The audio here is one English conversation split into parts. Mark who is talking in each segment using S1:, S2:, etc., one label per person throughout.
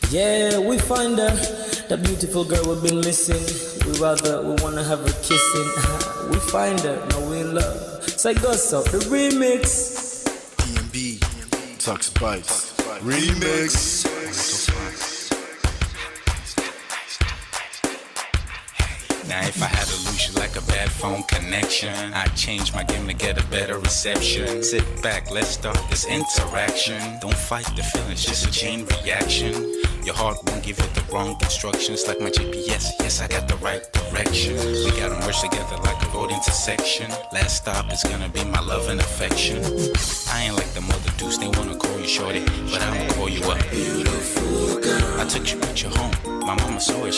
S1: Yeah, we find her, the beautiful girl we've been missing. We wanna have her kissing. We find her, now we in love. So it goes so, the remix.
S2: DMB, Tux Bites, remix.
S3: Now if I had to lose you like a bad phone connection, I'd change my game to get a better reception. Sit back, let's start this interaction. Don't fight the feelings, just a chain reaction. Your heart won't give you the wrong instructions. Like my GPS, yes I got the right direction. We gotta merge together like a road intersection. Last stop is gonna be my love and affection. I ain't like the mother dudes, they wanna call you shorty, but I'ma call you a beautiful girl. I took your picture home, my mama saw it,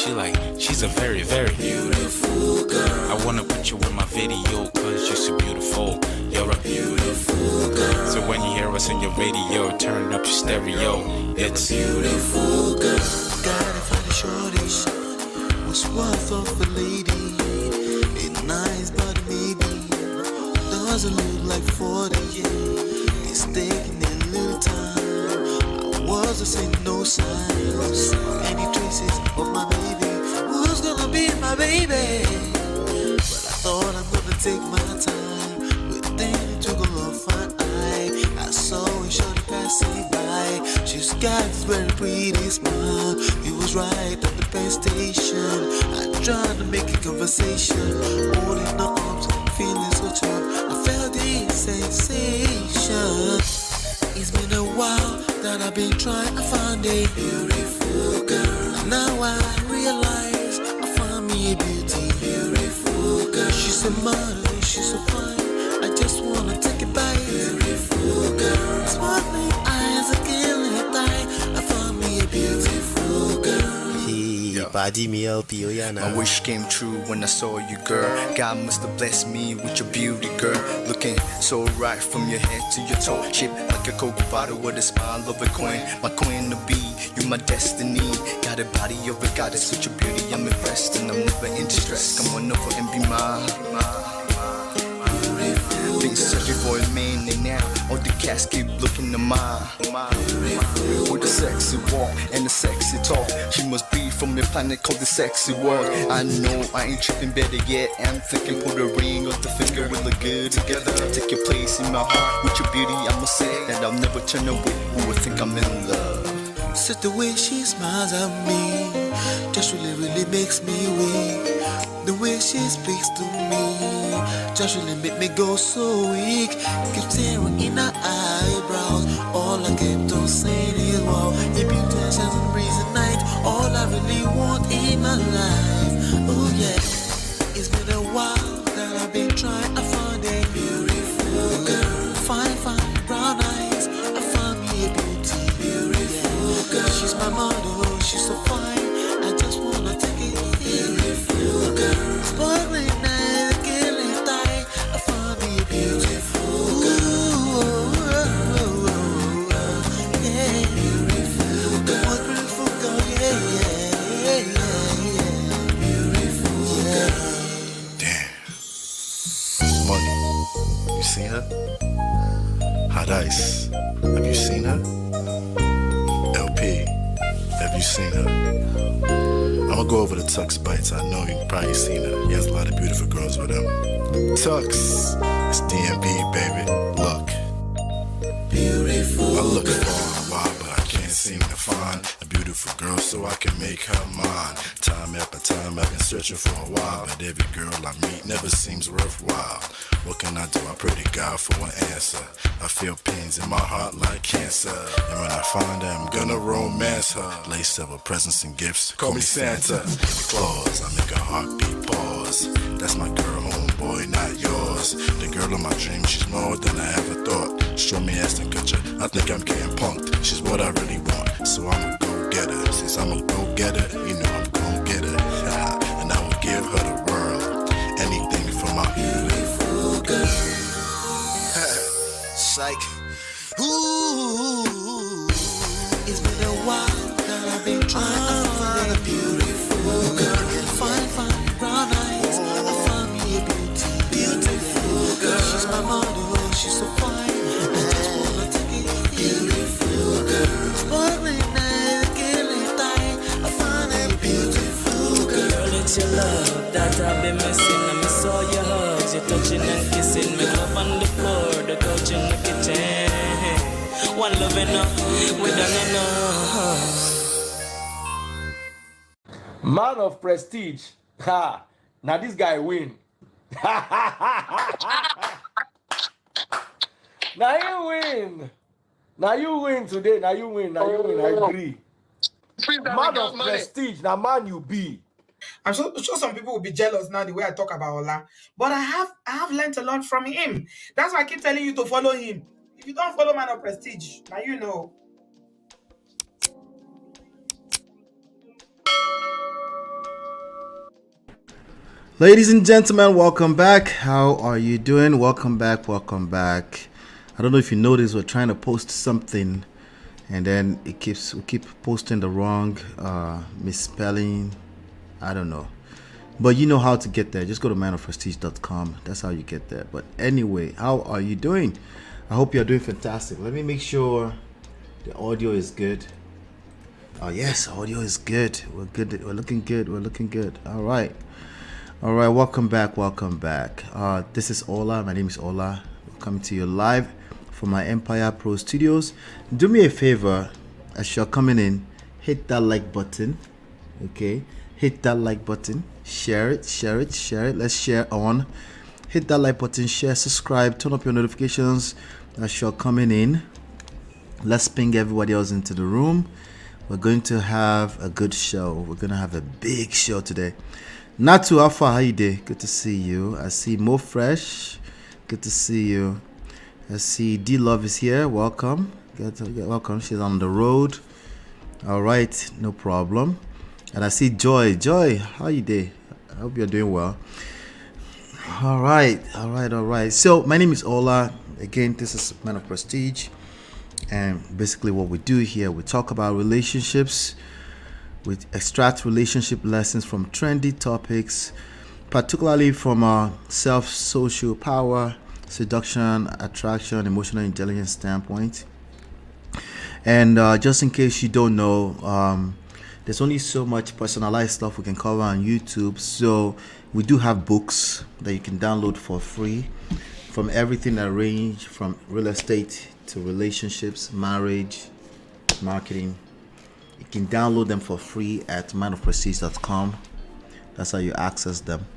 S3: she's a very, very beautiful girl. I wanna put you in my video, cause you're so beautiful. You're a beautiful girl. So when you hear us on your radio, turn up your stereo. It's beautiful girl.
S4: Gotta find a shorty, what's worth of a lady. It's nice but maybe doesn't look like 40. It's taking a little time. I wasn't saying no signs, any traces of my baby. Who's gonna be my baby? But I thought I'm gonna take my time. Within it took a long fine eye. I saw a shorty passing by. She's got this very pretty smile. It was right at the bus station. I tried to make a conversation, holding her arms, feeling so tough. I felt this sensation. It's been a while that I've been trying to find a beautiful girl. Now I realize I found me a beautiful girl. She's a model, she's so fine. I just wanna take it by. Beautiful girl. Sparkling eyes are killing it tight. I found me a beautiful girl.
S2: My wish came true when I saw you, girl. God must have blessed me with your beauty, girl. Looking so right from your head to your toe. Shaped like a Coke bottle with a smile of a queen. My queen to be, you my destiny. Got a body of a goddess with your beauty. I'm impressed and I'm never in distress. Come on over and be mine. Been searching for a man and now all the cats keep looking to mine. With a sexy walk and a sexy talk, she must be from the planet called the sexy world. I know I ain't tripping, better yet I'm thinking put a ring on the finger, we look good together. Take your place in my heart with your beauty. I'ma say that I'll never turn away. Who would think I'm in love?
S4: Such the way she smiles at me just really makes me weak. The way she speaks to me just really make me go so weak. Keep staring in her eyebrows. All I kept on saying is wow. Your beauty shines and breeze at night. All I really want in my life. Oh yeah. It's been a while that I've been trying to find a beautiful girl. Fine brown eyes. I found me a beautiful girl. She's my model, she's so fine. I just wanna take it. Beautiful girl. Sparkling eyes, killing tight. I found me a beautiful girl. Yeah, beautiful girl. One beautiful girl, yeah. Beautiful girl.
S2: Damn. Money. You seen her? Hot Ice. Have you seen her? LP. Have you seen her? I'ma go over to Tux Bites. I know you've probably seen her. He has a lot of beautiful girls with him. Tux, it's DMB, baby. Look.
S4: Beautiful.
S2: I look for a while, but I can't seem to find a beautiful girl so I can make her mine. Time after time I've been searching for a while, but every girl I meet never seems worthwhile. What can I do? I pray to God for an answer. I feel pains in my heart like cancer, and when I find her, I'm gonna romance her. Lace of her presents and gifts, call me Santa Claus. I make her heartbeat pause. That's my girl, homeboy, not yours. The girl of my dreams, she's more than I ever thought. Show me ass and culture, I think I'm getting punked. She's what I really want, so I'ma go get her. Since I'm a go getter, you know I'm gon' get her. And I will give her the world, anything for my beautiful girl.
S4: Psych. Ooh. It's been a while that I've been trying to find a beautiful girl. Fine brown eyes. I found me a beautiful girl. She's my model, she's so fine. I just wanna take it. Beautiful girl. Sparkling eyes, killing time.
S1: it's your love that I've been missing. I miss all your hugs, your touching and kissing. Make love on the floor, the couch in the kitchen. One love enough, we done enough.
S5: Man of prestige. Ha! Now this guy win. Now you win. Now you win today. Now you win. Now you win. I agree. Man of prestige. Now man you be.
S6: I'm sure some people will be jealous now the way I talk about Ola. But I have learned a lot from him. That's why I keep telling you to follow him. If you don't follow Man of Prestige, now you know.
S7: Ladies and gentlemen, welcome back. How are you doing? Welcome back. Welcome back. I don't know if you noticed, we're trying to post something and then we keep posting the wrong misspelling. I don't know. But you know how to get there. Just go to manofprestige.com. That's how you get there. But anyway, how are you doing? I hope you're doing fantastic. Let me make sure the audio is good. Oh yes, audio is good. We're good. We're looking good. We're looking good. All right. All right, welcome back. This is Ola. My name is Ola. I'm coming to you live from my Empire Pro Studios. Do me a favor, as you're coming in, hit that like button. Okay, hit that like button. Share it. Let's share on. Hit that like button. Share. Subscribe. Turn up your notifications as you're coming in. Let's ping everybody else into the room. We're going to have a good show. We're going to have a big show today. Natu Alpha, how you day? Good to see you. I see Mo Fresh. Good to see you. I see D Love is here. Welcome. Welcome. She's on the road. All right, no problem. And I see Joy. Joy, how you day? I hope you're doing well. All right. So my name is Ola. Again, this is Man of Prestige. And basically what we do here, we talk about relationships. We extract relationship lessons from trendy topics, particularly from self, social power, seduction, attraction, emotional intelligence standpoint. And just in case you don't know, there's only so much personalized stuff we can cover on YouTube. So we do have books that you can download for free from everything that range from real estate to relationships, marriage, marketing. You can download them for free at manofprestige.com. That's how you access them.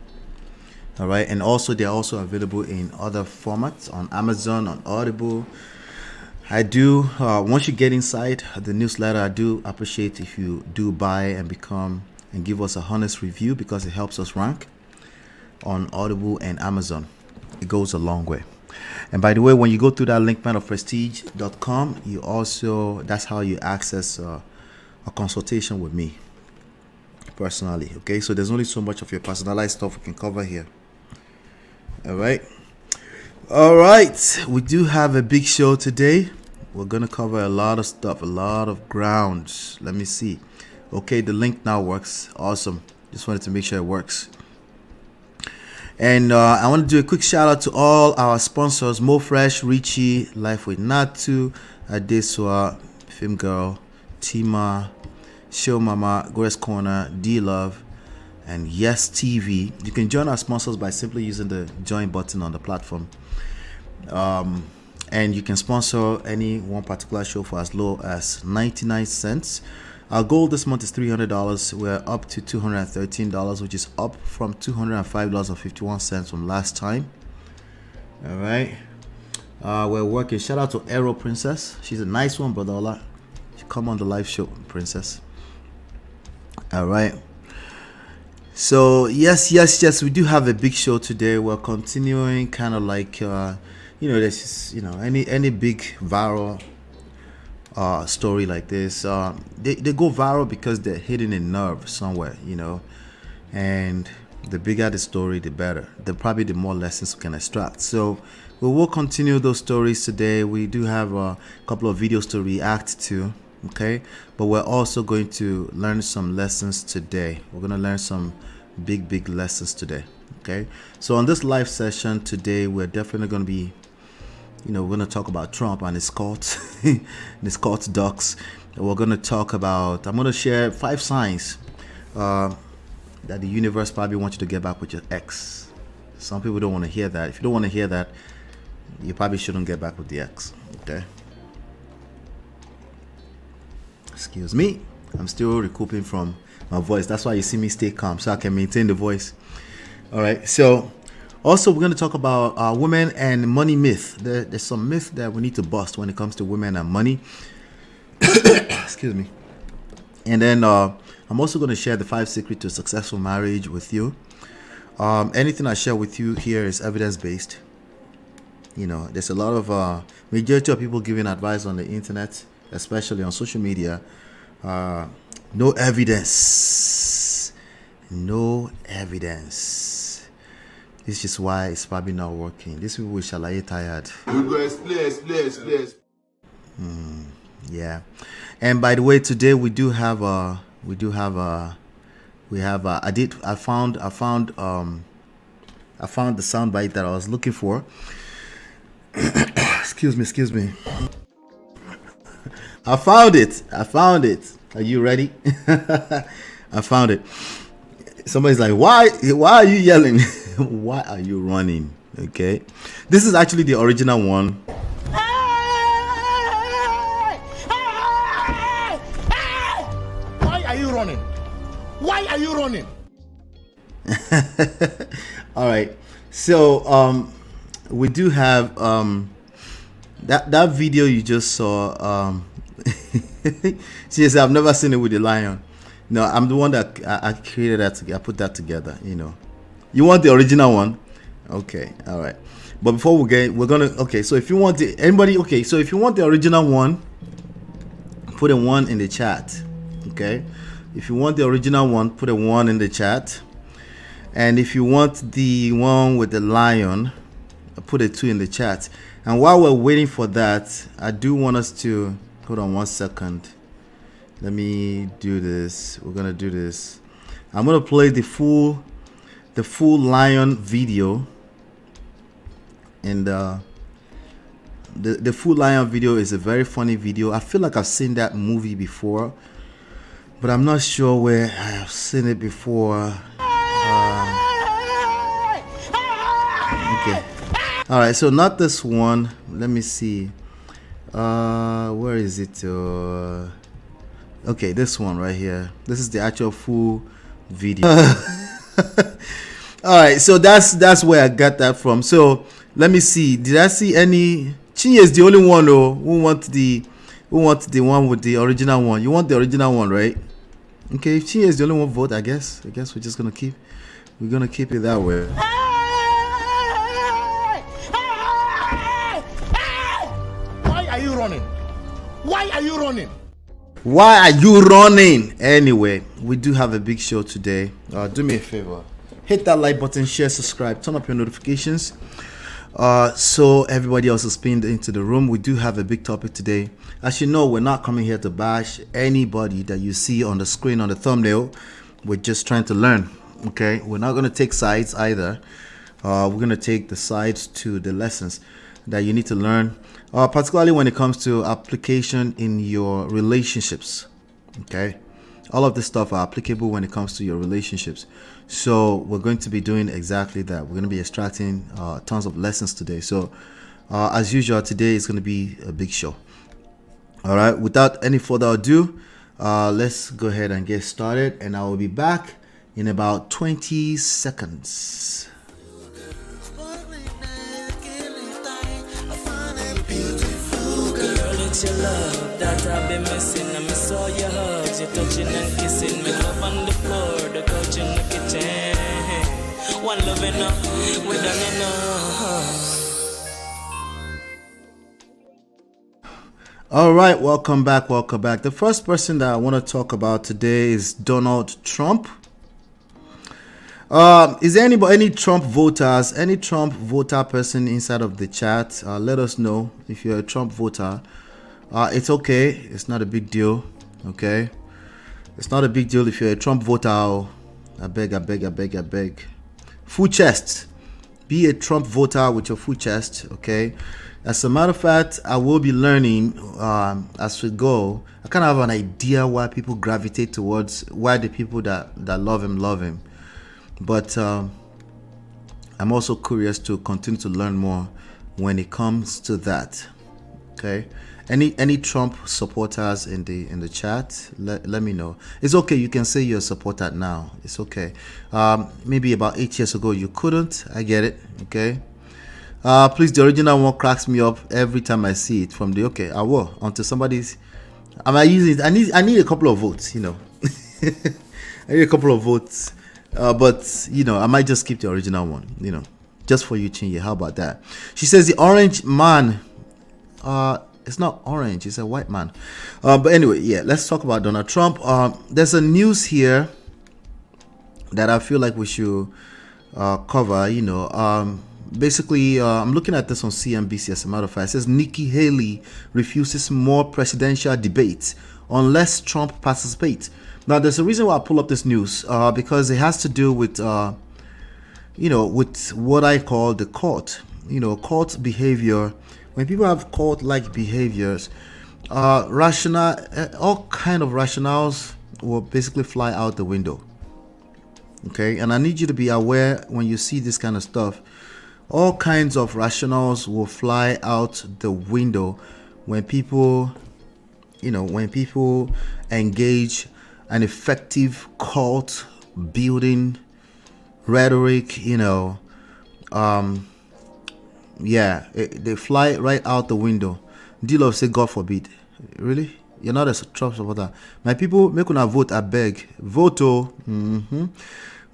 S7: All right, and also they're also available in other formats on Amazon, on Audible. I do once you get inside the newsletter, I do appreciate if you do buy and give us a honest review, because it helps us rank on Audible and Amazon. It goes a long way. And by the way, when you go through that link, manofprestige.com, you also, that's how you access a consultation with me personally. Okay, so there's only so much of your personalized stuff we can cover here. All right, we do have a big show today. We're gonna cover a lot of stuff, a lot of grounds. Let me see. Okay, the link now works. Awesome. Just wanted to make sure it works. And I want to do a quick shout out to all our sponsors: Mo Fresh, Richie, Life with Natu, Adeswa, Film Girl, Tima, Show Mama, Grace Corner, D Love, and Yes TV. You can join our sponsors by simply using the join button on the platform. And you can sponsor any one particular show for as low as 99 cents. Our goal this month is $300. We're up to $213, which is up from $205.51 from last time. All right. We're working. Shout out to Aero Princess. She's a nice one, Brother Ola. Come on the live show, Princess. All right. So yes, we do have a big show today. We're continuing kind of like there's just, any big viral story like this, they go viral because they're hitting a nerve somewhere, and the bigger the story, the better. Probably the more lessons we can extract. So we will continue those stories today. We do have a couple of videos to react to. Okay, but we're also going to learn some lessons today. We're going to learn some big lessons today. Okay, so on this live session today, we're definitely going to be, we're going to talk about Trump and his court, his court docs. We're going to talk about, I'm going to share 5 signs that the universe probably wants you to get back with your ex. Some people don't want to hear that. If you don't want to hear that, you probably shouldn't get back with the ex. Okay. Excuse me. I'm still recouping from my voice. That's why you see me stay calm, so I can maintain the voice. All right. So also we're going to talk about women and money myth. There's some myth that we need to bust when it comes to women and money. Excuse me. And then I'm also going to share the 5 secrets to successful marriage with you. Anything I share with you here is evidence-based. You know, there's a lot of majority of people giving advice on the internet, especially on social media. No evidence. No evidence. This is why it's probably not working. These people will shall I tired.
S2: We go explain.
S7: Yeah. And by the way, today we found the soundbite that I was looking for. Excuse me. I found it. Are you ready? I found it. Somebody's like, why are you yelling? Why are you running? Okay. This is actually the original one.
S5: Why are you running?
S7: All right. So we do have that video you just saw. She said, I've never seen it with the lion. No, I'm the one that I created that. I put that together. You know, you want the original one? Okay. All right. But before we're gonna. Okay. So if you want so if you want the original one, put a 1 in the chat. Okay. If you want the original one, put a 1 in the chat. And if you want the one with the lion, put a 2 in the chat. And while we're waiting for that, I do want us to hold on 1 second. Let me do this. We're gonna do this. I'm gonna play the full lion video. And the full lion video is a very funny video. I feel like I've seen that movie before, but I'm not sure where I have seen it before. Okay. All right. So not this one. Let me see. Where is it? Okay, this one right here. This is the actual full video. All right. So that's where I got that from. So let me see. Did I see any? Chinye is the only one though who wants the one with the original one. You want the original one, right? Okay, if Chinye is the only one vote, I guess we're just gonna keep it that way.
S5: Why are you running?
S7: Why are you running? Anyway, we do have a big show today. Do me a favor, hit that like button, share, subscribe, turn up your notifications. So everybody else is pinned into the room. We do have a big topic today. As you know, we're not coming here to bash anybody that you see on the screen, on the thumbnail. We're just trying to learn. Okay, we're not going to take sides either. We're going to take the sides to the lessons that you need to learn, particularly when it comes to application in your relationships. Okay, all of this stuff are applicable when it comes to your relationships. So we're going to be doing exactly that. We're going to be extracting tons of lessons today. So as usual, today is going to be a big show. All right, without any further ado, let's go ahead and get started, and I will be back in about 20 seconds.
S1: It's your love that I've been missing. I miss all your hugs, your touching and kissing. Make love on the floor, the couch in the kitchen. One love enough, we done enough.
S7: All right, welcome back. The first person that I want to talk about today is Donald Trump. Is there any Trump voters, any Trump voter person inside of the chat? Let us know if you're a Trump voter. It's okay. It's not a big deal. Okay. It's not a big deal if you're a Trump voter. I beg. Full chest. Be a Trump voter with your full chest. Okay. As a matter of fact, I will be learning as we go. I kind of have an idea why people gravitate towards, why the people that love him. But I'm also curious to continue to learn more when it comes to that. Okay. Any Trump supporters in the chat, let me know. It's okay, you can say you're a supporter now. It's okay. Maybe about 8 years ago you couldn't. I get it. Okay. Please, the original one cracks me up every time I see it. From the I will until somebody's. Am I using it? I need a couple of votes. I need a couple of votes. But I might just keep the original one. Just for you, Chinye. How about that? She says the orange man. It's not orange. It's a white man. But anyway, yeah. Let's talk about Donald Trump. There's a news here that I feel like we should cover. Basically, I'm looking at this on CNBC. As a matter of fact, it says Nikki Haley refuses more presidential debates unless Trump participates. Now, there's a reason why I pull up this news because it has to do with with what I call the court. Court behavior. When people have court-like behaviors, rational, all kind of rationales will basically fly out the window. Okay, and I need you to be aware when you see this kind of stuff. All kinds of rationales will fly out the window when people, engage an effective cult building rhetoric. They fly right out the window. Deal say God forbid. Really? You're not a Trump supporter. My people, make una vote, I beg. Vote.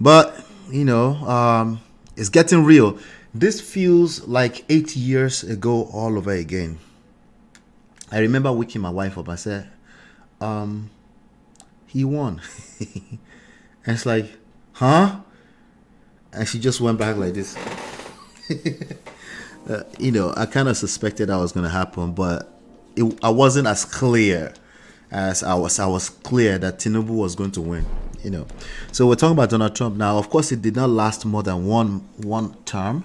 S7: But, it's getting real. This feels like 8 years ago all over again. I remember waking my wife up. I said, he won. And it's like, huh? And she just went back like this. I kind of suspected that was going to happen, but I wasn't as clear as I was clear that Tinubu was going to win. So we're talking about Donald Trump now. Of course, it did not last more than one term,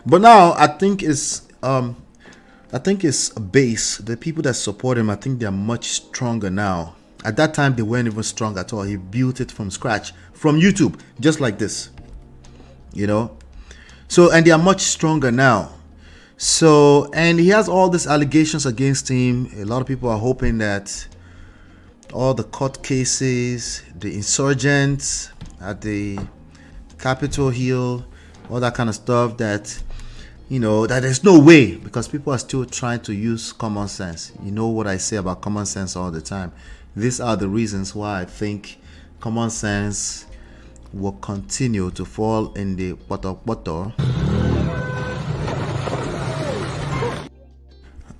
S7: but now I think it's base. The people that support him, I think they're much stronger now. At that time, they weren't even strong at all. He built it from scratch from YouTube, just like this. So, and they are much stronger now. So, and he has all these allegations against him. A lot of people are hoping that all the court cases, the insurgents at the Capitol Hill, all that kind of stuff, that that there's no way, because people are still trying to use common sense. You know what I say about common sense all the time. These are the reasons why I think common sense will continue to fall in the poto.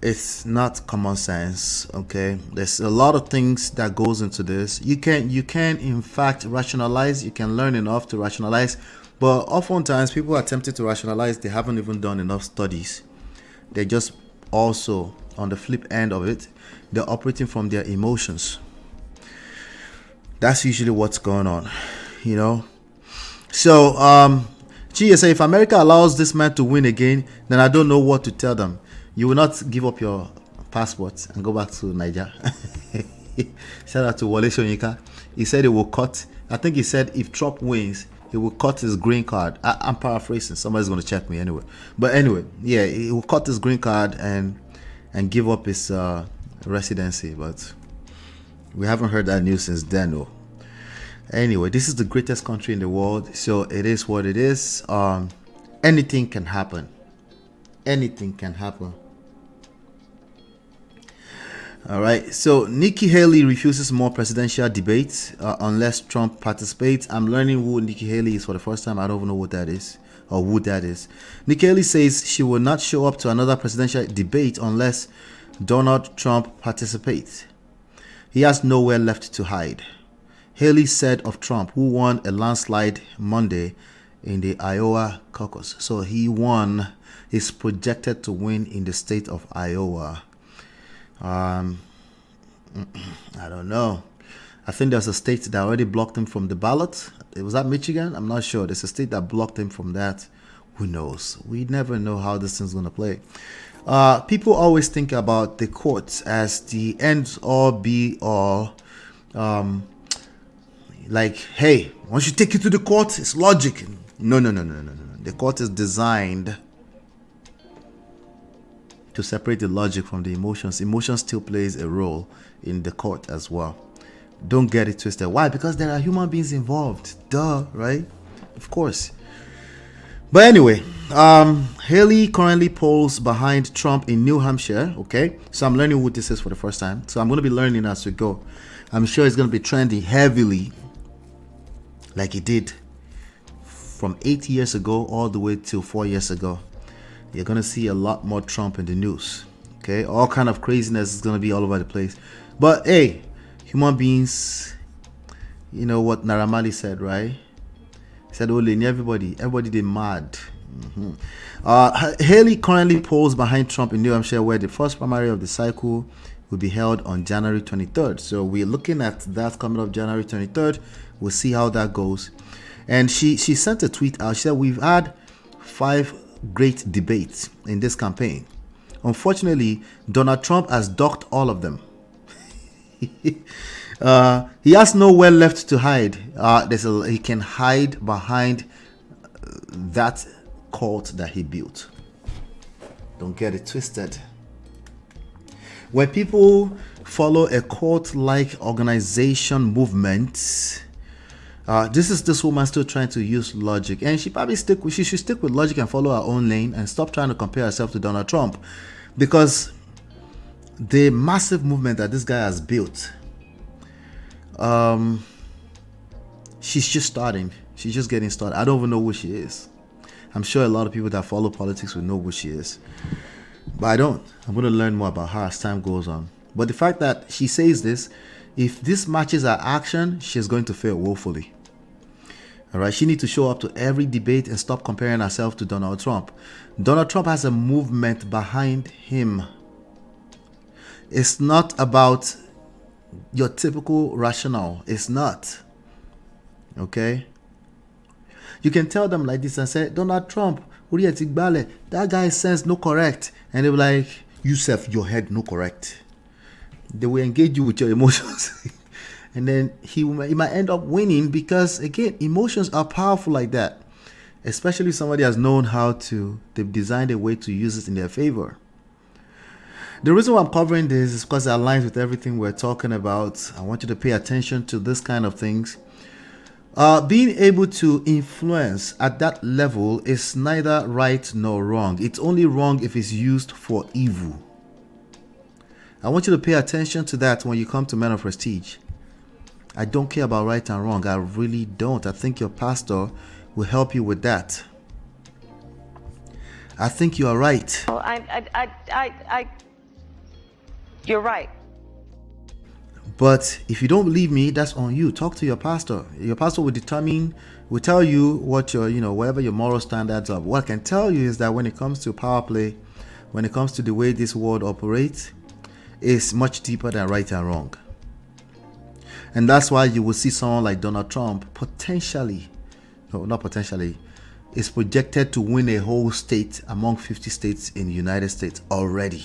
S7: It's not common sense, okay? There's a lot of things that goes into this. You can in fact rationalize. You can learn enough to rationalize, but oftentimes people are tempted to rationalize. They haven't even done enough studies. They're just also on the flip end of it. They're operating from their emotions. That's usually what's going on, So, GSA, if America allows this man to win again, then I don't know what to tell them. You will not give up your passport and go back to Niger. Shout out to Wole Soyinka. He said he will cut. I think he said if Trump wins, he will cut his green card. I'm paraphrasing. Somebody's going to check me anyway. But anyway, yeah, he will cut his green card and give up his residency. But we haven't heard that news since then, though. Anyway, this is the greatest country in the world, so it is what it is. Anything can happen. Anything can happen. All right. So Nikki Haley refuses more presidential debates unless Trump participates. I'm learning who Nikki Haley is for the first time. I don't even know what that is or who that is. Nikki Haley says she will not show up to another presidential debate unless Donald Trump participates. He has nowhere left to hide. Haley said of Trump, who won a landslide Monday in the Iowa caucus. So he won. Is projected to win in the state of Iowa. I don't know. I think there's a state that already blocked him from the ballot. Was that Michigan? I'm not sure. There's a state that blocked him from that. Who knows? We never know how this thing's going to play. People always think about the courts as the end all be all. like, hey, once you take it to the court, it's logic. No. The court is designed to separate the logic from the emotions. Emotions still plays a role in the court as well. Don't get it twisted. Why? Because there are human beings involved. Duh, right? Of course. But anyway, Haley currently polls behind Trump in New Hampshire. Okay, so I'm learning what this is for the first time. So I'm going to be learning as we go. I'm sure it's going to be trending heavily, like it did from 8 years ago all the way till 4 years ago. You're going to see a lot more Trump in the news. Okay, all kind of craziness is going to be all over the place. But hey, human beings, you know what Naramali said, right? He said, "Oh, everybody they mad." Haley currently polls behind Trump in New Hampshire, where the first primary of the cycle will be held on January 23rd. So we're looking at that coming up January 23rd. We'll see how that goes. And she sent a tweet out. She said, "We've had 5 great debates in this campaign. Unfortunately, Donald Trump has ducked all of them. He has nowhere left to hide. He can hide behind that cult that he built." Don't get it twisted. When people follow a cult-like organization movement, this is this woman still trying to use logic, and she should stick with logic and follow her own lane and stop trying to compare herself to Donald Trump, because the massive movement that this guy has built, she's just starting. She's just getting started. I don't even know who she is. I'm sure a lot of people that follow politics will know who she is, but I don't. I'm going to learn more about her as time goes on. But the fact that she says this, if this matches her action, she's going to fail woefully. All right, she needs to show up to every debate and stop comparing herself to Donald Trump. Donald Trump has a movement behind him. It's not about your typical rationale. It's not. Okay? You can tell them like this and say, "Donald Trump, that guy says no correct." And they'll be like, "You self, your head no correct." They will engage you with your emotions. And then he might end up winning, because again, emotions are powerful like that. Especially if somebody has known how to, they've designed a way to use it in their favor. The reason why I'm covering this is because it aligns with everything we're talking about. I want you to pay attention to this kind of things. Being able to influence at that level is neither right nor wrong. It's only wrong if it's used for evil. I want you to pay attention to that when you come to Men of Prestige. I don't care about right and wrong. I really don't. I think your pastor will help you with that. I think you are right.
S8: You're right.
S7: But if you don't believe me, that's on you. Talk to your pastor. Your pastor will tell you what your, whatever your moral standards are. What I can tell you is that when it comes to power play, when it comes to the way this world operates, it's much deeper than right and wrong. And that's why you will see someone like Donald Trump is projected to win a whole state among 50 states in the United States already.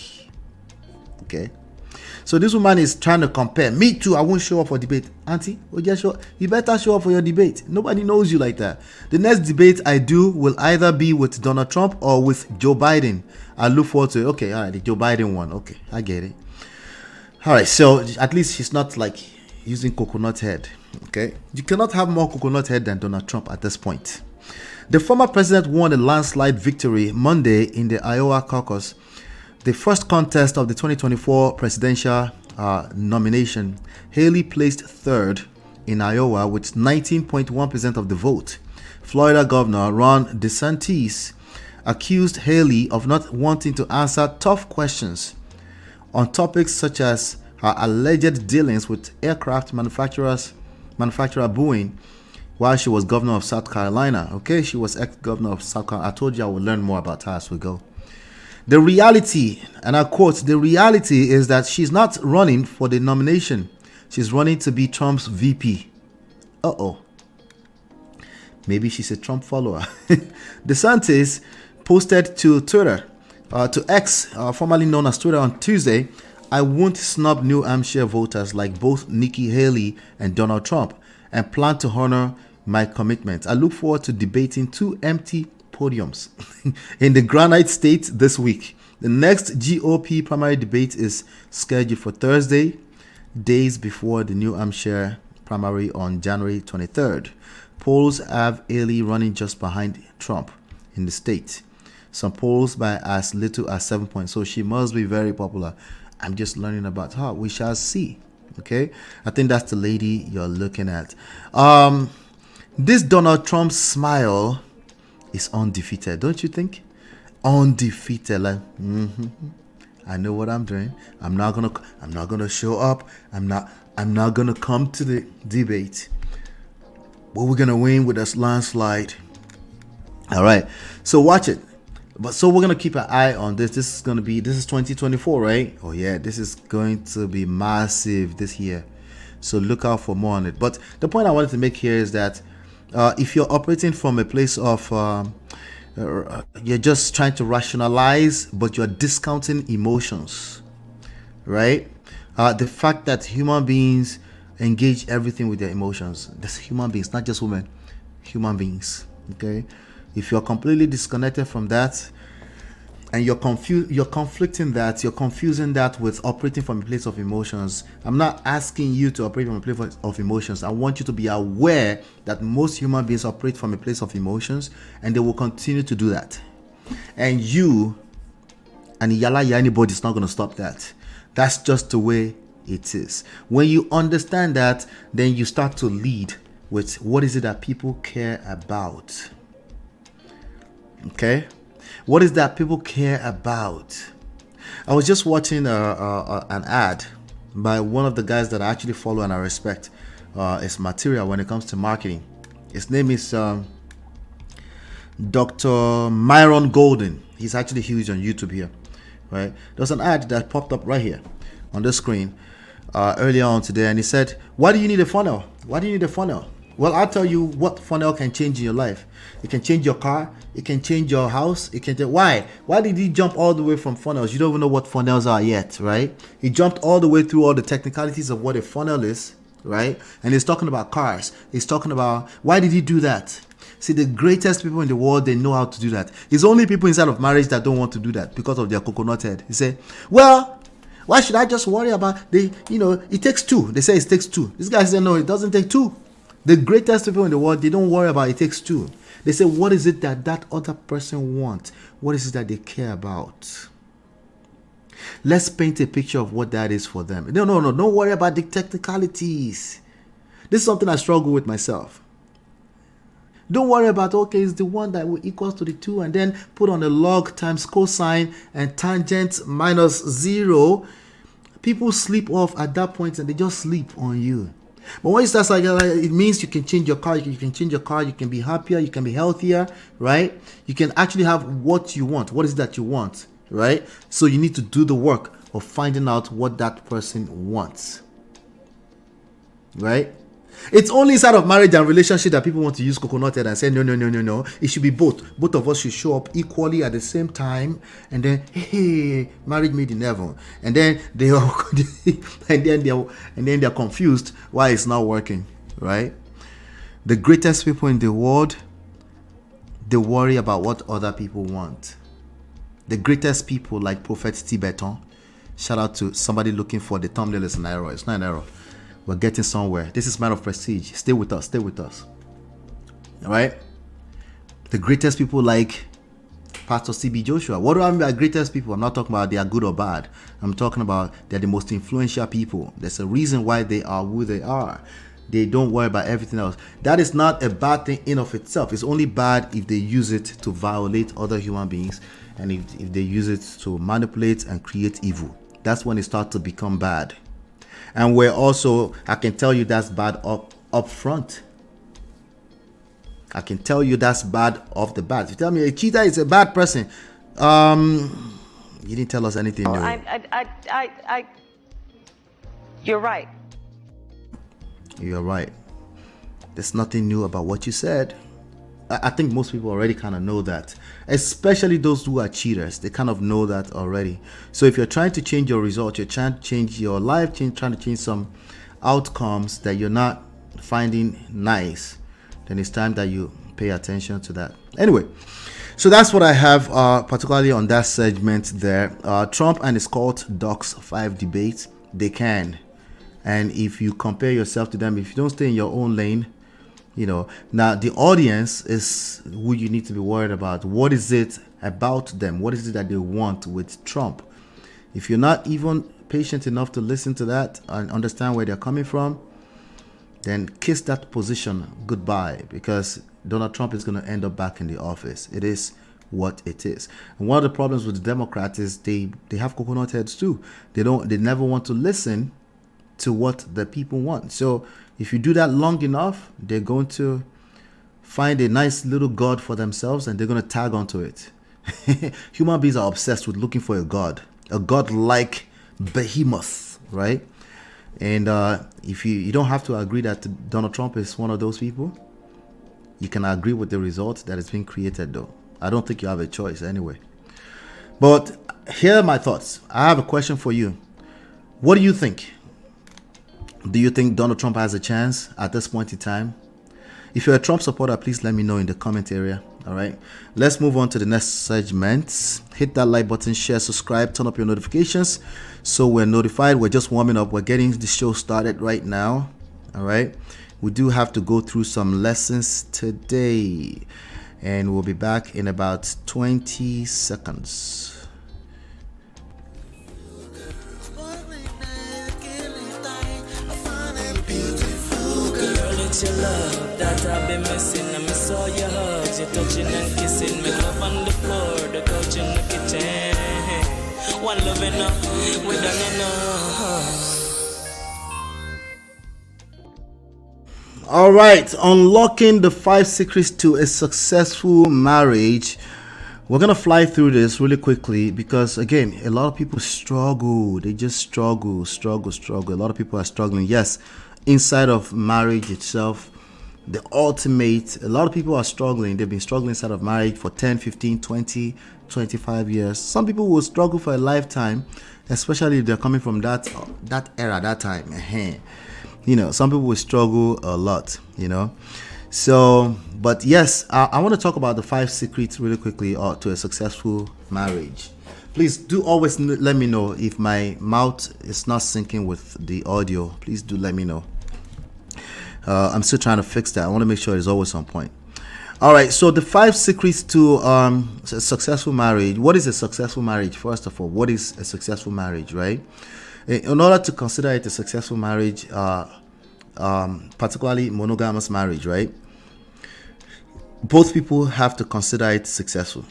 S7: Okay? So this woman is trying to compare. Me too, I won't show up for debate. Auntie, you better show up for your debate. Nobody knows you like that. The next debate I do will either be with Donald Trump or with Joe Biden. I look forward to it. Okay, all right, the Joe Biden one. Okay, I get it. All right, so at least she's not like using coconut head. Okay, you cannot have more coconut head than Donald Trump at this point. The former president won a landslide victory Monday in the Iowa caucus, the first contest of the 2024 presidential nomination. Haley placed third in Iowa with 19.1% of the vote. Florida Governor Ron DeSantis accused Haley of not wanting to answer tough questions on topics such as her alleged dealings with aircraft manufacturer Boeing while she was governor of South Carolina. Okay, she was ex-governor of South Carolina. I told you I will learn more about her as we go. The reality, and I quote, "The reality is that she's not running for the nomination. She's running to be Trump's VP." Uh-oh. Maybe she's a Trump follower. DeSantis posted to Twitter, to X, formerly known as Twitter, on Tuesday, "I won't snub New Hampshire voters like both Nikki Haley and Donald Trump, and plan to honor my commitment. I look forward to debating 2 empty podiums in the Granite State this week. The next GOP primary debate is scheduled for Thursday, days before the New Hampshire primary on January 23rd. Polls have Haley running just behind Trump in the state. Some polls by as little as 7 points. So she must be very popular. I'm just learning about her. We shall see. Okay, I think that's the lady you're looking at. This Donald Trump smile is undefeated, don't you think? Undefeated, like I know what I'm doing. I'm not gonna show up. I'm not gonna come to the debate. But we're gonna win with a landslide. All right, so watch it. But so we're gonna keep an eye on this. This is 2024, right? Oh yeah, this is going to be massive this year. So look out for more on it. But the point I wanted to make here is that if you're operating from a place of you're just trying to rationalize, but you're discounting emotions, right? The fact that human beings engage everything with their emotions. That's human beings, not just women. Human beings. Okay. If you're completely disconnected from that, and you're confusing that with operating from a place of emotions. I'm not asking you to operate from a place of emotions. I want you to be aware that most human beings operate from a place of emotions, and they will continue to do that. And you and anybody is not going to stop that. That's just the way it is. When you understand that, then you start to lead with what is it that people care about. Okay, what is that people care about? I was just watching an ad by one of the guys that I actually follow and I respect his material when it comes to marketing. His name is Dr. Myron Golden. He's actually huge on YouTube here, right? There's an ad that popped up right here on the screen earlier on today, and he said, "Why do you need a funnel? Why do you need a funnel?" Well, I'll tell you what funnel can change in your life. It can change your car. It can change your house. It can. Why? Why did he jump all the way from funnels? You don't even know what funnels are yet, right? He jumped all the way through all the technicalities of what a funnel is, right? And he's talking about cars. He's talking about, why did he do that? See, the greatest people in the world, they know how to do that. It's only people inside of marriage that don't want to do that because of their coconut head. He say, well, why should I just worry about it takes two. They say it takes two. This guy said, no, it doesn't take two. The greatest people in the world, they don't worry about it takes two. They say, what is it that other person wants? What is it that they care about? Let's paint a picture of what that is for them. No, don't worry about the technicalities. This is something I struggle with myself. Don't worry about, okay, it's the one that will equals to the 2 and then put on a log times cosine and tangent minus 0. People sleep off at that point and they just sleep on you. But when you start like it means you can change your car, you can change your car, you can be happier, you can be healthier, right? You can actually have what you want. What is that you want, right? So you need to do the work of finding out what that person wants, right? It's only inside of marriage and relationship that people want to use coconut head and say, no. It should be both. Both of us should show up equally at the same time. And then, hey, marriage made in heaven. And then they are, and then they're confused why it's not working, right? The greatest people in the world, they worry about what other people want. The greatest people like Prophet Tibetan. Shout out to somebody looking for the thumbnail. It's an error. It's not an error. We're getting somewhere. This is Man of Prestige. Stay with us. Stay with us. All right? The greatest people like Pastor CB Joshua. What do I mean by greatest people? I'm not talking about they are good or bad. I'm talking about they're the most influential people. There's a reason why they are who they are. They don't worry about everything else. That is not a bad thing in of itself. It's only bad if they use it to violate other human beings and if they use it to manipulate and create evil. That's when it starts to become bad. And we're also, I can tell you that's bad up front. I can tell you that's bad off the bat. If you tell me a cheater is a bad person, you didn't tell us anything new.
S8: You're right.
S7: You're right. There's nothing new about what you said. I think most people already kind of know that, especially those who are cheaters. They kind of know that already. So if you're trying to change your results, you're trying to change your life, trying to change some outcomes that you're not finding nice, then it's time that you pay attention to that. Anyway, so that's what I have, particularly on that segment there. Trump and his cult docs 5 debates. They can. And if you compare yourself to them, if you don't stay in your own lane, you know, now the audience is who you need to be worried about. What is it about them? What is it that they want with Trump? If you're not even patient enough to listen to that and understand where they're coming from, then kiss that position goodbye, because Donald Trump is going to end up back in the office. It is what it is. And one of the problems with the Democrats is they have coconut heads too. They never want to listen to what the people want. So if you do that long enough, they're going to find a nice little god for themselves and they're going to tag onto it. Human beings are obsessed with looking for a god like behemoth, right? And if you don't have to agree that Donald Trump is one of those people, you can agree with the result that is being created, though. I don't think you have a choice anyway. But here are my thoughts. I have a question for you. What do you think? Do you think Donald Trump has a chance at this point in time? If you're a Trump supporter, please let me know in the comment area. All right, let's move on to the next segment. Hit that like button, share, subscribe, turn up your notifications so we're notified. We're just warming up. We're getting the show started right now. All right, we do have to go through some lessons today, and we'll be back in about 20 seconds.
S1: Your love that I've been missing. I miss all your hugs, your touching and kissing. Make love on the floor, the couch in the kitchen. One love enough, we done enough.
S7: All right, unlocking the 5 secrets to a successful marriage. We're gonna fly through this really quickly because, again, a lot of people struggle. They just struggle. A lot of people are struggling. Yes, inside of marriage itself, the ultimate, a lot of people are struggling. They've been struggling inside of marriage for 10, 15, 20, 25 years. Some people will struggle for a lifetime, especially if they're coming from that era, that time. You know, some people will struggle a lot, you know. So, but yes, I want to talk about the 5 secrets really quickly to a successful marriage. Please do always let me know if my mouth is not syncing with the audio. Please do let me know. I'm still trying to fix that. I want to make sure it's always on point. All right, so the 5 secrets to a successful marriage. What is a successful marriage? First of all, what is a successful marriage, right? In order to consider it a successful marriage, particularly monogamous marriage, right? Both people have to consider it successful.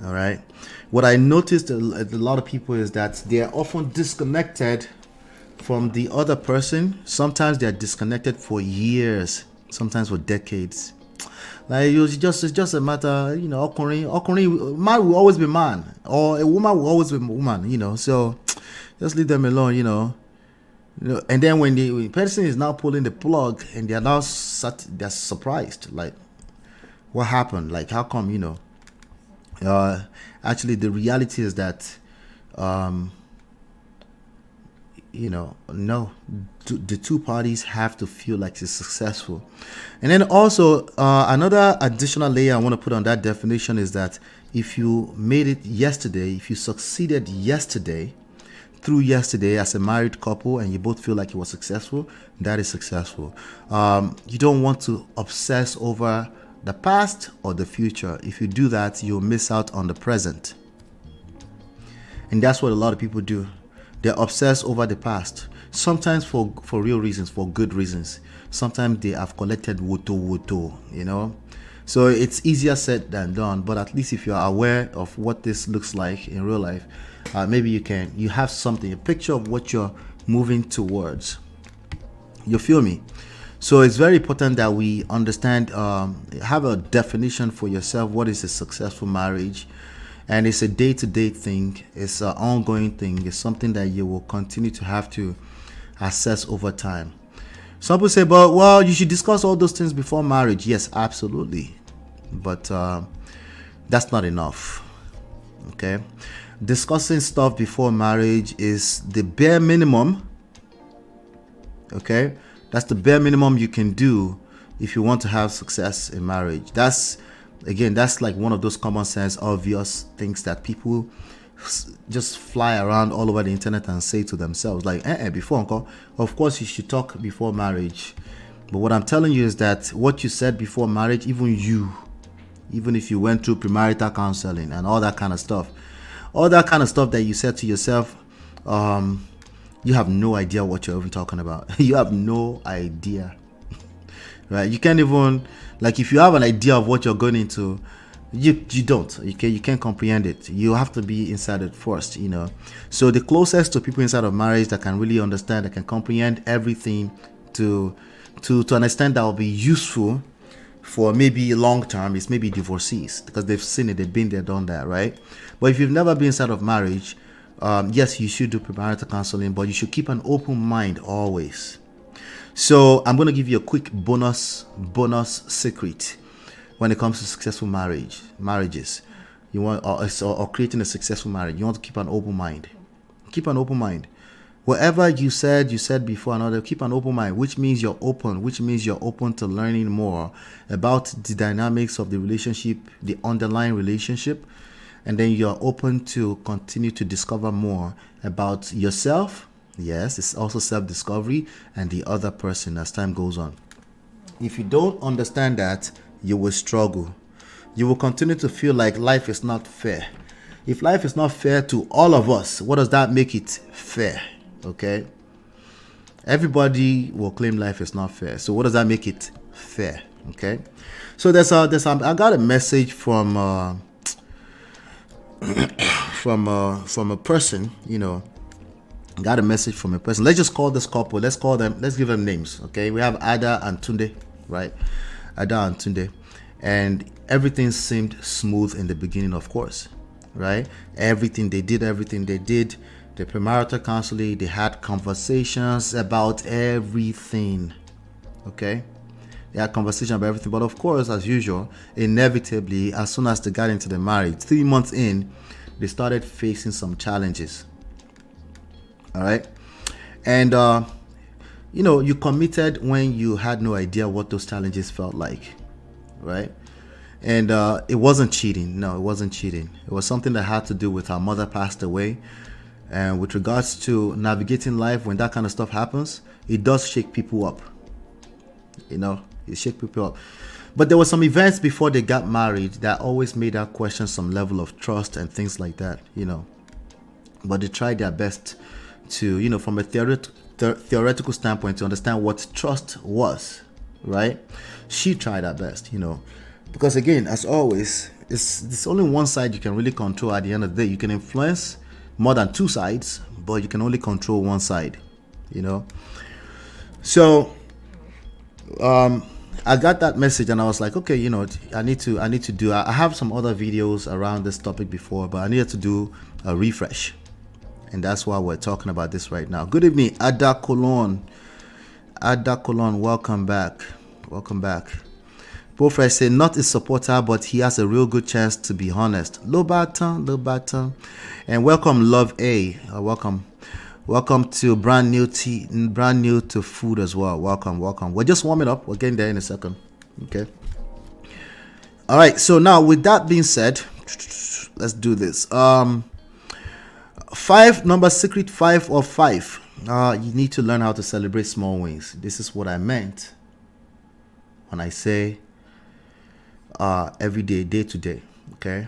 S7: All right. What I noticed a lot of people is that they are often disconnected from the other person. Sometimes they are disconnected for years, sometimes for decades. Like it's just a matter, you know, man will always be man, or a woman will always be woman, you know. So just leave them alone, you know. And then when the person is now pulling the plug, and they are now they're surprised, like, what happened? Like, how come, you know? Actually, the reality is that, you know, no, the two parties have to feel like it's successful. And then also, another additional layer I want to put on that definition is that if you made it yesterday, if you succeeded yesterday, through yesterday as a married couple, and you both feel like you were successful, that is successful. You don't want to obsess over the past or the future. If you do that, you'll miss out on the present. And that's what a lot of people do. They're obsessed over the past. Sometimes for real reasons, for good reasons. Sometimes they have collected woto, you know. So it's easier said than done. But at least if you're aware of what this looks like in real life, maybe you have something, a picture of what you're moving towards. You feel me? So it's very important that we understand, have a definition for yourself. What is a successful marriage? And it's a day-to-day thing. It's an ongoing thing. It's something that you will continue to have to assess over time. Some people say, but well, you should discuss all those things before marriage. Yes, absolutely. But that's not enough. Okay? Discussing stuff before marriage is the bare minimum. Okay? That's the bare minimum you can do if you want to have success in marriage. That's like one of those common sense, obvious things that people just fly around all over the internet and say to themselves, like, before, uncle, of course you should talk before marriage. But what I'm telling you is that what you said before marriage, even if you went through premarital counseling and all that kind of stuff that you said to yourself, you have no idea what you're even talking about. You have no idea. Right? You can't even, like, if you have an idea of what you're going into, you don't. You can't comprehend it. You have to be inside it first, you know. So the closest to people inside of marriage that can really understand, that can comprehend everything to an extent that will be useful for maybe long term is maybe divorcees, because they've seen it, they've been there, done that, right? But if you've never been inside of marriage, yes, you should do premarital counseling, but you should keep an open mind always. So I'm going to give you a quick bonus secret when it comes to successful marriages. You want or creating a successful marriage, you want to keep an open mind. Keep an open mind. Whatever you said before another, keep an open mind, which means you're open to learning more about the dynamics of the relationship, the underlying relationship, and then you're open to continue to discover more about yourself. Yes, it's also self-discovery, and the other person as time goes on. If you don't understand that, you will struggle. You will continue to feel like life is not fair. If life is not fair to all of us, what does that make it fair? Okay, everybody will claim life is not fair. So what does that make it fair? Okay, so I got a message from a person. You know, got a message from a person. Let's just call this couple. Let's give them names. Okay, we have Ada and Tunde, right? Ada and Tunde, and everything seemed smooth in the beginning, of course, right? Everything they did. The premarital counseling, they had conversations about everything. Okay? They had conversation about everything. But of course, as usual, inevitably, as soon as they got into the marriage, 3 months in, they started facing some challenges. All right? And, you committed when you had no idea what those challenges felt like. Right? And it wasn't cheating. No, it wasn't cheating. It was something that had to do with her mother passed away. And with regards to navigating life, when that kind of stuff happens, it does shake people up. It shake people up. But there were some events before they got married that always made her question some level of trust and things like that, But they tried their best to, from a theoretical standpoint, to understand what trust was, right? She tried her best, Because again, as always, it's only one side you can really control at the end of the day. You can influence more than two sides, but you can only control one side, So I got that message and I was like, okay, I need to do. I have some other videos around this topic before, but I needed to do a refresh, and that's why we're talking about this right now. Good evening, Ada Colon. Welcome back. Professor said, not a supporter, but he has a real good chance to be honest. Low button. And welcome, Love A. Welcome to brand new to food as well. Welcome. We're just warming up. We're getting there in a second. Okay. All right. So now, with that being said, let's do this. Secret 5 of 5. You need to learn how to celebrate small wins. This is what I meant when I say every day to day. Okay,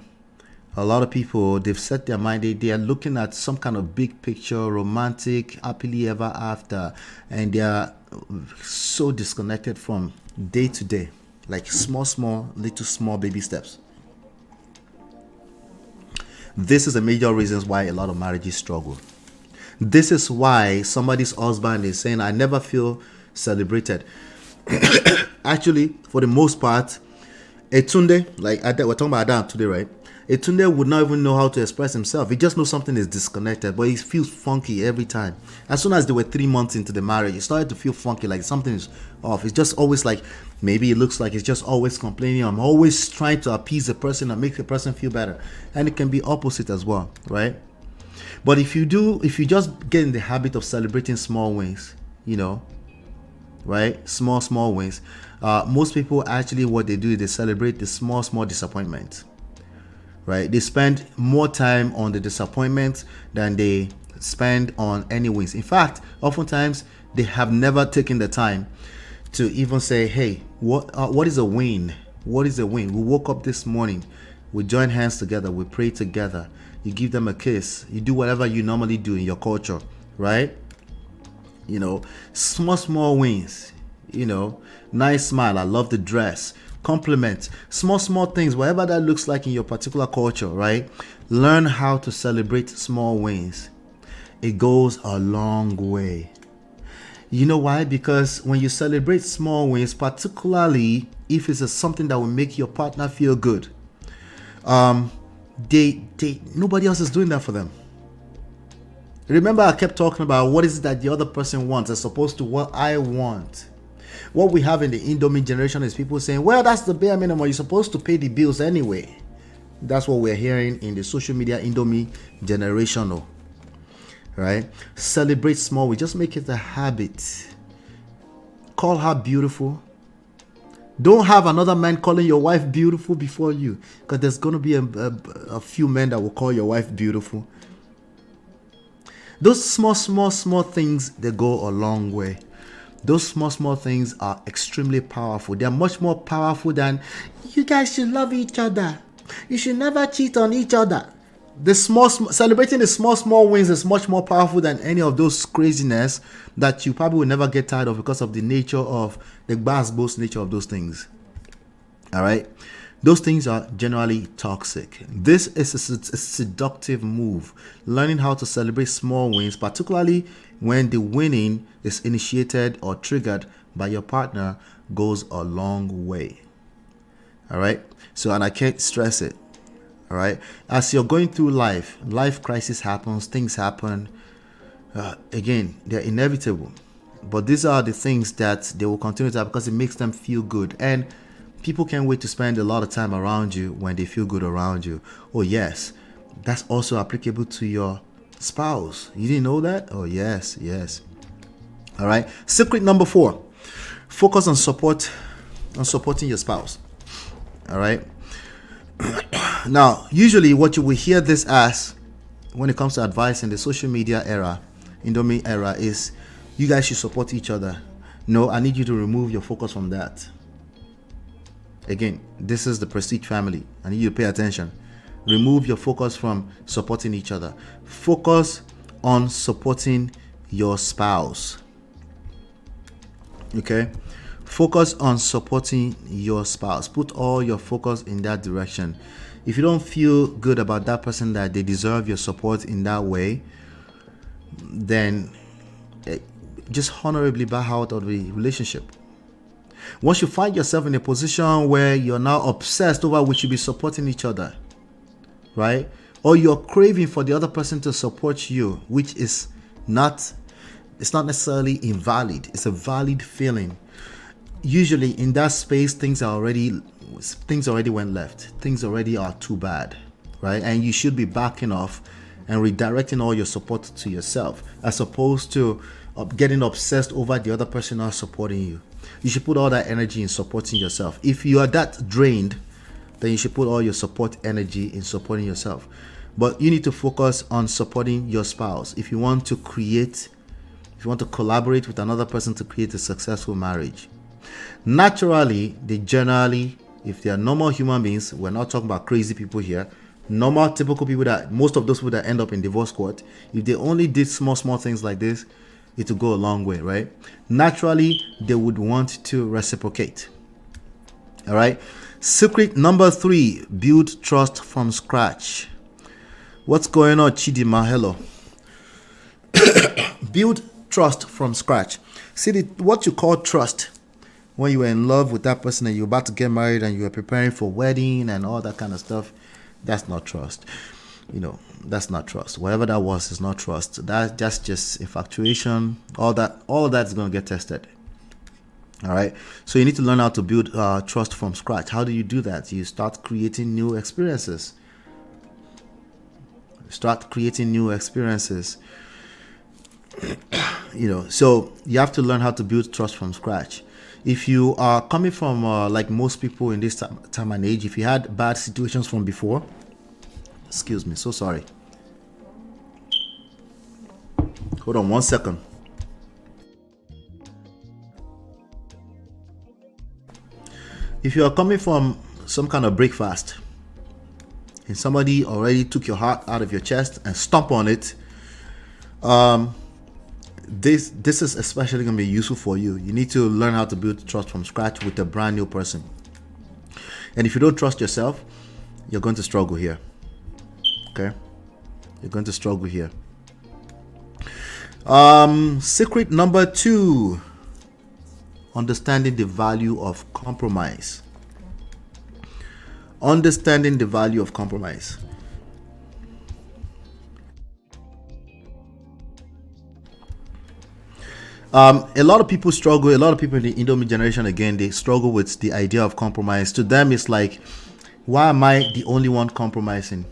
S7: a lot of people, they've set their mind, they are looking at some kind of big picture, romantic, happily ever after, and they are so disconnected from day to day, like small baby steps. This is a major reason why a lot of marriages struggle. This is why somebody's husband is saying, I never feel celebrated. Actually, for the most part, Etunde, like we're talking about Adam today, right? Etunde would not even know how to express himself. He just knows something is disconnected, but he feels funky every time. As soon as they were 3 months into the marriage, he started to feel funky, like something is off. It's just always like, maybe it looks like he's just always complaining. I'm always trying to appease the person and make the person feel better. And it can be opposite as well, right? But if you just get in the habit of celebrating small wins, right? Small wins. Most people actually, what they do is they celebrate the small disappointment, right? They spend more time on the disappointment than they spend on any wins. In fact, oftentimes they have never taken the time to even say, hey, what is a win? What is a win? We woke up this morning, we join hands together, we pray together, you give them a kiss, you do whatever you normally do in your culture, right? You know, small wins, you know, nice smile, I love the dress, compliment, small things, whatever that looks like in your particular culture, right? Learn how to celebrate small wins. It goes a long way. You know why? Because when you celebrate small wins, particularly if it's something that will make your partner feel good, nobody else is doing that for them. Remember, I kept talking about what is it that the other person wants as opposed to what I want. What we have in the Indomie generation is people saying, well, that's the bare minimum. You're supposed to pay the bills anyway. That's what we're hearing in the social media Indomie generational. Right? Celebrate small. We just make it a habit. Call her beautiful. Don't have another man calling your wife beautiful before you, because there's going to be a few men that will call your wife beautiful. Those small things, they go a long way. Those small things are extremely powerful. They're much more powerful than, you guys should love each other, you should never cheat on each other. The celebrating the small wins is much more powerful than any of those craziness that you probably will never get tired of because of the nature of the bass-boast nature of those things. All right, those things are generally toxic. This is a seductive move. Learning how to celebrate small wins, particularly when the winning is initiated or triggered by your partner, goes a long way. All right, so, and I can't stress it. All right, as you're going through life crisis happens, things happen. Again, they're inevitable, but these are the things that they will continue to have because it makes them feel good, and people can't wait to spend a lot of time around you when they feel good around you. Oh yes, that's also applicable to your spouse. You didn't know that? Oh yes. All right, secret number 4: focus on supporting your spouse. All right. Now, usually what you will hear this as when it comes to advice in the social media era, Indomie era, is you guys should support each other. No, I need you to remove your focus from that. Again, this is the Prestige family. I need you to pay attention. Remove your focus from supporting each other. Focus on supporting your spouse. Okay? Focus on supporting your spouse. Put all your focus in that direction. If you don't feel good about that person, that they deserve your support in that way, then just honorably back out of the relationship. Once you find yourself in a position where you're now obsessed over we should be supporting each other, right? Or you're craving for the other person to support you, which is not, it's not necessarily invalid. It's a valid feeling. Usually in that space, things already went left. Things already are too bad, right? And you should be backing off and redirecting all your support to yourself, as opposed to getting obsessed over the other person not supporting you. You should put all that energy in supporting yourself. If you are that drained, then you should put all your support energy in supporting yourself. But you need to focus on supporting your spouse if you want to collaborate with another person to create a successful marriage. Naturally, if they are normal human beings, we're not talking about crazy people here, normal, typical people, that most of those people that end up in divorce court, if they only did small things like this, it will go a long way, right? Naturally, they would want to reciprocate. All right. Secret number 3: build trust from scratch. What's going on, Chidima? Hello. Build trust from scratch. See, what you call trust, when you were in love with that person and you're about to get married and you were preparing for wedding and all that kind of stuff, that's not trust. That's not trust. Whatever that was is not trust. That's just infatuation. All that is going to get tested. All right. So you need to learn how to build trust from scratch. How do you do that? You start creating new experiences. So you have to learn how to build trust from scratch. If you are coming from like most people in this time and age, if you had bad situations from before, excuse me, so sorry. Hold on 1 second. If you are coming from some kind of breakfast and somebody already took your heart out of your chest and stomp on it, this is especially going to be useful for you. You need to learn how to build trust from scratch with a brand new person. And if you don't trust yourself, you're going to struggle here. Okay? You're going to struggle here. Secret number 2. Understanding the value of compromise. Understanding the value of compromise. A lot of people struggle. A lot of people in the Indomie generation, again, they struggle with the idea of compromise. To them, it's like, why am I the only one compromising?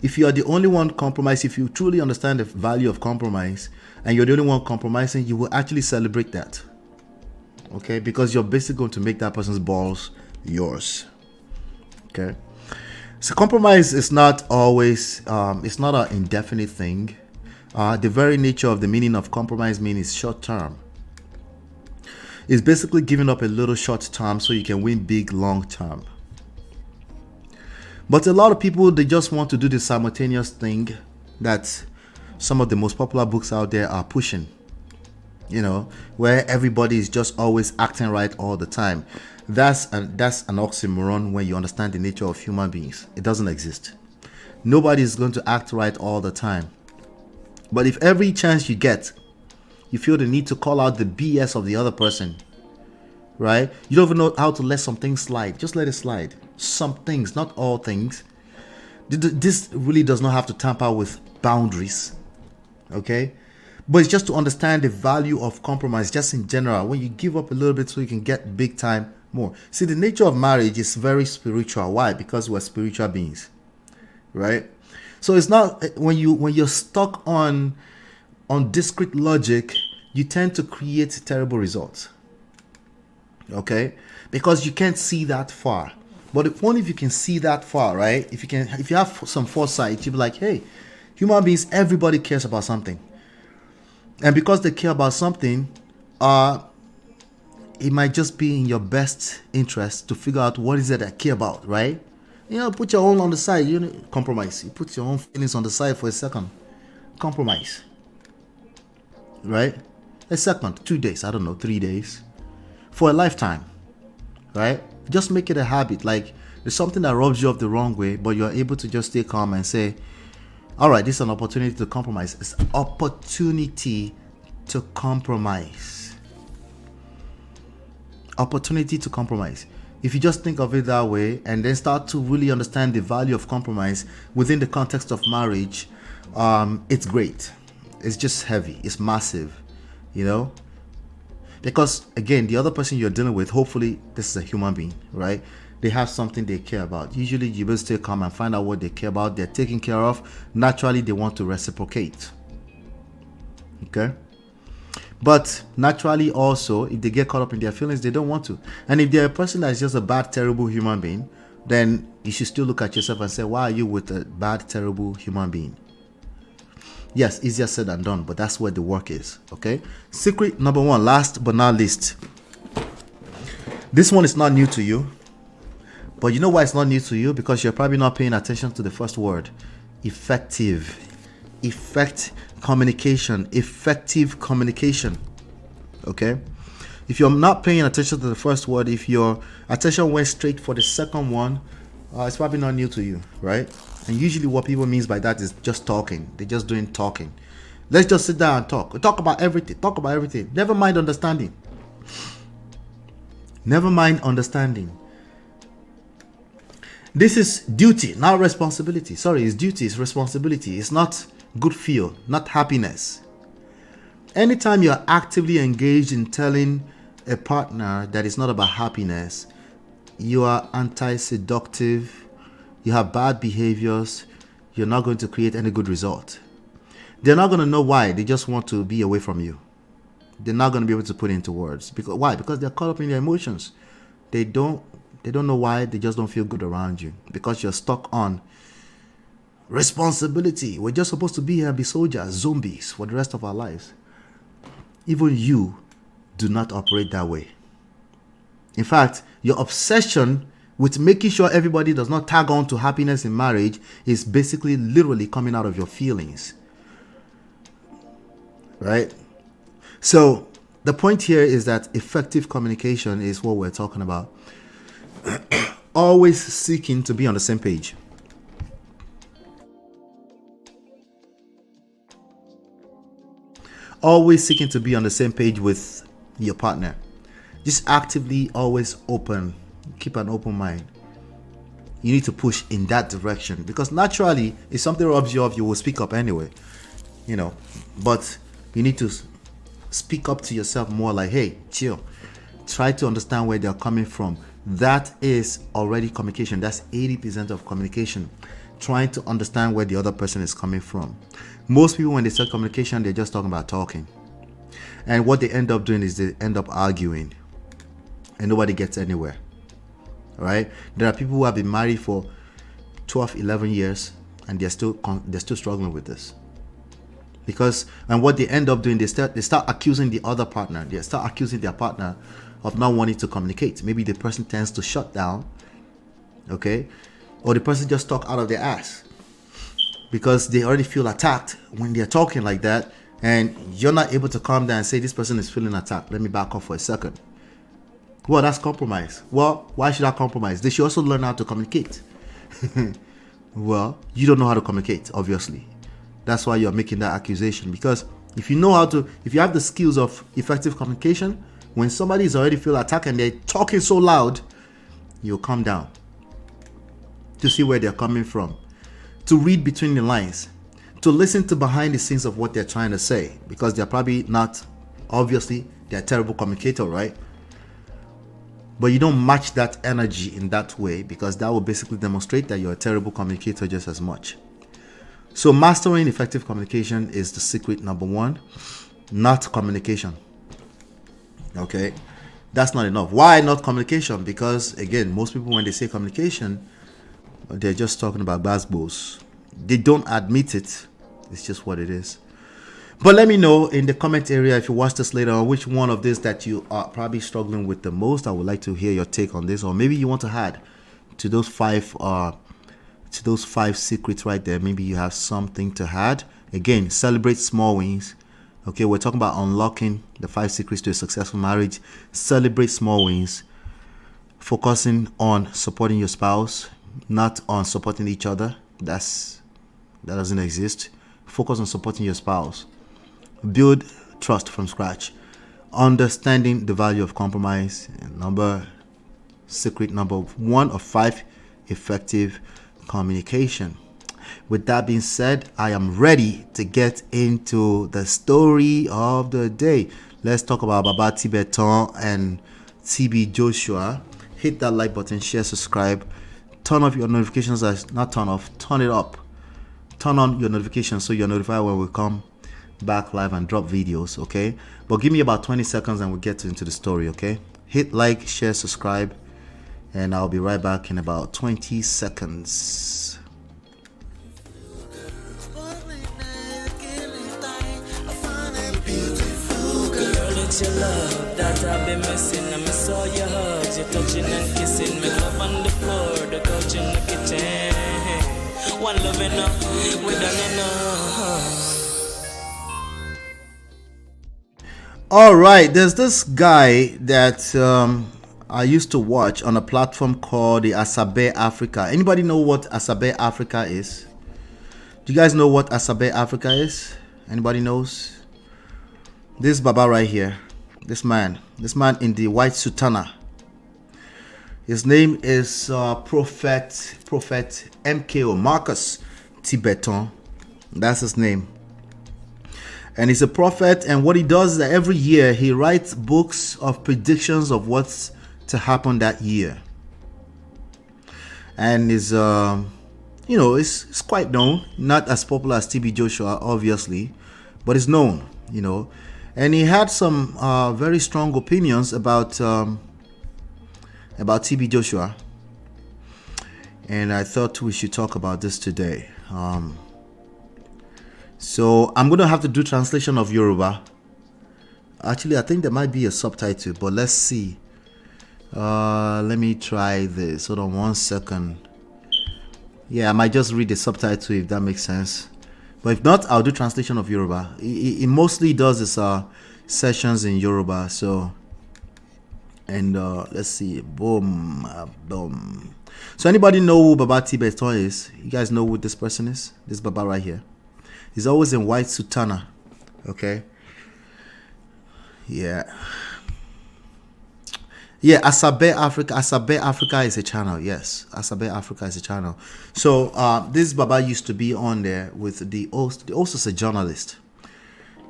S7: If you are the only one compromising, if you truly understand the value of compromise, and you're the only one compromising, you will actually celebrate that. Okay? Because you're basically going to make that person's balls yours. Okay? So compromise is not always, it's not an indefinite thing. The very nature of the meaning of compromise means short term. It's basically giving up a little short term so you can win big long term. But a lot of people, they just want to do the simultaneous thing that some of the most popular books out there are pushing, where everybody is just always acting right all the time. That's an oxymoron when you understand the nature of human beings. It doesn't exist. Nobody is going to act right all the time. But if every chance you get, you feel the need to call out the BS of the other person, right? You don't even know how to let some things slide. Just let it slide. Some things, not all things. This really does not have to tamper with boundaries, okay? But it's just to understand the value of compromise, just in general. When you give up a little bit so you can get big time more. See, the nature of marriage is very spiritual. Why? Because we're spiritual beings, right? So it's not, when you're stuck on discrete logic, you tend to create terrible results. Okay? Because you can't see that far. But if you can see that far, right? If you have some foresight, you'll be like, hey, human beings, everybody cares about something. And because they care about something, it might just be in your best interest to figure out what is it they care about, right? Put your own on the side. Compromise. You put your own feelings on the side for a second. Compromise. Right? A second, 2 days, I don't know, 3 days. For a lifetime. Right? Just make it a habit. Like, there's something that rubs you off the wrong way, but you're able to just stay calm and say, all right, this is an opportunity to compromise. It's an opportunity to compromise. Opportunity to compromise. If you just think of it that way and then start to really understand the value of compromise within the context of marriage, it's great. It's just heavy. It's massive, Because, again, the other person you're dealing with, hopefully, this is a human being, right? They have something they care about. Usually, you will still come and find out what they care about. They're taken care of. Naturally, they want to reciprocate. Okay? But naturally also, if they get caught up in their feelings, they don't want to. And if they're a person that is just a bad, terrible human being, then you should still look at yourself and say, why are you with a bad, terrible human being? Yes, easier said than done, but that's where the work is, okay? Secret number 1, last but not least. This one is not new to you. But you know why it's not new to you? Because you're probably not paying attention to the first word. Effective. Effective communication. Okay? If you're not paying attention to the first word, if your attention went straight for the second one, it's probably not new to you, right? And usually what people means by that is just talking. They're just doing talking. Let's just sit down and talk. Talk about everything. Never mind understanding. This is duty, not responsibility. Sorry, it's duty, it's responsibility. It's not good feel, not happiness. Anytime you're actively engaged in telling a partner that it's not about happiness, you are anti-seductive, you have bad behaviors, you're not going to create any good result. they're not going to know why. They just want to be away from you. They're not going to be able to put it into words. Why? Because they're caught up in their emotions. They don't know why. They just don't feel good around you because you're stuck on responsibility. We're just supposed to be here and be soldiers, zombies for the rest of our lives. Even you do not operate that way. In fact, your obsession with making sure everybody does not tag on to happiness in marriage is basically literally coming out of your feelings. Right? So the point here is that effective communication is what we're talking about. Always seeking to be on the same page. Always seeking to be on the same page with your partner. Just actively always open. Keep an open mind. You need to push in that direction because naturally, if something rubs you off, you will speak up anyway. But you need to speak up to yourself more like, hey, chill. Try to understand where they're coming from. That is already communication. That's 80% of communication. Trying to understand where the other person is coming from. Most people, when they start communication, they're just talking about talking. And what they end up doing is they end up arguing. And nobody gets anywhere. Right? There are people who have been married for 12, 11 years and they're still struggling with this. And what they end up doing, they start accusing the other partner. They start accusing their partner of not wanting to communicate. Maybe the person tends to shut down, okay? Or the person just talk out of their ass because they already feel attacked when they're talking like that, and you're not able to calm down and say, this person is feeling attacked. Let me back off for a second. Well, that's compromise. Well, why should I compromise? They should also learn how to communicate. Well, you don't know how to communicate, obviously. That's why you're making that accusation. Because if you have the skills of effective communication, when somebody is already feel attacked and they're talking so loud, you'll calm down to see where they're coming from, to read between the lines, to listen to behind the scenes of what they're trying to say, because they're probably not, obviously, they're a terrible communicator, right? But you don't match that energy in that way because that will basically demonstrate that you're a terrible communicator just as much. So mastering effective communication is the secret number one, not communication. Okay, that's not enough. Why not communication? Because again, most people when they say communication, they're just talking about basketballs. They don't admit it. It's just what it is. But let me know in the comment area if you watch this later on which one of this that you are probably struggling with the most. I would like to hear your take on this, or maybe you want to add to those five secrets right there. Maybe you have something to add. Again, celebrate small wins. Okay, we're talking about unlocking the 5 secrets to a successful marriage. Celebrate small wins. Focusing on supporting your spouse, not on supporting each other. That doesn't exist. Focus on supporting your spouse. Build trust from scratch. Understanding the value of compromise. Secret number 1 of 5, effective communication. With that being said, I am ready to get into the story of the day. Let's talk about Mko Tibetan and TB Joshua. Hit that like button, share, subscribe. Turn off your notifications. Not turn off, turn it up. Turn on your notifications so you're notified when we come back live and drop videos, okay? But give me about 20 seconds and we'll get into the story, okay? Hit like, share, subscribe, and I'll be right back in about 20 seconds.
S1: It's your love that I've been missing. I miss all your hugs, your touching and kissing. Make love on the floor, the couch in the kitchen. One love enough, we done enough.
S7: All right, there's this guy that I used to watch on a platform called the Asabe Africa. Anybody know what Asabe Africa is? Do you guys know what Asabe Africa is? Anybody knows? This Baba right here, this man in the white sutana. His name is Prophet Mko Marcus Tibetan. That's his name. And he's a prophet, and what he does is that every year he writes books of predictions of what's to happen that year. And it's quite known. Not as popular as TB Joshua, obviously, but it's known. And he had some very strong opinions about TB Joshua, and I thought we should talk about this today. So I'm gonna have to do translation of Yoruba. Actually, I think there might be a subtitle, but let's see. Let me try this. Hold on 1 second. Yeah, I might just read the subtitle if that makes sense. But if not, I'll do translation of Yoruba. It mostly does this sessions in Yoruba. So, and let's see. Boom, boom. So anybody know who Baba Tibetan is? You guys know who this person is? This Baba right here. He's always in white sutana. Okay. Yeah. Asabe Africa is a channel. Yes, Asabe Africa is a channel. So this Baba used to be on there with the host. The host is a journalist,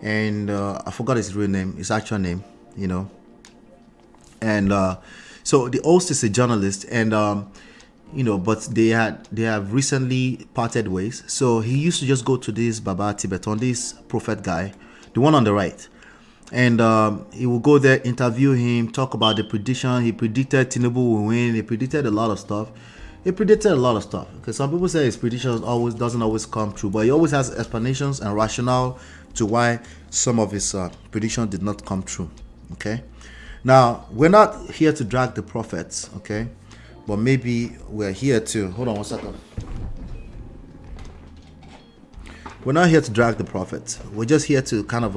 S7: and I forgot his real name, his actual name, And so the host is a journalist, and but they have recently parted ways. So he used to just go to this Baba Tibetan, this prophet guy, the one on the right. And he will go there, interview him, talk about the prediction. He predicted Tinubu will win. He predicted a lot of stuff. Because some people say his predictions doesn't always come true, but he always has explanations and rationale to why some of his predictions did not come true. Okay. Now we're not here to drag the prophets. Okay, but maybe we're here to hold on 1 second. We're not here to drag the prophets. We're just here to kind of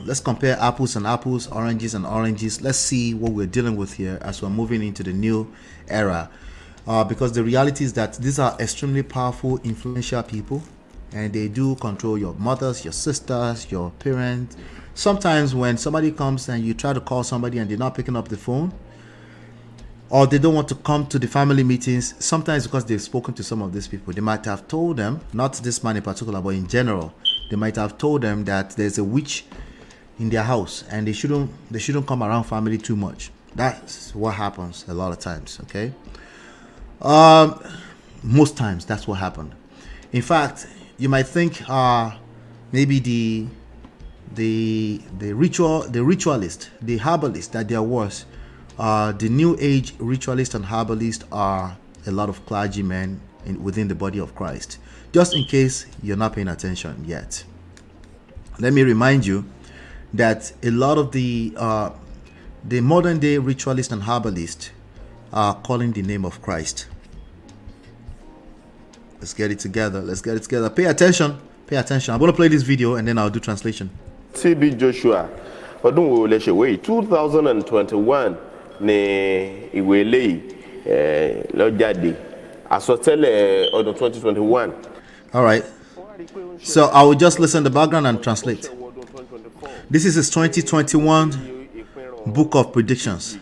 S7: let's compare apples and apples, oranges and oranges. Let's see what we're dealing with here as we're moving into the new era. Because the reality is that these are extremely powerful, influential people, and they do control your mothers, your sisters, your parents. Sometimes when somebody comes and you try to call somebody and they're not picking up the phone, or they don't want to come to the family meetings, sometimes because they've spoken to some of these people, they might have told them, not this man in particular, but in general, they might have told them that there's a witch in their house and they shouldn't come around family too much. That's what happens a lot of times. Okay. Most times that's what happened. In fact, you might think maybe the ritualist, the herbalist that there was, the new age ritualist and herbalist are a lot of clergymen within the body of Christ. Just in case you're not paying attention yet, let me remind you that a lot of the modern day ritualists and herbalists are calling the name of Christ. Let's get it together. Pay attention. I'm going to play this video and then I'll do translation.
S9: TB Joshua, ọdún wo lẹ ṣe wéyìí 2021 ní ìwé eléyìí ló jáde àsọtẹ́lẹ̀ ọdún 2021. All
S7: right. So I will just listen to the background and translate. This is his 2021 book of predictions.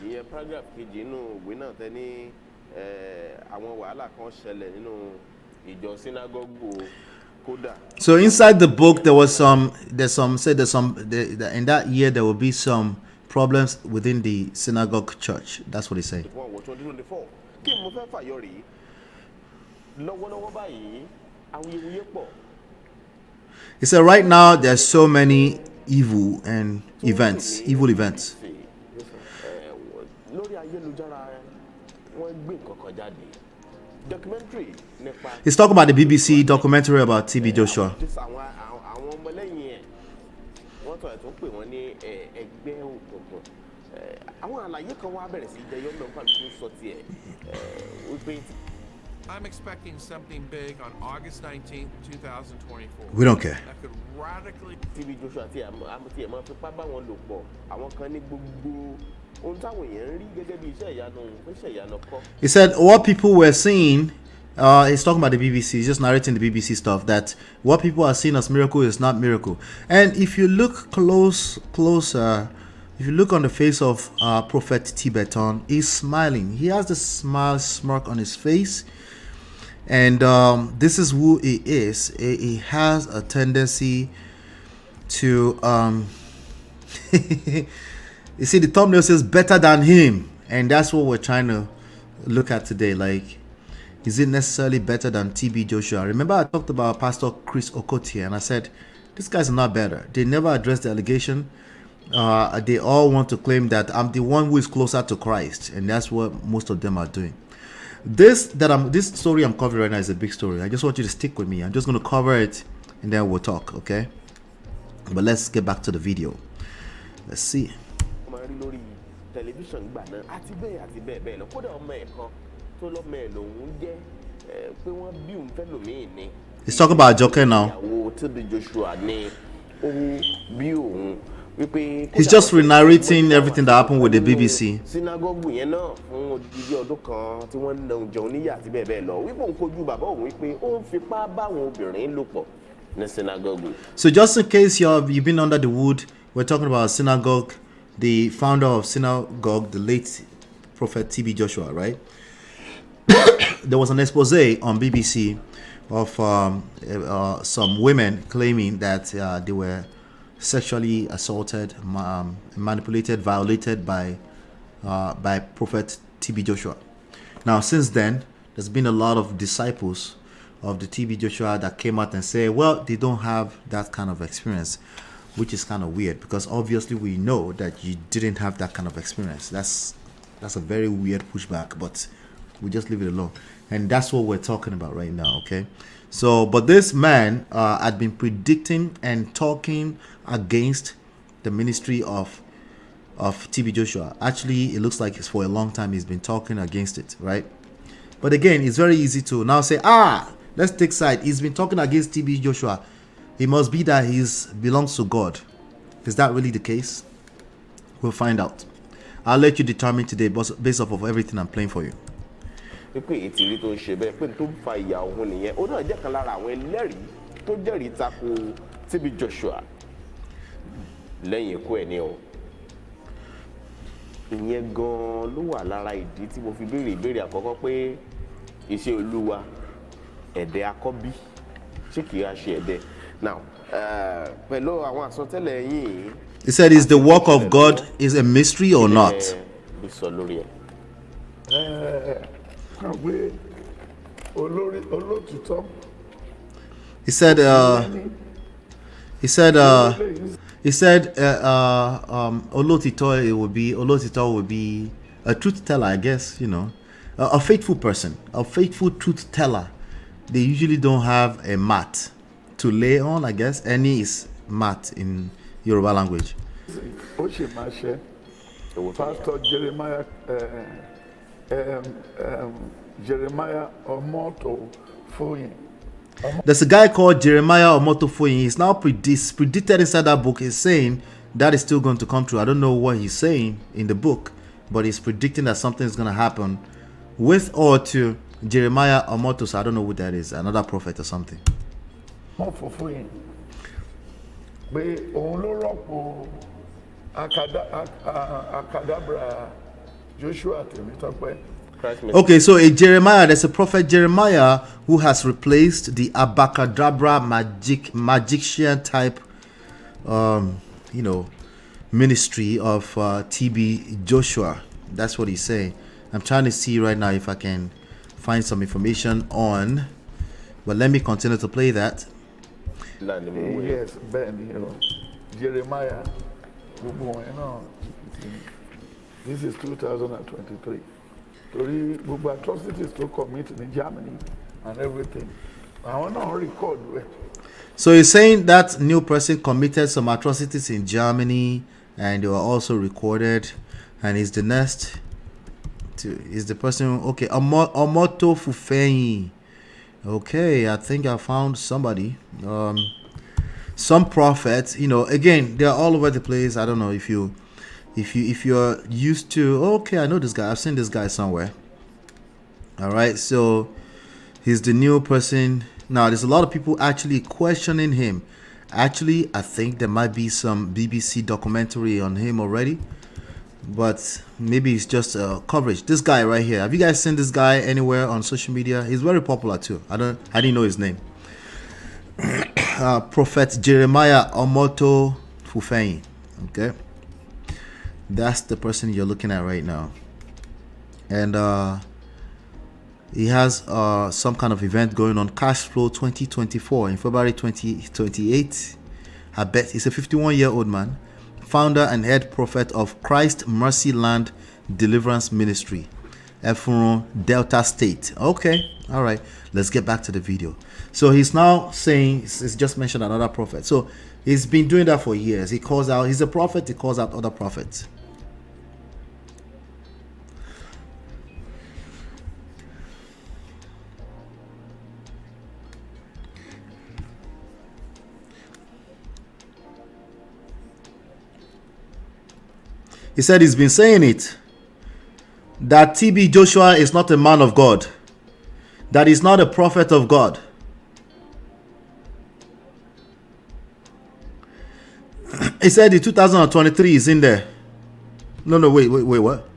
S7: So inside the book, in that year there will be some problems within the synagogue church. That's what he said. He said right now there's so many evil events. He's talking about the BBC documentary about TB Joshua.
S10: I'm expecting something big on August 19th, 2024.
S7: We don't care.
S10: That could radically...
S7: He said what people were seeing, he's talking about the BBC, he's just narrating the BBC stuff, that what people are seeing as miracle is not miracle. And if you look closer, if you look on the face of Prophet Tibetan, he's smiling. He has this smirk on his face. And this is who he is. He has a tendency to you see, the thumbnail says better than him, and that's what we're trying to look at today. Like, Is it necessarily better than TB Joshua? Remember I talked about Pastor Chris Okotie and I said, these guys are not better. They never addressed the allegation. They all want to claim that I'm the one who is closer to Christ, and that's what most of them are doing. This story I'm covering right now is a big story. I just want you to stick with me. I'm just going to cover it and then we'll talk, okay? But let's get back to the video. Let's see. He's talking about Joker now. He's just re-narrating everything that happened with the BBC. So just in case you've been under the wood, we're talking about a synagogue, the founder of synagogue, the late Prophet TB Joshua, right? There was an expose on BBC of some women claiming that they were sexually assaulted, manipulated, violated by Prophet TB Joshua. Now, since then, there's been a lot of disciples of the TB Joshua that came out and say, well, they don't have that kind of experience, which is kind of weird because obviously we know that you didn't have that kind of experience. That's a very weird pushback, but we just leave it alone. And that's what we're talking about right now, okay? So, but this man had been predicting and talking against the ministry of TB Joshua. Actually, it looks like it's for a long time he's been talking against it, right? But again, it's very easy to now say, let's take side. He's been talking against TB Joshua. It must be that he belongs to God. Is that really the case? We'll find out. I'll let you determine today based off of everything I'm playing for you.
S9: Ìyẹn gan ló wà lára ìdí tí mo fi béèrè ìbéèrè àkọ́kọ́ pé iṣẹ́ Olúwa ẹ̀dẹ̀ akọ́bí ṣé kìí á ṣe ẹ̀dẹ̀. Now, pẹ̀lú àwọn àsọtẹ́lẹ̀ yín.
S7: He said, is the work of God is a mystery or not?
S9: Sọ lórí ẹ̀.
S5: Kàwé olótìtọ́.
S7: He said Olotito will be a truth teller, I guess, a faithful person, a faithful truth teller. They usually don't have a mat to lay on, I guess. Any is mat in Yoruba language.
S5: Pastor Jeremiah Omoto Foyin.
S7: There's a guy called Jeremiah Omoto Foyin. He's now predicted inside that book. He's saying that is still going to come true. I don't know what he's saying in the book, but he's predicting that something is going to happen with or to Jeremiah Omoto. So I don't know who that is. Another prophet or something.
S5: Joshua.
S7: Okay, so there's a prophet Jeremiah who has replaced the Abacadabra magician type, ministry of TB Joshua. That's what he's saying. I'm trying to see right now if I can find some information on, but let me continue to play that.
S5: Yes, Ben, Jeremiah, this is 2023. Atrocities to commit in Germany and everything. I want to record.
S7: So he's saying that new person committed some atrocities in Germany and they were also recorded, and he's the next is the person. Okay, Omoto Fufeyi. Okay, I think I found somebody. Some prophets, again, they're all over the place. I don't know if you're used to, okay, I know this guy, I've seen this guy somewhere. All right, so he's the new person. Now there's a lot of people actually questioning him. Actually, I think there might be some BBC documentary on him already, but maybe it's just coverage. This guy right here, have you guys seen this guy anywhere on social media? He's very popular too. I didn't know his name. Prophet Jeremiah Omoto Fufeyi. Okay, that's the person you're looking at right now. And He has some kind of event going on, Cash Flow 2024 in February 2028. I bet he's a 51-year-old man, founder and head prophet of Christ Mercy Land Deliverance Ministry, Efuron, Delta State. Okay, all right, let's get back to the video. So he's now saying, he's just mentioned another prophet. So he's been doing that for years. He calls out, he's a prophet, he calls out other prophets. He said he's been saying it, that TB Joshua is not a man of God, that he's not a prophet of God. He said the 2023 is in there. No, wait, what?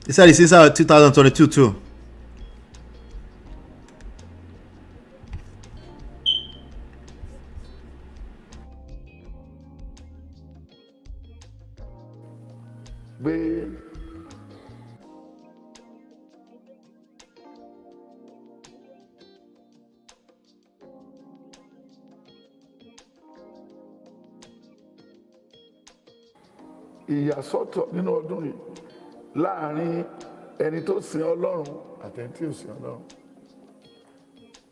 S7: He said it's inside 2022 too.
S11: ìyàsọ́tọ̀ nínú ọdún yìí láàrin ẹni tó sin Ọlọ́run àti ẹni tí ò sin Ọlọ́run.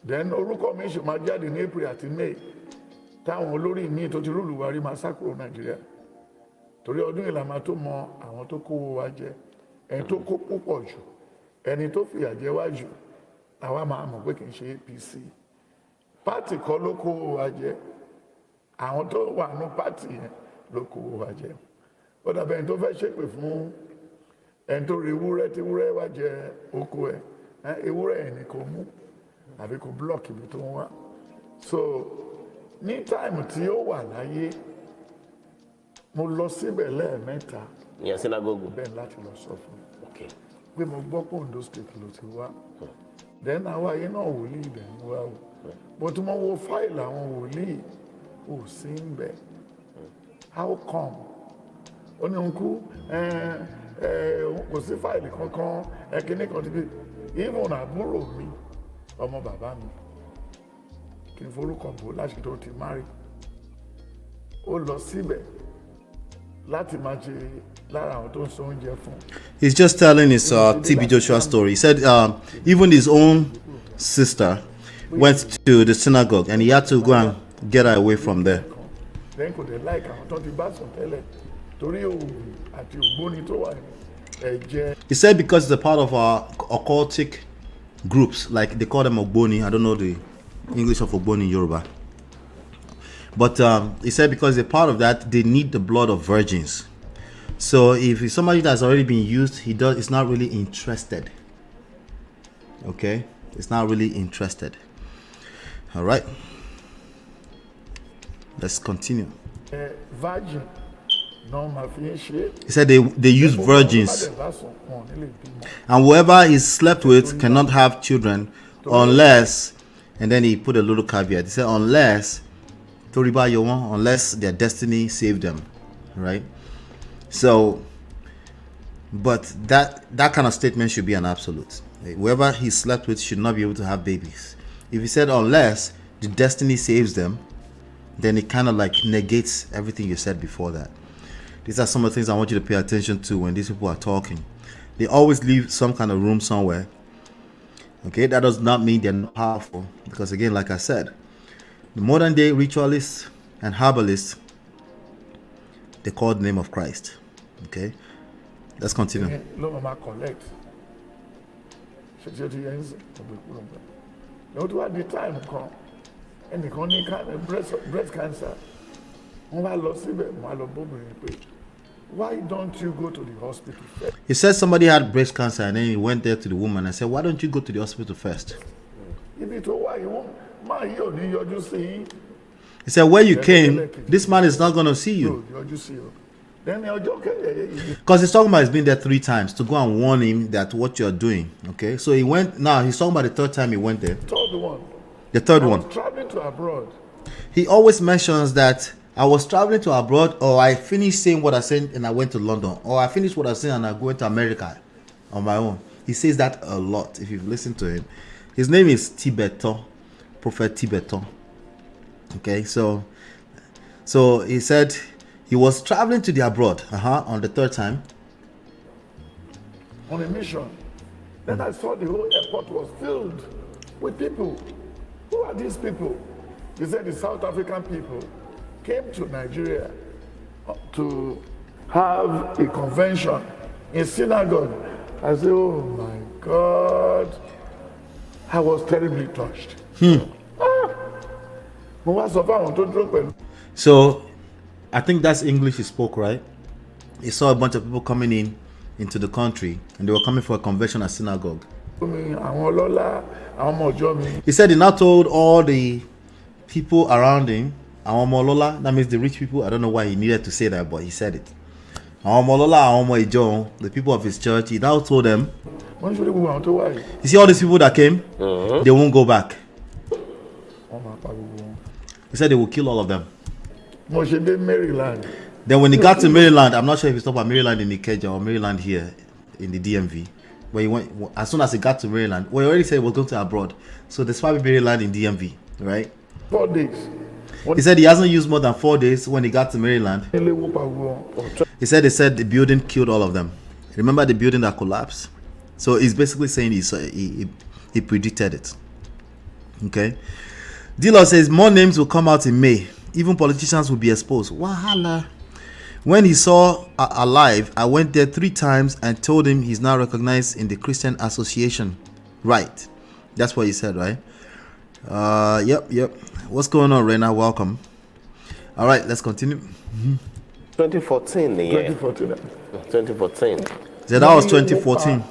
S11: Then orúkọ mi ṣe máa jáde ní April àti May táwọn olórí míì tó ti rúlù wa rí máa sá kúrò Nàìjíríà. Torí ọdún yìí la máa tó mọ àwọn tó kówó wa jẹ, ẹni tó kó púpọ̀ jù, ẹni tó fìyà jẹ wá jù, àwa máa mọ̀ pé kì í ṣe APC. Pátì kọ́ ló kówó wa jẹ, àwọn tó wà ní pátì yẹn ló kówó wa jẹ. Ó dàbí ẹni tó fẹ́ ṣépè fún ẹni tó rí ewúrẹ́ tí ewúrẹ́ wá jẹ oko ẹ̀, ewúrẹ́ ẹ̀ ní kò mú àbí kò blọ́ọ̀kì ibi tó ń wá. So ní táìmù tí ó wà láyé mo lọ síbẹ̀ lẹ́ẹ̀mẹ́ta.
S9: Ní sinagogu.
S11: Bẹ́ẹ̀ láti lọ sọ fún mi pé mo gbọ́ pé Ondo State ló ti wá. Then àwa ayé náà wòlíì ibẹ̀ ń wá o. Bó tí mo wo fáìlì àwọn wòlíì ò sí ń bẹ̀. How come? Ó ní nkú kò sí fáìlì kankan kíní kan ti bí even àbúrò mi ọmọ bàbá mi kí n forúkọ bò láti tó ti marry ó lọ síbẹ̀ láti máa ṣe lára àwọn tó ń sọ oúnjẹ fún.
S7: He's just telling his TB Joshua story. He said even his own sister went to the synagogue and he had to go and get her away from there.
S11: Then kò dé like àwọn tó ti bá sùn tẹ́lẹ̀ torí òògùn àti ògbóni tó wà ẹ̀jẹ̀.
S7: He said because it's a part of our occultic groups, like they call them Ogboni. I don't know the English of Ogboni in Yoruba. But he said because they're part of that, they need the blood of virgins. So if it's somebody that's already been used, it's not really interested. Okay? It's not really interested. All right. Let's continue.
S11: Virgin.
S7: He said they use virgins. And whoever is slept with cannot have children unless, and then he put a little caveat. He said unless their destiny saved them, right? So, but that kind of statement should be an absolute. Whoever he slept with should not be able to have babies. If he said unless the destiny saves them, then it kind of like negates everything you said before that. These are some of the things I want you to pay attention to when these people are talking. They always leave some kind of room somewhere. Okay, that does not mean they're not powerful, because again, like I said, the modern day ritualists and herbalists, they call the name of Christ. Okay, let's continue.
S11: Breast cancer. Why don't you go to the hospital first?
S7: He said somebody had breast cancer and then he went there to the woman and said, why don't you go to the hospital first? He said, where you came, this man is not going to see you. Because he's talking about he's been there 3 times to go and warn him that what you're doing. Okay, so he went, now he's talking about the 3rd time he went there.
S11: Third one.
S7: The 3rd one.
S11: Traveling to abroad.
S7: He always mentions that I was traveling to abroad, or I finished saying what I said and I went to London, or I finished what I said and I went to America on my own. He says that a lot if you've listened to him. His name is Tibetan, Prophet Tibetan. Okay, so he said he was traveling to the abroad on the third time.
S11: On a mission. Then I saw the whole airport was filled with people. Who are these people? He said the South African people came to Nigeria to have a convention in synagogue. I said, oh my God. I was terribly touched.
S7: So, I think that's English he spoke, right? He saw a bunch of people coming into the country, and they were coming for a convention at synagogue. He said he now told all the people around him, that means the rich people. I don't know why he needed to say that, but he said it. The people of his church, he now told them, you see all these people that came, they won't go back. He said they will kill all of them. Then when he got to Maryland, I'm not sure if he stopped at Maryland in NIKKI or Maryland here in the DMV. But he went, as soon as he got to Maryland, he already said he was going to abroad. So there's probably Maryland in DMV, right?
S11: 4 days.
S7: He said he hasn't used more than 4 days when he got to Maryland. He said the building killed all of them. Remember the building that collapsed? So he's basically saying he predicted it. Okay. Dilo says more names will come out in May. Even politicians will be exposed. Wahala. When he saw Alive, I went there 3 times and told him he's now recognized in the Christian Association. Right. That's what he said, right? Yep. What's going on, Rena? Welcome. All right, let's continue.
S9: 2014, the year. 2014.
S7: So that was 2014.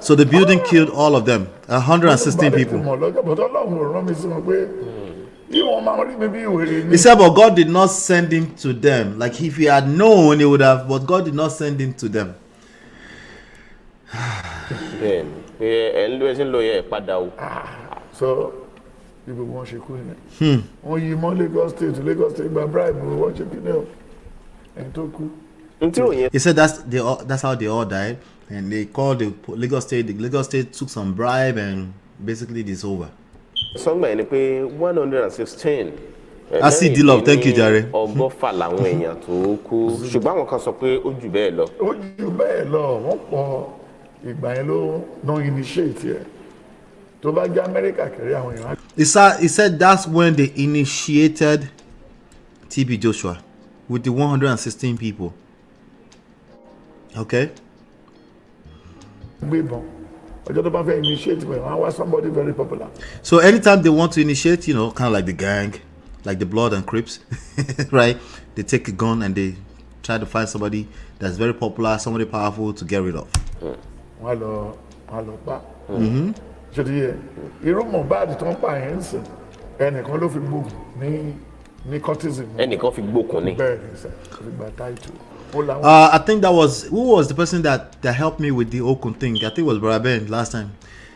S7: So the building killed all of them, 116 people. He said, but God did not send him to them. Like if he had known, he would have, but God did not send him to them.
S11: So people want to quit. Oh, you more Lagos State by bribe, we want to kill and
S7: he said that's how they all died, and they called the Lagos State. The Lagos State took some bribe, and basically it's over.
S9: Somebody they pay 116.
S7: I see the love. Thank you, Jerry.
S9: Ọgọ́fà làwọn èèyàn tó kú. Ṣùgbọ́n àwọn kan sọ pé ó jù bẹ́ẹ̀ lọ.
S11: Ó jù bẹ́ẹ̀ lọ. Wọ́n pọ̀ ìgbà yẹn ló initiate yẹ. Tó bá jẹ́ America kiri àwọn èèyàn.
S7: He said that's when they initiated TB Joshua with the 116 people. Okay.
S11: Somebody very popular.
S7: So anytime they want to initiate, kind of like the gang, like the Blood and Crips, right? They take a gun and they try to find somebody that's very popular, somebody powerful to get rid of. I think that was who was the person that helped me with the Okun thing. I think it was Braben last time.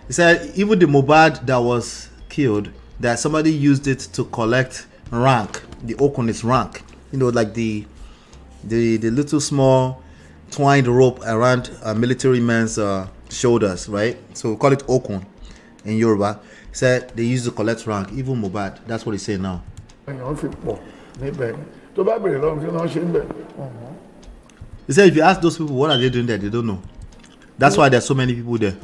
S7: He said even the Mobad that was killed, that somebody used it to collect rank. The Okun is rank. Like the little small twined rope around a military man's shoulders, right? So we call it Okun in Yoruba. He said they used to collect rank, even Mobad. That's what he said now. He said if you ask those people what are they doing there, they don't know. That's why there's so many people there.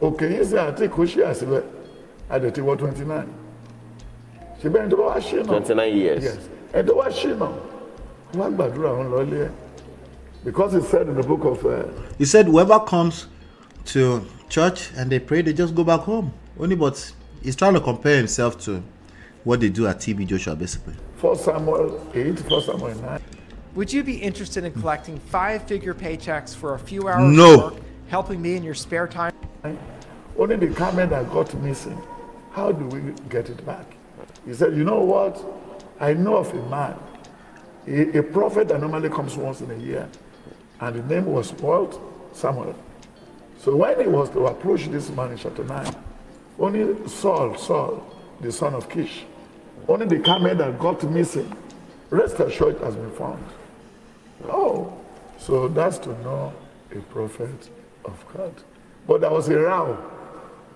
S11: Okay, yes, I take Kushi at the table 29. She been to wash
S9: 29 years.
S11: Yes. And to wash because it said in the book of
S7: he said whoever comes to church and they pray, they just go back home. Only but he's trying to compare himself to what they do at TB Joshua, basically.
S11: 1 Samuel 8, 1 Samuel 9.
S12: Would you be interested in collecting 5-figure paychecks for a few hours
S7: of
S12: work, helping me in your spare time?
S11: Only the comment that got missing. How do we get it back? He said, you know what? I know of a man, a prophet that normally comes once in a year, and the name was Walt Samuel. So when he was to approach this man in chapter 9, only Saul the son of Kish. Only the camel that got missing, rest assured has been found. Oh, so that's to know a prophet of God. But there was a row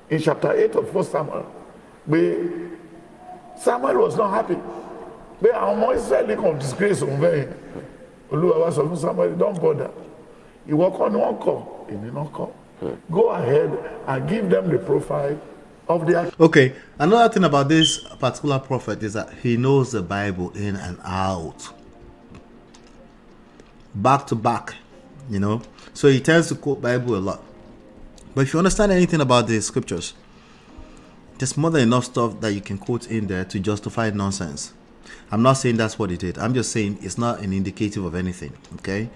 S11: in chapter 8 of 1 Samuel, where Samuel was not happy. But our Israeli can disgrace on very. Samuel, don't bother. You walk on one call, he did not call. Go ahead and give them the profile of the.
S7: Okay, another thing about this particular prophet is that he knows the Bible in and out, back to back, you know. So he tends to quote Bible a lot. But if you understand anything about the scriptures, there's more than enough stuff that you can quote in there to justify nonsense. I'm not saying that's what he did. I'm just saying it's not an indicative of anything. Okay.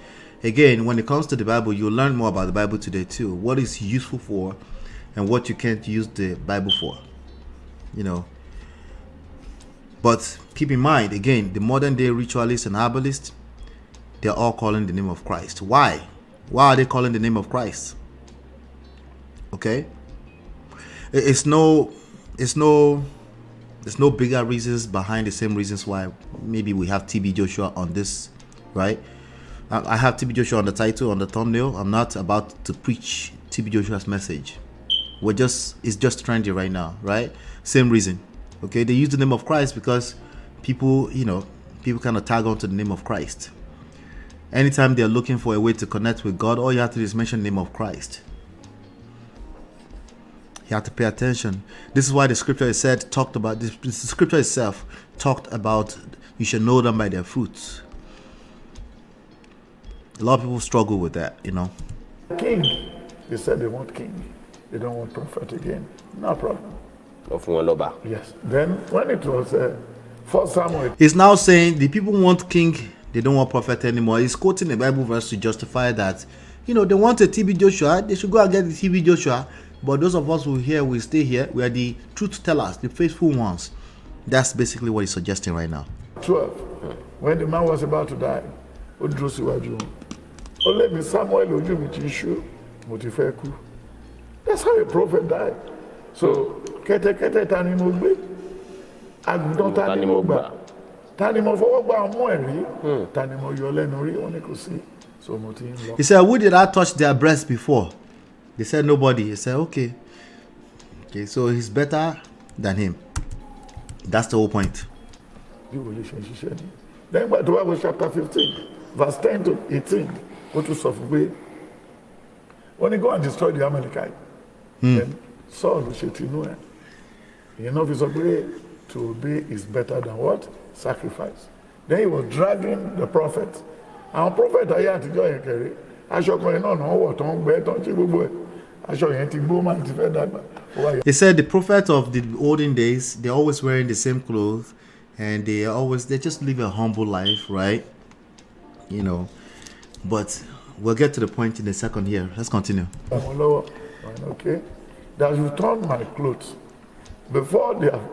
S7: Again, when it comes to the Bible, you'll learn more about the Bible today too. What is useful for and what you can't use the Bible for. You know. But keep in mind, again, the modern day ritualists and herbalists, they're all calling the name of Christ. Why? Why are they calling the name of Christ? Okay. It's no bigger reasons behind the same reasons why maybe we have TB Joshua on this, right? I have TB Joshua on the title, on the thumbnail. I'm not about to preach TB Joshua's message. It's just trendy right now, right? Same reason. Okay, they use the name of Christ because people kind of tag on to the name of Christ. Anytime they're looking for a way to connect with God, all you have to do is mention the name of Christ. You have to pay attention. This is why the scripture is talked about. The scripture itself talked about you should know them by their fruits. A lot of people struggle with that, you know.
S11: King, they said they want king. They don't want prophet again. No problem. Yes. Then when it was 1 Samuel,
S7: he's now saying the people want king, they don't want prophet anymore. He's quoting a Bible verse to justify that, they want a TB Joshua, they should go and get the TB Joshua. But those of us who will stay here. We are the truth tellers, the faithful ones. That's basically what he's suggesting right now.
S11: 12. When the man was about to die, only me Samuel that's how a prophet died. So, kete tani mo gbe, agudan tani mo gba, tani mo fọwọ́ gba ọmọ ẹ̀rí, tani mo yọ lẹ́nu rí, ó ní kò sí. So mo ti ń lọ.
S7: He said, who did I touch their breast before? They said nobody. He said, okay, so he's better than him. That's the whole point.
S11: Then to Bible chapter 15, verse 10 to 18, what was of way. When he go and destroy the Amalekite, then Saul will say to know, his way to obey is better than what? Sacrifice. Then he was dragging the prophet. Our prophet ayé àtijọ́ yẹn kẹrẹ, aṣọ kan iná náà wọ̀ tó ń gbẹ tó ń ṣe gbogbo ẹ̀. Aṣọ yẹn ti gbó máa ti fẹ́ dàgbà.
S7: He said the prophet of the olden days, they're always wearing the same clothes and they just live a humble life, right? But we'll get to the point in a second here. Let's continue.
S11: Okay. That you turn my clothes. Before they have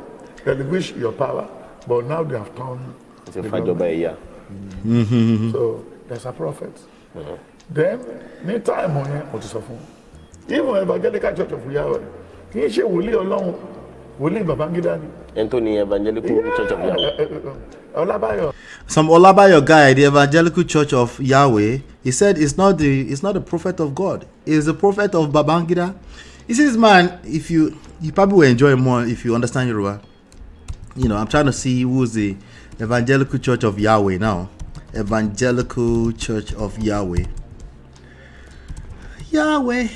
S11: relinquished your power, but now they have turned.
S9: It's a fight over a year.
S11: So there's a prophet. Then, anytime even Evangelical Church of Yahweh, kì í ṣe wòlíì Ọlọ́run, wòlíì Babangida ni.
S9: Anthony Evangelical Church of Yahweh.
S11: Olabayo.
S7: Some Olabayo guy, the Evangelical Church of Yahweh, he said it's not the prophet of God. It's the prophet of Babangida. He says, man, if you probably will enjoy more if you understand Yoruba. I'm trying to see who's the Evangelical Church of Yahweh now. Evangelical Church of Yahweh. Yahweh.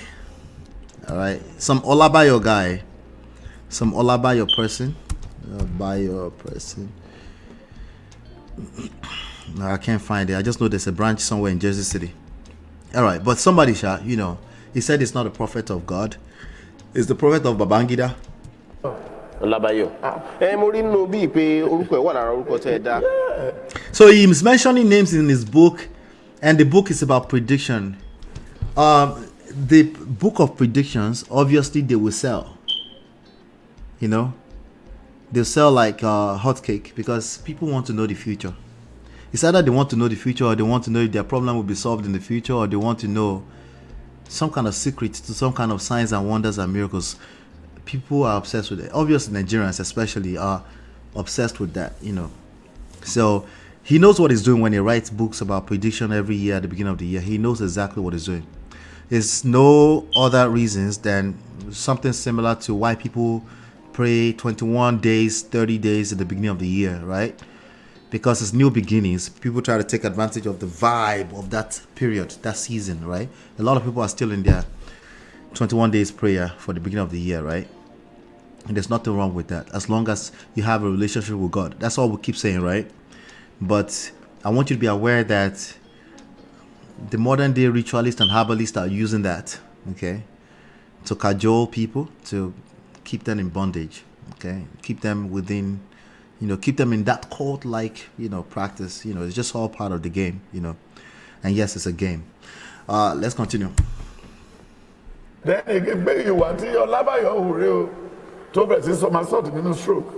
S7: All right. Some Olabayo guy. Some Olabayo person. No, I can't find it. I just know there's a branch somewhere in Jersey City. All right. But somebody, he said it's not a prophet of God. It's the prophet of Babangida. So he's mentioning names in his book, and the book is about prediction. The book of predictions, obviously they will sell. They'll sell like hotcake because people want to know the future. It's either they want to know the future, or they want to know if their problem will be solved in the future, or they want to know some kind of secret to some kind of signs and wonders and miracles. people are obsessed with it. Obviously, Nigerians especially are obsessed with that, you know. So he knows what he's doing when he writes books about prediction every year at the beginning of the year. He knows exactly what he's doing. It's no other reasons than something similar to why people pray 21 days, 30 days at the beginning of the year, right? Because it's new beginnings. People try to take advantage of the vibe of that period, that season, right? A lot of people are still in their 21 days prayer for the beginning of the year, right? And there's nothing wrong with that, as long as you have a relationship with God. That's all we keep saying, right? But I want you to be aware that the modern day ritualists and herbalists are using that, okay, to cajole people, to keep them in bondage, okay, keep them within, you know, keep them in that cult-like, you know, practice. You know, it's just all part of the game, you know. And yes, it's a game. Let's continue.
S11: Then you want your lava, your somersault in stroke.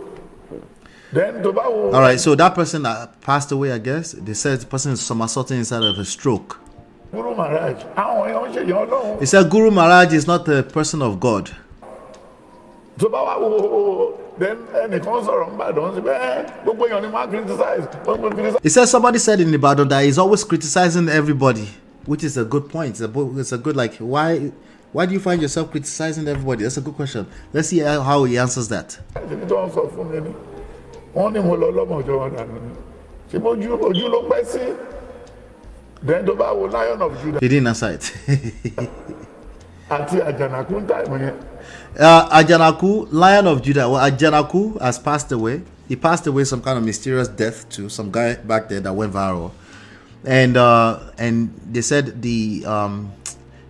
S11: Then all
S7: right, so that person that passed away, I guess, they said the person is somersaulting inside of a stroke.
S11: Guru Maharaj.
S7: He said Guru Maharaj is not a person of God.
S11: Then
S7: He says somebody said in Ibadan that he's always criticizing everybody, which is a good point. It's a good, like, why do you find yourself criticizing everybody? That's a good question. Let's see how he answers that.
S11: Then the Lion of Judah.
S7: He didn't answer it. Ajanaku, Lion of Judah. Well, Ajanaku has passed away. He passed away some kind of mysterious death to some guy back there that went viral. And they said the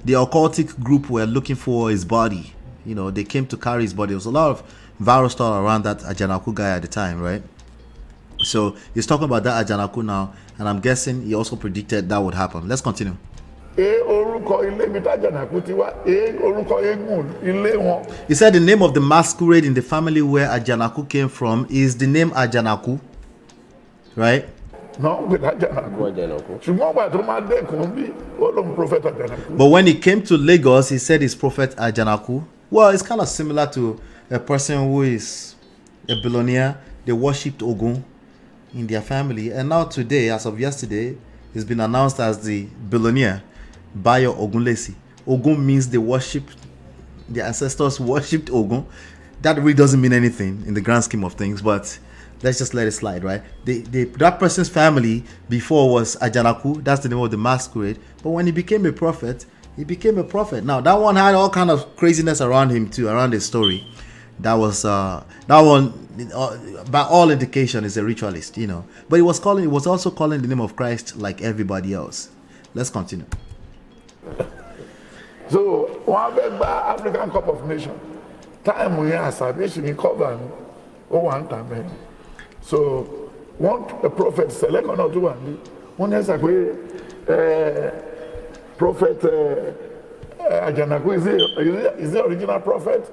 S7: occultic group were looking for his body. You know, they came to carry his body. There was a lot of viral stuff around that Ajanaku guy at the time, right? So he's talking about that Ajanaku now, and I'm guessing he also predicted that would happen. Let's continue. He said the name of the masquerade in the family where Ajanaku came from is the name Ajanaku, right?
S11: No,
S7: but when he came to Lagos, he said he's Prophet Ajanaku. Well, it's kind of similar to a person who is a billionaire. They worshipped Ogun in their family, and now today, as of yesterday, he's been announced as the billionaire Bayo Ogunlesi. Ogun means the ancestors worshipped Ogun. That really doesn't mean anything in the grand scheme of things, but let's just let it slide, right? That person's family before was Ajanaku. That's the name of the masquerade. But when he became a prophet, he became a prophet. Now that one had all kind of craziness around him too, around his story. That was that one, by all indication, is a ritualist, you know. But he was also calling the name of Christ like everybody else. Let's continue.
S11: So one big African Cup of Nations, time we are salvation in cover, one time. So one a prophet select or not one else prophet Ajanaku is the original prophet.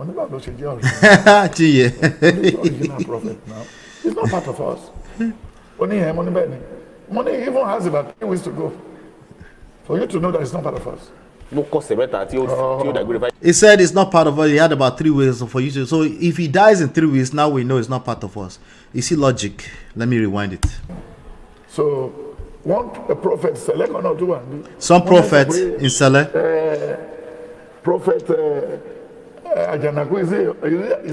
S11: Original prophet now. It's not part of us. Money even has about 3 weeks to go. For you to know that it's not part of us.
S7: He said it's not part of us. He had about 3 weeks for you to. So if he dies in 3 weeks, now we know it's not part of us. You see logic? Let me rewind it.
S11: So one a prophet select or not one.
S7: Some prophet in Sele.
S11: Prophet Ajanaku is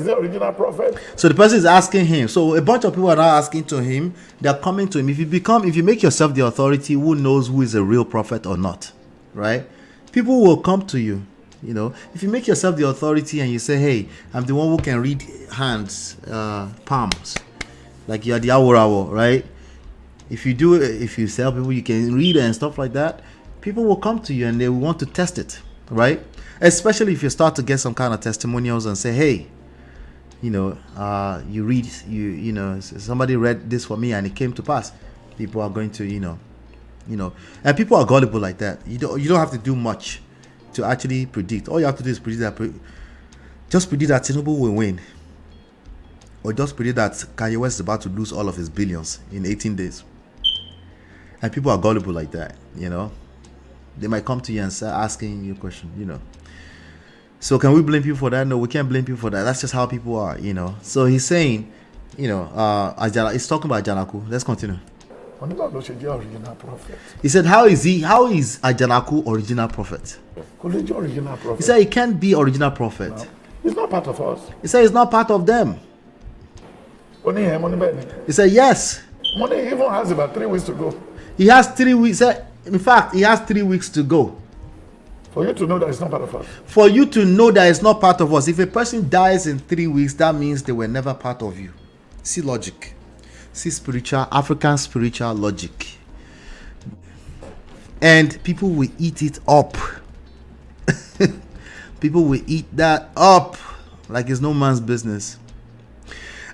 S11: the original prophet.
S7: So the person is asking him. So a bunch of people are now asking to him. They are coming to him. If you make yourself the authority, who knows who is a real prophet or not, right? People will come to you. You know, if you make yourself the authority and you say, "Hey, I'm the one who can read hands, palms," like you're the awurawo, right? If you tell people you can read and stuff like that, people will come to you and they will want to test it, right? Especially if you start to get some kind of testimonials and say, "Hey, you know, you know, somebody read this for me and it came to pass." People are going to, you know, and people are gullible like that. You don't have to do much to actually predict. All you have to do is predict that Tinubu will win, or just predict that Kanye West is about to lose all of his billions in 18 days. And people are gullible like that, you know. They might come to you and start asking you a question, you know. So can we blame people for that? No, we can't blame people for that. That's just how people are, you know. So he's saying, you know, he's talking about Ajanaku. Let's continue.
S11: Original prophet.
S7: He said, how is Ajanaku original prophet?
S11: Original prophet.
S7: He said he can't be original prophet.
S11: No. He's not part of us.
S7: He said he's not part of them. He said yes.
S11: Money even has about 3 weeks to go.
S7: He has 3 weeks. In fact, he has 3 weeks to go.
S11: For you to know that it's not part of us.
S7: For you to know that it's not part of us. If a person dies in 3 weeks, that means they were never part of you. See logic. See spiritual, African spiritual logic. And people will eat it up. People will eat that up like it's no man's business.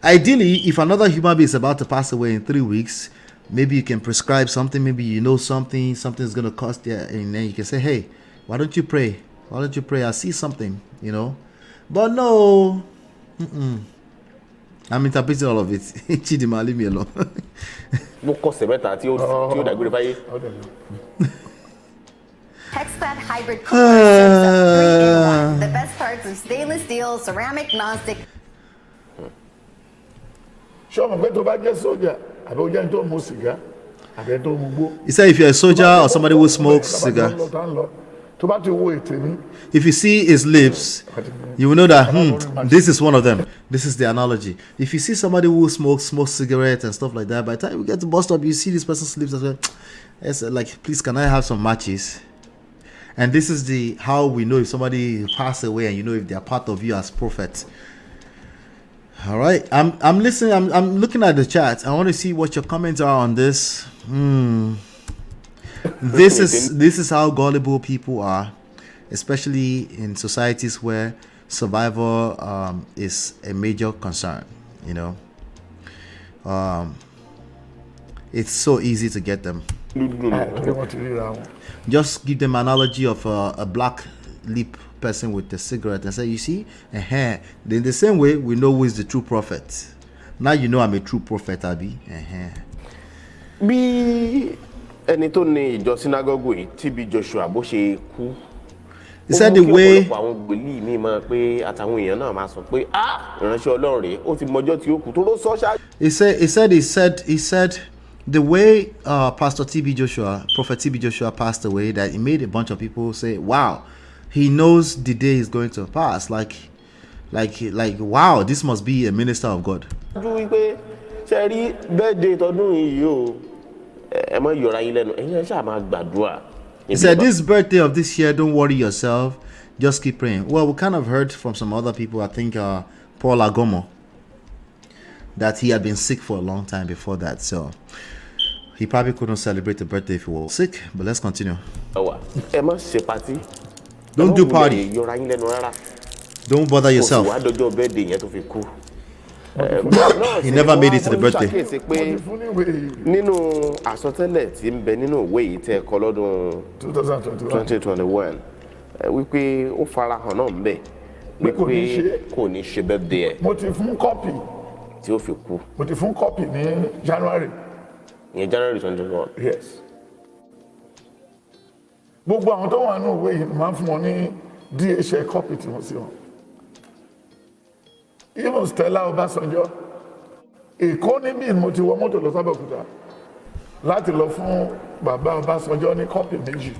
S7: Ideally, if another human being is about to pass away in 3 weeks, maybe you can prescribe something. Maybe you know something's going to cost you, and then you can say, hey, why don't you pray? Why don't you pray? I see something, you know. But no. I'm interpreting all of it. Chidima, leave me alone.
S13: Hexpad hybrid cooler serves up 3 in 1. The best parts of stainless steel, ceramic, non-stick.
S7: He said if you're a soldier or somebody who smokes cigar, if you see his lips, you will know that this is one of them. This is the analogy. If you see somebody who smokes cigarettes and stuff like that, by the time you get to bus stop, you see this person's lips as well. It's like, please, can I have some matches? And this is how we know if somebody passed away, and you know if they are part of you as prophet. All right, I'm listening. I'm looking at the chat. I want to see what your comments are on this. This is how gullible people are, especially in societies where survival is a major concern. You know, it's so easy to get them. Just give them an analogy of a black lip person with a cigarette and say, you see, then the same way we know who is the true prophet. Now you know I'm a true prophet, Abi.
S9: Bí ẹni tó ní ìjọ synagogue yìí TB Joshua bó ṣe kú.
S7: He said the way
S9: àwọn gbèlì mi máa pé àtàwọn èèyàn náà máa sọ pé ìránṣẹ́ Ọlọ́run rèé ó ti mọjọ́ tí ó kú tó ló sọ ṣáájú.
S7: He said the way Pastor TB Joshua, Prophet TB Joshua passed away, that it made a bunch of people say, wow, he knows the day is going to pass. Like wow, this must be a minister of God. He said, this birthday of this year, don't worry yourself, just keep praying. Well, we kind of heard from some other people, I think Paul Agomo, that he had been sick for a long time before that, so he probably couldn't celebrate the birthday if he was sick. But let's continue. Don't do party. Don't bother yourself. He never made it to the birthday.
S9: Nínú àsọtẹ́lẹ̀ tí ń bẹ nínú ìwé yìí tẹ́ kọ lọ́dún 2021 wípé ó farahàn náà ń bẹ wípé kò ní ṣe birthday ẹ̀.
S11: Mo ti fún copy
S9: tí ó fi kú.
S11: Mo ti fún copy ní January.
S9: Ní January 2021.
S11: Yes. Gbogbo àwọn tó wà nínú ìwé yìí máa ń fún wọn ní DHL copy tí wọ́n sí wọn. Even Stella Obasanjo, Èkó níbí mo ti wọ mọ́tò lọ sábẹ́òkúta láti lọ fún bàbá Obasanjo ní copy méjì.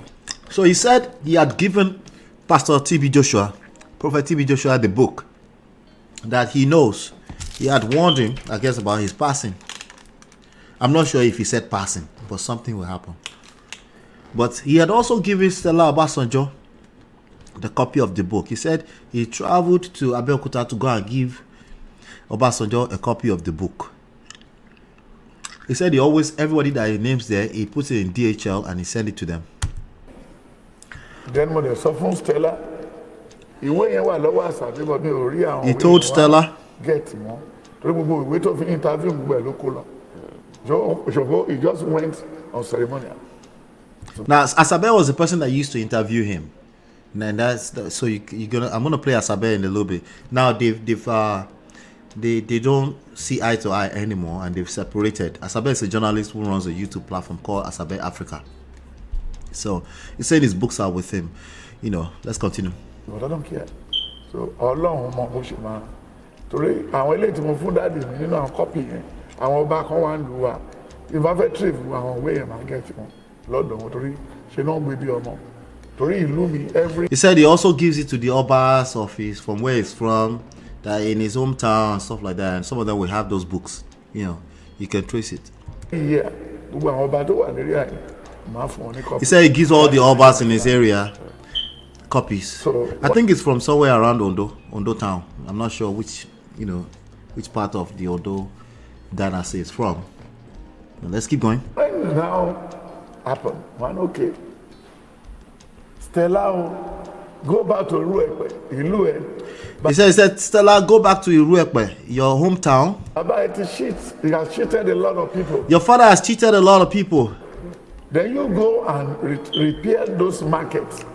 S7: So he said he had given Pastor TB Joshua, Prophet TB Joshua, the book that he knows. He had warned him, I guess, about his passing. I'm not sure if he said passing, but something will happen. But he had also given Stella Obasanjo the copy of the book. He said he traveled to Abeokuta to go and give Obasanjo a copy of the book. He said he always, everybody that he names there, he puts it in DHL and he sent it to them.
S11: Then when they saw from Stella, he
S7: told Stella,
S11: get more. We wait for interview. He just went on ceremonial.
S7: Now, Asabe was the person that used to interview him. And that's so I'm gonna play Asabe in a little bit. Now they don't see eye to eye anymore, and they've separated. Asabe is a journalist who runs a YouTube platform called Asabe Africa. So he said his books are with him. You know, let's continue.
S11: But I don't care. so ọlọ́run mọ bó ṣe máa torí àwọn eléyìí tí mo fún dáàdì mi nínú àwọn kọ́pì yẹn àwọn ọba kan wà ń lu wa ìbá fẹ́ trip àwọn òwe yẹn máa gẹ̀ẹ́tì wọn lọ́dọ̀ wọn torí ṣe náà gbé bí ọmọ torí ìlú mi every.
S7: He said he also gives it to the Obas of his from where he's from, that in his hometown and stuff like that, and some of them will have those books. You know, you can trace it.
S11: Yeah, gbogbo àwọn ọba tó wà lérí àyè máa fún wọn ní kọ́pì.
S7: He said he gives all the Obas in his area copies. So, I think it's from somewhere around Ondo town. I'm not sure which part of the Ondo dynasty it's from. But let's keep going.
S11: When now happen, one okay. Stella, go back to Iruekpe.
S7: He said, Stella, go back to Iruekpe, your hometown.
S11: About it cheats. He has cheated a lot of people.
S7: Your father has cheated a lot of people.
S11: Then you go and repair those markets.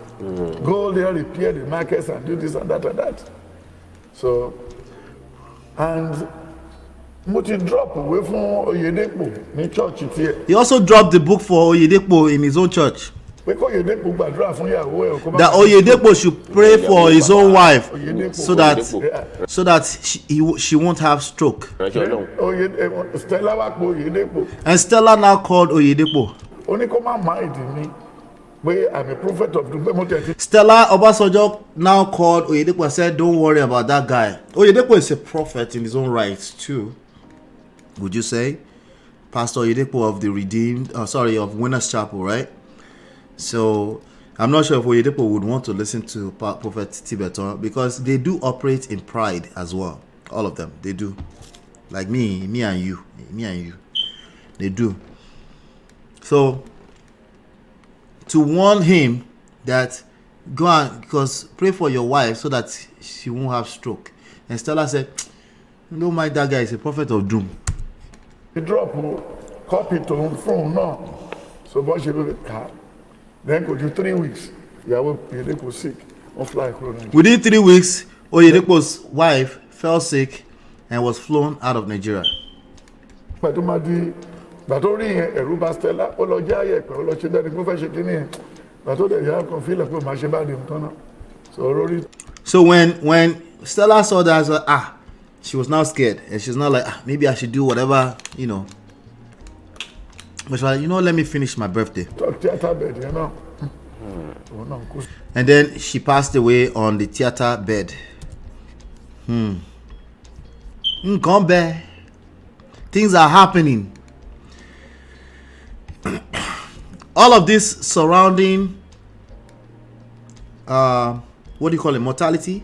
S11: Go there, repair the markets and do this and that and that. So, and Muti drop away from Oyedepo in church here.
S7: He also dropped the book for Oyedepo in his own church. That Oyedepo should pray for his own wife so that she won't have stroke. And Stella now called Oyedepo.
S11: I'm a prophet of the
S7: Stella Obasanjo now called Oyedepo and said, don't worry about that guy. Oyedepo is a prophet in his own right too. Would you say? Pastor Oyedepo of the of Winners Chapel, right? So I'm not sure if Oyedepo would want to listen to Prophet Tibetan because they do operate in pride as well. All of them, they do. Like me and you. They do. So to warn him that go on, because pray for your wife so that she won't have stroke. And Stella said, don't mind that guy, he's a prophet of doom.
S11: He dropped copy to him from now. So what she do car. Then go to 3 weeks. Oyedepo sick. On fly.
S7: Within 3 weeks, Oyedepo's wife fell sick and was flown out of Nigeria. So when Stella saw that, she was now scared and she's not like, maybe I should do whatever, But she's like, let me finish my birthday. And then she passed away on the theater bed. Come back. Things are happening. All of this surrounding mortality.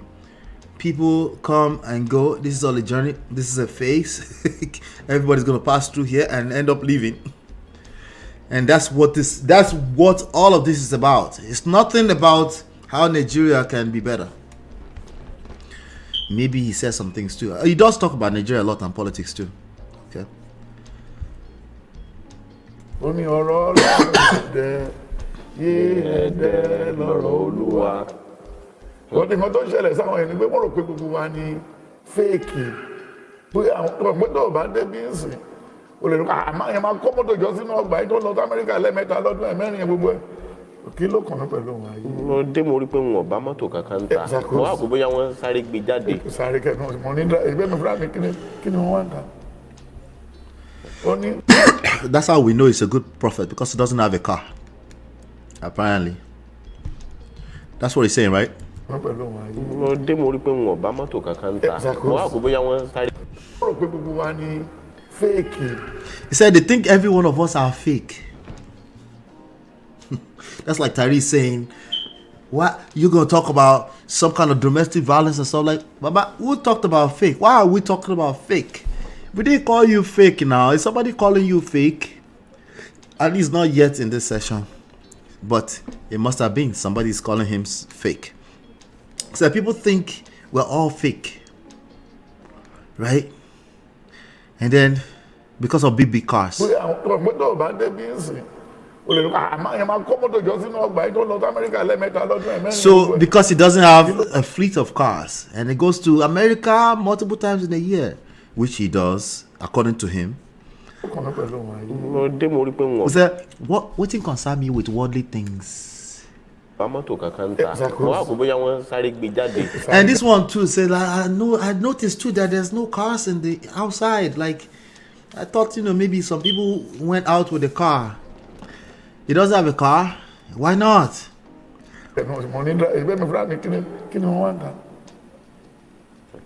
S7: People come and go. This is all a journey. This is a phase. Everybody's gonna pass through here and end up leaving. And that's what all of this is about. It's nothing about how Nigeria can be better. Maybe he says some things too. He does talk about Nigeria a lot and politics too. Okay.
S11: Wọ́n ti mọ tó ń ṣẹlẹ̀ sáwọn ẹni pé wọ́n rò pé gbogbo wa ní fẹ́ẹ̀kì pé àwọn mọ́tò bá débi ń sìn o lè rò pé àmọ́ yẹn máa kọ́ mọ́tò jọ sínú ọgbà yìí tó lọ sí Amẹ́ríkà lẹ́ẹ̀mẹ́ta lọ́dún ẹ̀mẹ́rin yẹn gbogbo ẹ̀ kí ló kàn mí pẹ̀lú wọn ayé.
S9: mo dé mo rí pé wọn ò bá mọ́tò kankan ń ta mo wá kó bóyá wọ́n sáré gbé jáde.
S11: sáré kẹ́nu mo ní ìgbẹ́ mi fúnra mi kí ni wọ́n wá ń ta.
S7: That's how we know he's a good prophet, because he doesn't have a car. Apparently. That's what he's saying, right?
S9: mo dé mo rí pé wọn ò bá mọ́tò kankan ń ta mo wá kó bóyá wọ́n sáré.
S7: He said they think every one of us are fake. That's like Tyrese saying, what, you gonna talk about some kind of domestic violence and stuff like, Baba, who talked about fake? Why are we talking about fake? We didn't call you fake now. Is somebody calling you fake? At least not yet in this session. But it must have been. Somebody's calling him fake. So people think we're all fake. Right? And then, because of big cars. So, because he doesn't have a fleet of cars, and he goes to America multiple times in a year, which he does, according to him. He said, what concern me with worldly things?
S9: bá mọ́tò kankan ta mo wá kó bóyá wọ́n sáré gbé jáde.
S7: And this one too said, I noticed too that there's no cars in the outside. Like, I thought, maybe some people went out with a car. He doesn't have a car. Why not?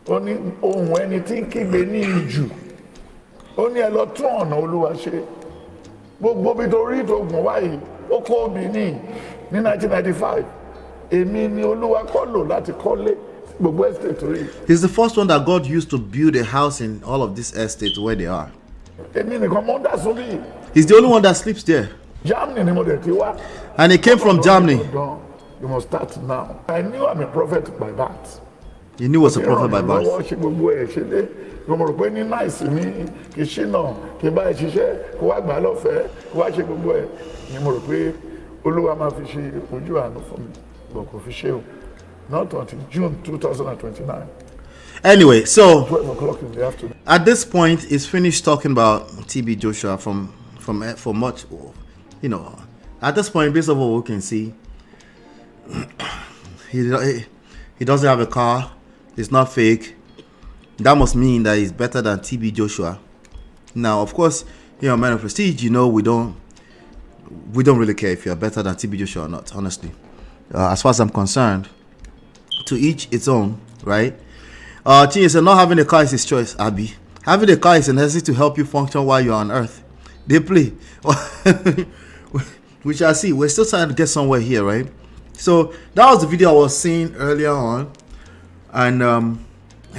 S11: Ó ní ohun ẹni tí ń kígbe ní ìjù ó ní ẹ lọ tún ọ̀nà Olúwa ṣe gbogbo bí torí tó gùn wáyé ó kó obì ní 1995 èmi ni Olúwa kọ́ lò láti kọ́lé gbogbo estate rí.
S7: He's the first one that God used to build a house in all of these estates where they are.
S11: Èmi nìkan mọ́ dá sórí.
S7: He's the only one that sleeps there.
S11: Germany ni mo dẹ̀ ti wá.
S7: And he came from Germany.
S11: You must start now. I knew I'm a prophet by birth.
S7: You knew he was a prophet by birth.
S11: Mo rò pé ní náìsì ní kì í ṣìnà kì í bá ẹ ṣiṣẹ́ kó wá gbà á lọ́fẹ̀ẹ́ kó wá ṣe gbogbo ẹ̀ ni mo rò pé Olúwa máa fi ṣe ojú àánú fún mi bọ̀ kò fi ṣe o not until June 2029.
S7: Anyway, so
S11: 12 o'clock in the afternoon.
S7: At this point, he's finished talking about TB Joshua for much, At this point, based on what we can see, he doesn't have a car. It's not fake. That must mean that he's better than TB Joshua. Now, of course, man of prestige, we don't really care if you're better than TB Joshua or not, honestly. As far as I'm concerned, to each its own, right? Chinye said, not having a car is his choice, Abby. Having a car is a necessity to help you function while you're on earth. They play. We shall see. We're still trying to get somewhere here, right? So that was the video I was seeing earlier on. And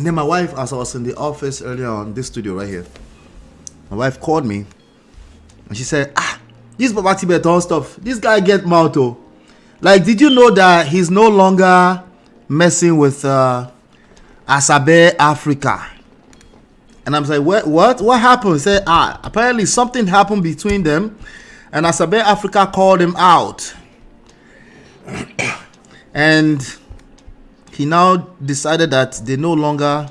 S7: then my wife, as I was in the office earlier on, this studio right here, my wife called me and she said, this Mko Tibetan stuff, this guy get mouth. Like, did you know that he's no longer messing with Asabe Africa? And I'm like, what happened? He said, apparently something happened between them and Asabe Africa called him out. And he now decided that they no longer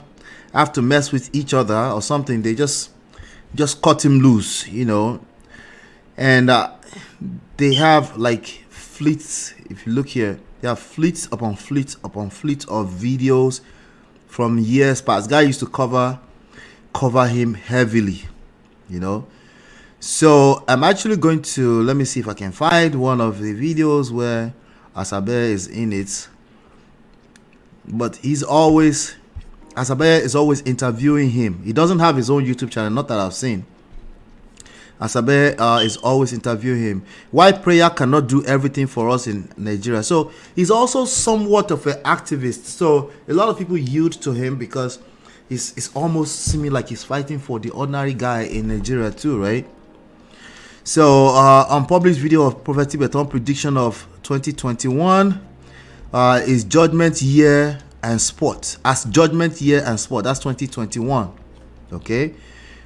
S7: have to mess with each other or something. They just cut him loose, And they have like fleets. If you look here, they have fleets upon fleets upon fleets of videos from years past. Guy used to cover him heavily, So I'm actually going to, let me see if I can find one of the videos where Asabe is in it. But Asabe is always interviewing him. He doesn't have his own YouTube channel, not that I've seen. Asabe is always interviewing him. Why prayer cannot do everything for us in Nigeria? So he's also somewhat of an activist. So a lot of people yield to him because it's almost seeming like he's fighting for the ordinary guy in Nigeria too, right? So unpublished video of Prophet Tibetan prediction of 2021 is Judgment Year and Sport. As Judgment Year and Sport, that's 2021. Okay.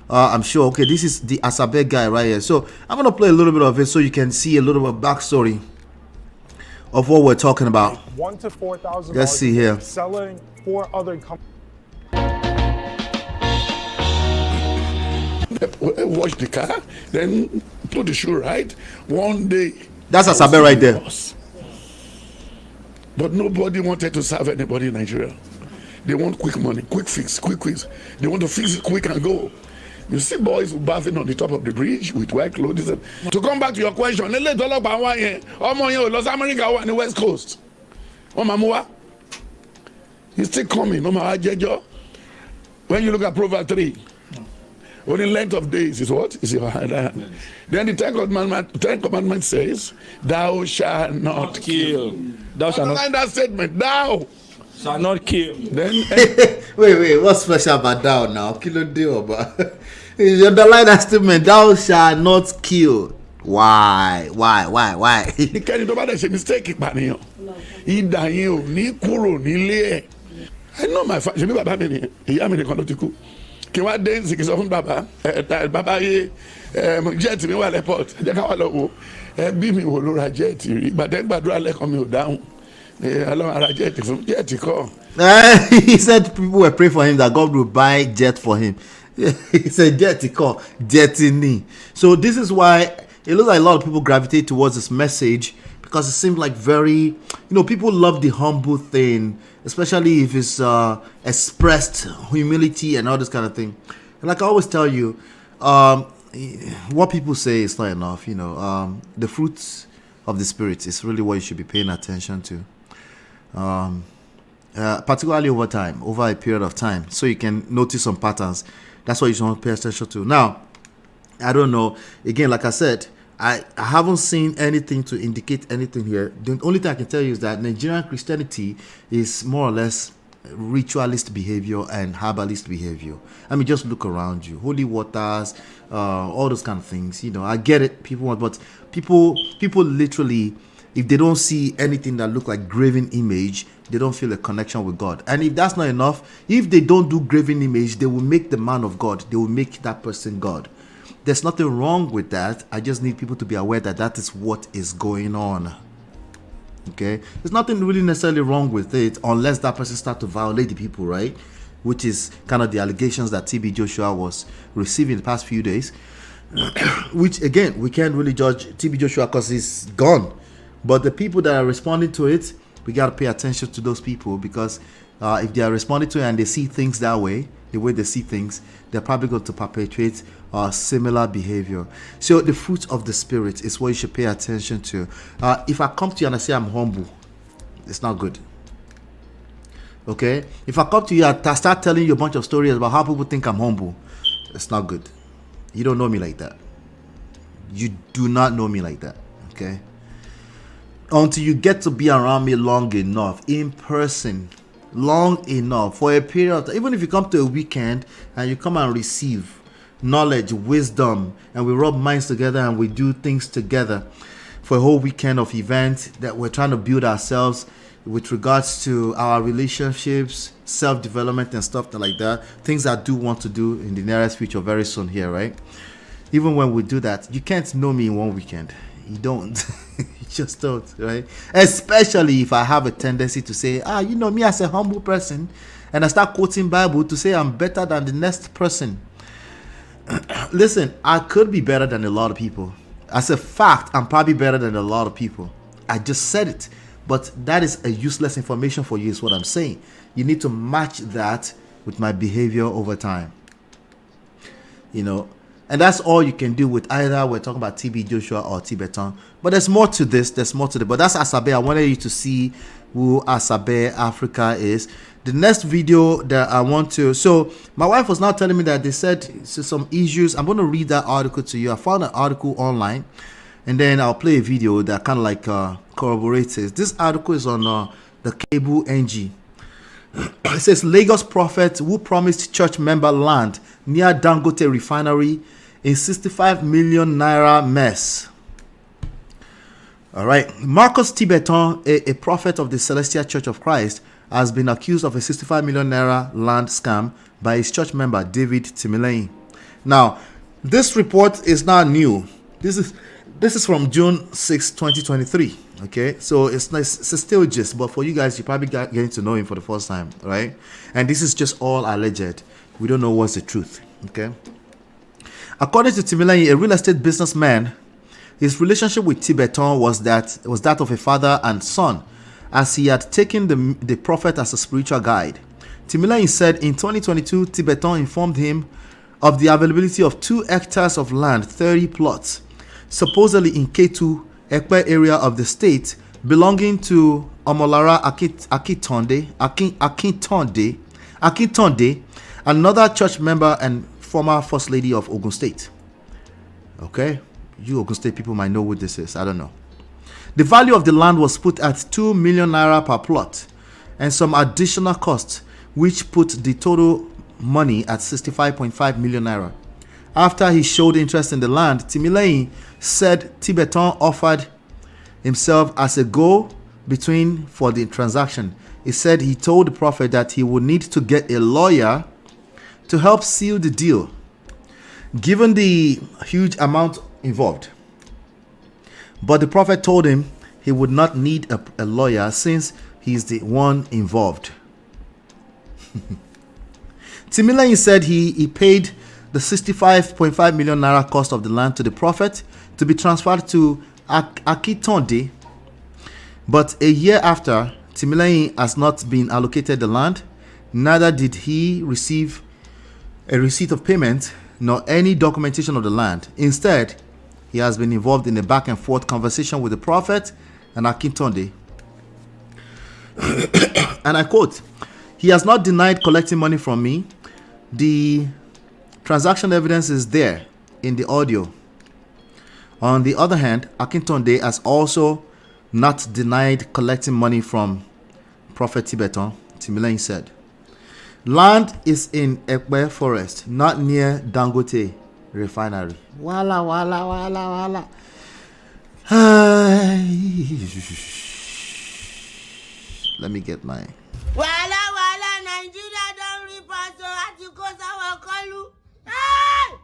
S7: I'm sure. Okay, this is the Asabe guy right here. So I'm gonna play a little bit of it so you can see a little bit of backstory of what we're talking about.
S14: $1,000 to $4,000.
S7: Let's see here.
S14: Selling for other companies.
S11: Wash the car, then put the shoe right. One day.
S7: That's Asabe right there.
S11: But nobody wanted to serve anybody in Nigeria. They want quick money, quick fix, quick fix. They want to fix it quick and go. You see boys bathing on the top of the bridge with white clothes. To come back to your question, on the West Coast. He's still coming. When you look at Proverbs 3, only length of days is what? Is your hand. Then the 10th commandment says, thou shalt not kill.
S15: Thou shalt not.
S11: That statement, thou
S15: shall not kill.
S11: Then
S7: wait, what's special about thou now? Kill deal about. You underline that statement, thou shalt not kill. Why?
S11: The kind of a mistake, man. He dying, ni kuro, ni le. I know my father. He am in the conductico. Kí wá dé nsìkì sọ fún bàbá yé jet mi wà lẹ́pọ̀t ẹ̀jẹ̀ ká wà lọ́wọ́ bí mi wò ló ra jet rí gbàdé gbàdúrà lẹ́kọ̀ọ́ mi ò dáhùn ọlọ́run ara jet fún jet kọ́.
S7: He said people were praying for him that God will buy jet for him. He said jet kọ́ jet ni. So this is why it looks like a lot of people gravitate towards this message because it seems like very, people love the humble thing, especially if it's expressed humility and all this kind of thing. And like I always tell you, what people say is not enough. The fruits of the Spirit is really what you should be paying attention to, particularly over a period of time, so you can notice some patterns. That's what you should pay attention to. Now, I don't know. Again, like I said, I haven't seen anything to indicate anything here. The only thing I can tell you is that Nigerian Christianity is more or less ritualist behavior and herbalist behavior. I mean, just look around you. Holy waters, all those kind of things. I get it. But people literally, if they don't see anything that look like graven image, they don't feel a connection with God. And if that's not enough, if they don't do graven image, they will make the man of God. They will make that person God. There's nothing wrong with that. I just need people to be aware that that is what is going on. Okay? There's nothing really necessarily wrong with it unless that person starts to violate the people, right? Which is kind of the allegations that TB Joshua was receiving the past few days. Which, again, we can't really judge TB Joshua because he's gone. But the people that are responding to it, we got to pay attention to those people, because if they are responding to it and they see things that way, the way they see things, they're probably going to perpetuate similar behavior. So the fruit of the Spirit is what you should pay attention to. If I come to you and I say I'm humble, it's not good. Okay? If I come to you and I start telling you a bunch of stories about how people think I'm humble, it's not good. You don't know me like that. You do not know me like that. Okay? Until you get to be around me long enough, in person, long enough, for a period of time, even if you come to a weekend and you come and receive knowledge, wisdom, and we rub minds together and we do things together for a whole weekend of events that we're trying to build ourselves with regards to our relationships, self-development and stuff like that, things I do want to do in the nearest future very soon here, right? Even when we do that, you can't know me in one weekend. You don't. You just don't, right? Especially if I have a tendency to say, me as a humble person, and I start quoting Bible to say I'm better than the next person. Listen, I could be better than a lot of people. As a fact, I'm probably better than a lot of people. I just said it. But that is a useless information for you, is what I'm saying. You need to match that with my behavior over time. And that's all you can do with either we're talking about TB Joshua or Tibetan. But there's more to this. But that's Asabe. I wanted you to see who Asabe Africa is. The next video that I want to... So my wife was now telling me that they said some issues. I'm going to read that article to you. I found an article online. And then I'll play a video that kind of like corroborates it. This article is on the Cable NG. It says Lagos prophet who promised church member land near Dangote refinery in 65 million naira mess. All right. Mko Tibetan, a prophet of the Celestial Church of Christ, has been accused of a 65 million naira land scam by his church member David Timileyin. Now, this report is not new. This is from June 6, 2023. Okay, so it's still gist, but for you guys, you probably getting to know him for the first time, right? And this is just all alleged. We don't know what's the truth. Okay. According to Timileyin, a real estate businessman, his relationship with Tibetan was that of a father and son, as he had taken the prophet as a spiritual guide. Timileyin said in 2022, Tibetan informed him of the availability of 2 hectares of land, 30 plots, supposedly in Ketu, Ekpe area of the state, belonging to Omolara Akintonde, another church member and former First Lady of Ogun State. Okay, you Ogun State people might know what this is. I don't know. The value of the land was put at 2 million naira per plot and some additional costs, which put the total money at 65.5 million naira. After he showed interest in the land, Timileyin said Tibetan offered himself as a go-between for the transaction. He said he told the prophet that he would need to get a lawyer to help seal the deal, given the huge amount involved. But the prophet told him he would not need a lawyer since he's the one involved. Timileyin said he paid the 65.5 million naira cost of the land to the prophet to be transferred to Akitonde But a year after, Timileyin has not been allocated the land, neither did he receive a receipt of payment nor any documentation of the land. Instead, he has been involved in a back and forth conversation with the prophet and Akintonde. And I quote, "He has not denied collecting money from me. The transaction evidence is there in the audio. On the other hand, Akintonde has also not denied collecting money from Prophet Tibetan," Timileyin said. "Land is in Ekpe Forest, not near Dangote refinery." Wala, wala, wala, wala. Let me get my...
S16: Wala wala Nigeria don't repass so at you cause our call. Hey!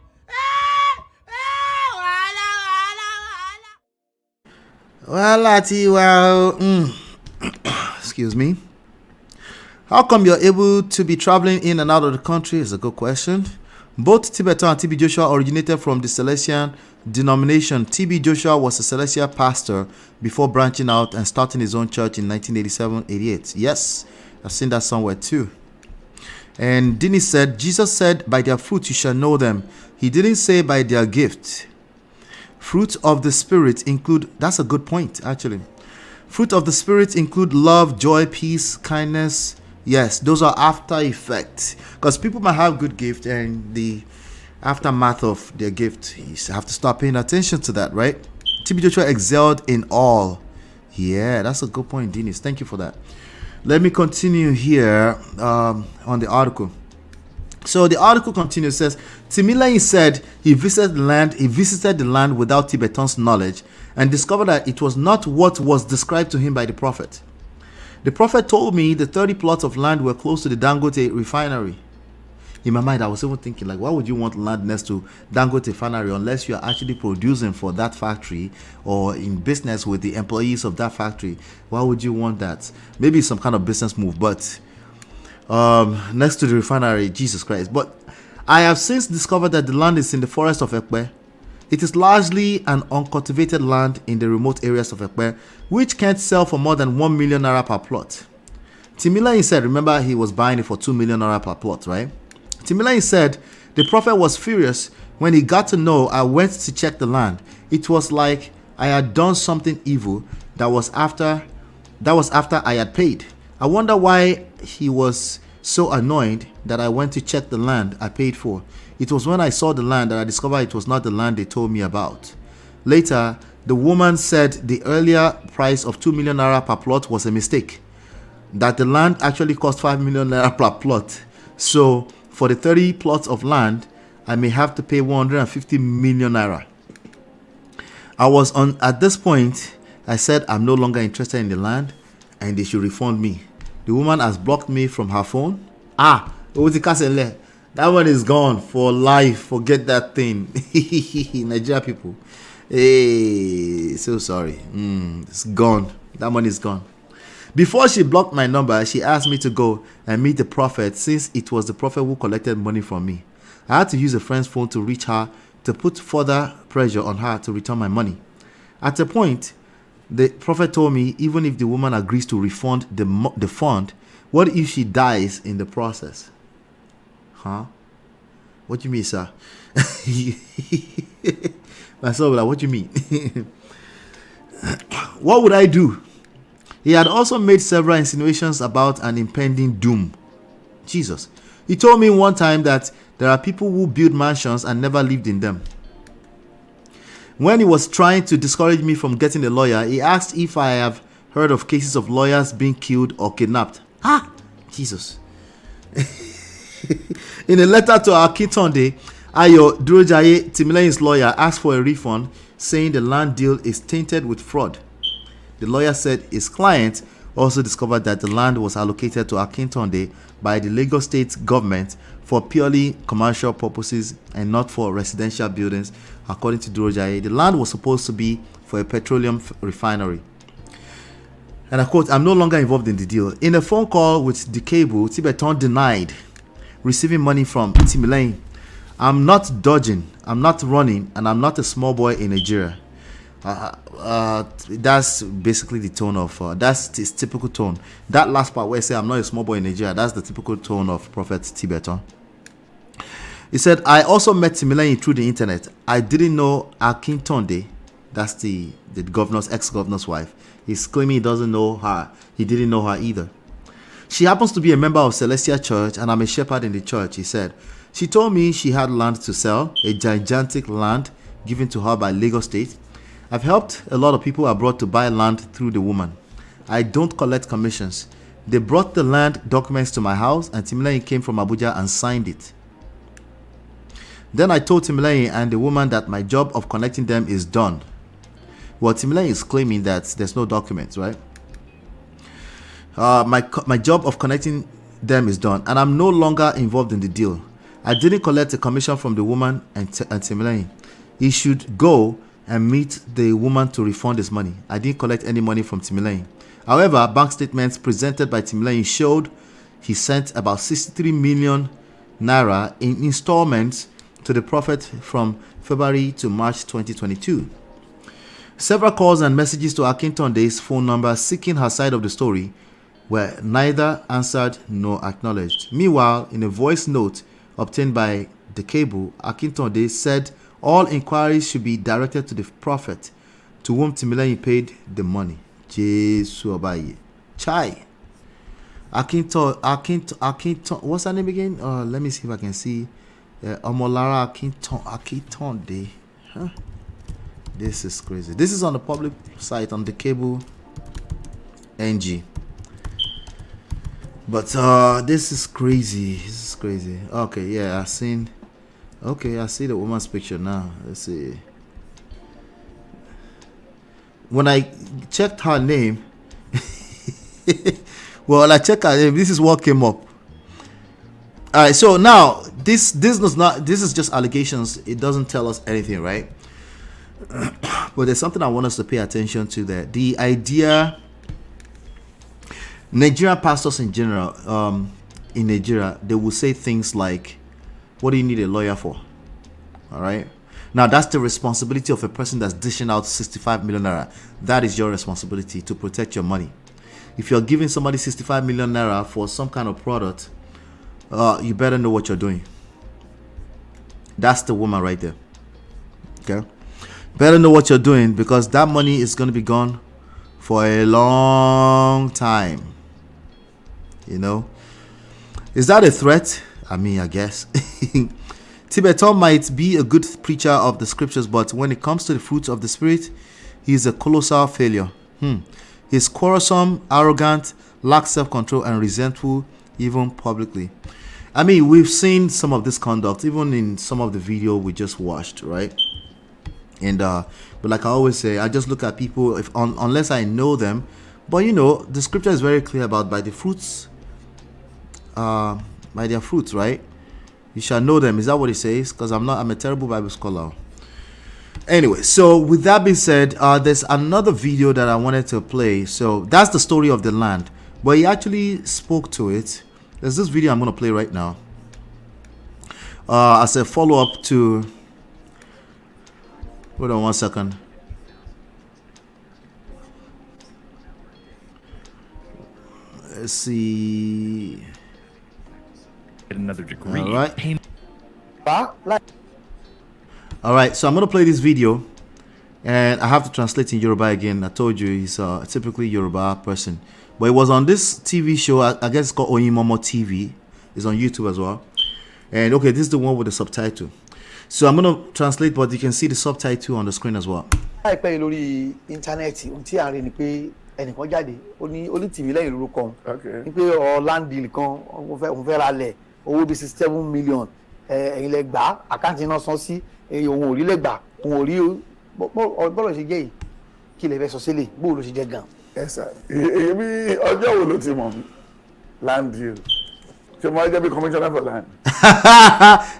S7: Wala tiwa. Excuse me. How come you're able to be traveling in and out of the country is a good question. Both Tibetan and TB Joshua originated from the Celestial denomination. TB Joshua was a Celestial pastor before branching out and starting his own church in 1987-88. Yes, I've seen that somewhere too. And Dini said, Jesus said, "By their fruit you shall know them." He didn't say by their gift. Fruit of the Spirit include, that's a good point actually. Fruit of the Spirit include love, joy, peace, kindness. Yes, those are after effects. Because people might have good gift and the aftermath of their gift, you have to start paying attention to that, right? TB Joshua excelled in all. Yeah, that's a good point, Dinis. Thank you for that. Let me continue here on the article. So the article continues, says, Timileyin said he visited the land without Tibetan's knowledge and discovered that it was not what was described to him by the prophet. The prophet told me the 30 plots of land were close to the Dangote refinery. In my mind, I was even thinking, like, why would you want land next to Dangote refinery unless you're actually producing for that factory or in business with the employees of that factory? Why would you want that? Maybe some kind of business move, but next to the refinery, Jesus Christ. But I have since discovered that the land is in the forest of Ekpe. It is largely an uncultivated land in the remote areas of Ekpe, which can't sell for more than 1 million naira per plot. Timileyin said, remember he was buying it for 2 million naira per plot, right? Timileyin said the prophet was furious when he got to know I went to check the land. It was like I had done something evil that was after I had paid. I wonder why he was so annoyed that I went to check the land I paid for. It was when I saw the land that I discovered it was not the land they told me about. Later, the woman said the earlier price of 2 million naira per plot was a mistake, that the land actually cost 5 million naira per plot. So for the 30 plots of land, I may have to pay 150 million naira. At this point, I said I'm no longer interested in the land and they should refund me. The woman has blocked me from her phone. That one is gone for life. Forget that thing. Nigeria people. Hey, so sorry. It's gone. That money is gone. Before she blocked my number, she asked me to go and meet the prophet, since it was the prophet who collected money from me. I had to use a friend's phone to reach her to put further pressure on her to return my money. At a point, the prophet told me even if the woman agrees to refund the fund, what if she dies in the process? Huh? What do you mean, sir? Myself, like, what do you mean? What would I do? He had also made several insinuations about an impending doom. Jesus. He told me one time that there are people who build mansions and never lived in them. When he was trying to discourage me from getting a lawyer, he asked if I have heard of cases of lawyers being killed or kidnapped. Jesus. In a letter to Akintonde, Ayo Durojaye, Timileyin's lawyer, asked for a refund, saying the land deal is tainted with fraud. The lawyer said his client also discovered that the land was allocated to Akintonde by the Lagos state government for purely commercial purposes and not for residential buildings. According to Durojaye, the land was supposed to be for a petroleum refinery. And I quote, I'm no longer involved in the deal. In a phone call with the cable, Tibetan denied receiving money from Timileyin. I'm not dodging, I'm not running, and I'm not a small boy in Nigeria. That's basically the tone of that's his typical tone. That last part where I say I'm not a small boy in Nigeria, that's the typical tone of Prophet Tibetan. He said, I also met Timileyin through the internet. I didn't know Akintonde, that's the governor's ex-governor's wife. He's claiming he doesn't know her. He didn't know her either. She happens to be a member of Celestial Church, and I'm a shepherd in the church, he said. She told me she had land to sell, a gigantic land given to her by Lagos State. I've helped a lot of people abroad to buy land through the woman. I don't collect commissions. They brought the land documents to my house, and Timileyin came from Abuja and signed it. Then I told Timileyin and the woman that my job of connecting them is done. Well, Timileyin is claiming that there's no documents, right? My job of connecting them is done, and I'm no longer involved in the deal. I didn't collect a commission from the woman and Timileyin. He should go and meet the woman to refund his money. I didn't collect any money from Timileyin. However, bank statements presented by Timileyin showed he sent about 63 million naira in installments to the prophet from February to March 2022. Several calls and messages to Akintonde's phone number seeking her side of the story were neither answered nor acknowledged. Meanwhile, in a voice note obtained by the cable, Akintonde said all inquiries should be directed to the prophet, to whom Timileyin paid the money. Jesu Obaye. Chai. Akinton, what's her name again? Let me see if I can see. Omolara Akintonde. Huh? This is crazy. This is on the public site on the cable NG. But this is crazy. This is crazy. Okay, yeah, I see the woman's picture now. Let's see. When I checked her name, well, I checked her name. This is what came up. All right, so now this is just allegations. It doesn't tell us anything, right? But there's something I want us to pay attention to there. The idea, Nigerian pastors in general, in Nigeria, they will say things like, what do you need a lawyer for? All right. Now, that's the responsibility of a person that's dishing out 65 million naira. That is your responsibility to protect your money. If you're giving somebody 65 million naira for some kind of product, you better know what you're doing. That's the woman right there. Okay. Better know what you're doing, because that money is going to be gone for a long time. You know. Is that a threat? I mean, I guess. Tibetan might be a good preacher of the scriptures, but when it comes to the fruits of the spirit, he is a colossal failure. He's quarrelsome, arrogant, lacks self-control, and resentful, even publicly. I mean, we've seen some of this conduct, even in some of the video we just watched, right? And but like I always say, I just look at people unless I know them. But you know, the scripture is very clear about by the fruits, by their fruits, right? You shall know them. Is that what it says? Because I'm a terrible Bible scholar. Anyway, so with that being said, there's another video that I wanted to play. So that's the story of the land, but he actually spoke to it. There's this video I'm going to play right now as a follow-up to, hold on one second. Let's see.
S17: Another degree.
S7: All right. All right, so I'm going to play this video, and I have to translate in Yoruba again. I told you he's a typically Yoruba person, but it was on this TV show. I guess it's called Oyinmomo TV. It's on YouTube as well. And okay, this is the one with the subtitle. So I'm going to translate, but you can see the subtitle on the screen as well.
S18: Láìpẹ́ lórí íńtánẹ́ẹ̀tì ohun tí a rí ni pé ẹnìkan jáde ó ní Timileyin lórúkọ ní pé land deal kan òun fẹ́ ra lẹ̀ owó bíi 67 million ẹ̀yin lẹ gbà àkáǹtì náà san sí òun ò rí lẹ gbà òun ò rí bọ́ọ̀lù ṣe jẹ́ yìí kí lè fẹ́ sọ sílẹ̀ bóòlù ló ṣe jẹ́ gan.
S11: èmi ọjọ́ wo ló ti mọ̀ mí land deal ṣe mo jẹ́ bí commissioner for land.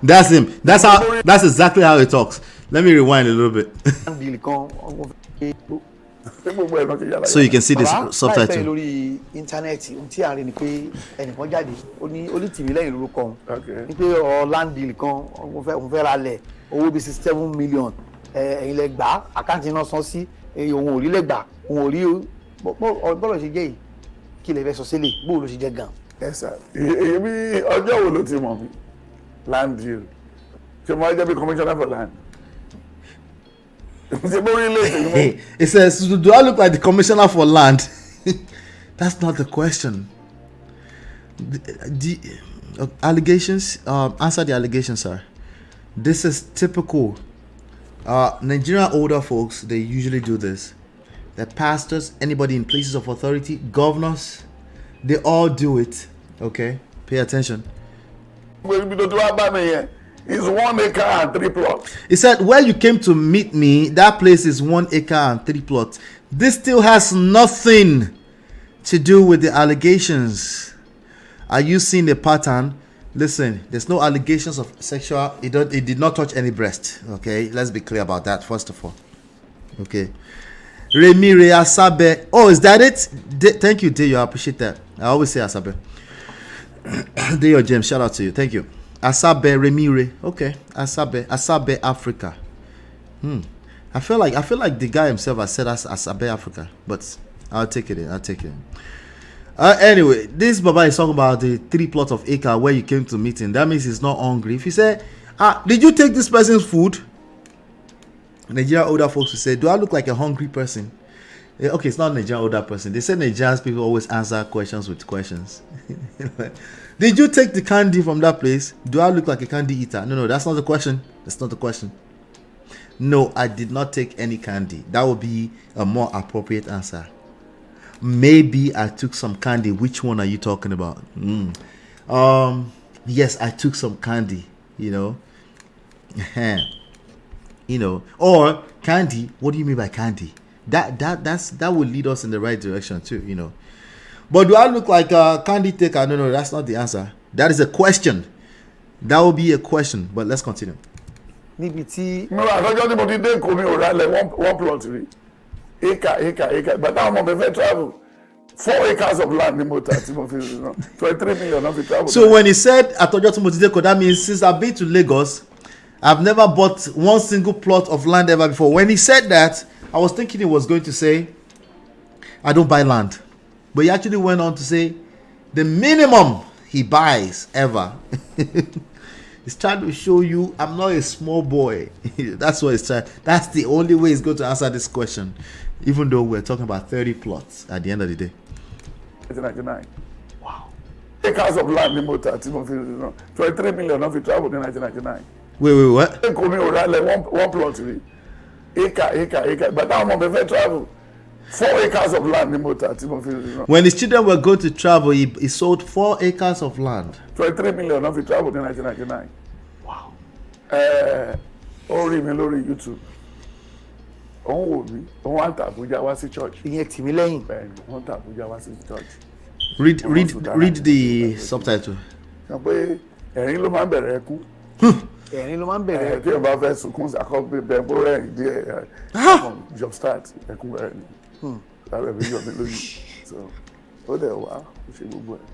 S7: That's him. That's exactly how he talks. Let me rewind a little bit. So you can see this subtitle.
S18: Láìpẹ́ lórí íńtánẹ́ẹ̀tì ohun tí a rí ni pé ẹnìkan jáde ó ní Timileyin lórúkọ ní pé land deal kan òun fẹ́ ra lẹ̀ owó bíi 67 million ẹ̀yin lẹ gbà àkáǹtì náà san sí òun ò rí lẹ gbà òun ò rí bọ́lọ̀ ṣe jẹ́ yìí kí lè fẹ́ sọ sílẹ̀ bóòlù ṣe jẹ́ gan.
S11: ẹ sà èmi ọjọ́ wo ló ti mọ̀ mí land deal ṣe mo jẹ́ bí commissioner for land.
S7: It says, do I look like the commissioner for land? That's not the question. The allegations, answer the allegations, sir. This is typical. Nigerian older folks, they usually do this. The pastors, anybody in places of authority, governors, they all do it. Okay? Pay attention.
S11: It's 1 acre and 3 plots.
S7: He said, where you came to meet me, that place is 1 acre and 3 plots. This still has nothing to do with the allegations. Are you seeing the pattern? Listen, there's no allegations of sexual. It did not touch any breast. Okay, let's be clear about that first of all. Okay. Remire Asabe. Oh, is that it? Thank you, Deyo. I appreciate that. I always say Asabe. Deyo James, shout out to you. Thank you. Asabe Remire. Okay. Asabe Africa. I feel like the guy himself has said Asabe Africa, but I'll take it in. Anyway, this Baba is talking about the 3 plots of acre where you came to meet him. That means he's not hungry. If he said, did you take this person's food? Nigerian older folks will say, do I look like a hungry person? Okay, it's not Nigerian older person. They say Nigerian people always answer questions with questions. Did you take the candy from that place? Do I look like a candy eater? No, that's not the question. That's not the question. No, I did not take any candy. That would be a more appropriate answer. Maybe I took some candy. Which one are you talking about? Yes, I took some candy, or candy. What do you mean by candy? That will lead us in the right direction too, But do I look like a candy taker? No, that's not the answer. That is a question. That will be a question. But let's continue.
S11: Níbi tí. Mo ra àtọ́jọ́ tí mo ti dé Èkó mi ò rálẹ̀ one plot rí. Acre. But now I'm on travel. 4 acres of land in Mota, 23 million of travel.
S7: So when he said Atojo to Motideko, that means since I've been to Lagos, I've never bought one single plot of land ever before. When he said that, I was thinking he was going to say, I don't buy land. But he actually went on to say, the minimum he buys ever. He's trying to show you I'm not a small boy. That's what he's trying. That's the only way he's going to answer this question. Even though we're talking about 30 plots at the end of the day.
S11: 1999. Wow. Acres of land in Mota, 23 million of it traveled in 1999.
S7: Wait, what?
S11: One plot. Acre. But now I'm on travel. 4 acres of land in Mota.
S7: When his children were going to travel, he sold 4 acres of land.
S11: 23 million of it traveled in 1999.
S7: Wow.
S11: Only on YouTube. Òun wò mí, òun wá ń ta Abuja wá sí church.
S18: Ìyẹn tì mí lẹ́yìn.
S11: Bẹ́ẹ̀ni, òun ta Abuja wá sí church.
S7: Read the subtitle.
S11: Sọ pé ẹ̀rín ló máa ń bẹ̀rẹ̀ ẹkún.
S18: Ẹ̀rín ló máa ń bẹ̀rẹ̀ ẹkún.
S11: Tí o bá fẹ́ sunkún àkọ́bí bẹ́ẹ̀ bó rẹ̀ díẹ̀ job start ẹkún bẹ̀rẹ̀ ni. Lábẹ́ mi yọ̀ mí lóyún. So ó dẹ̀ wá ó ṣe gbogbo ẹ̀.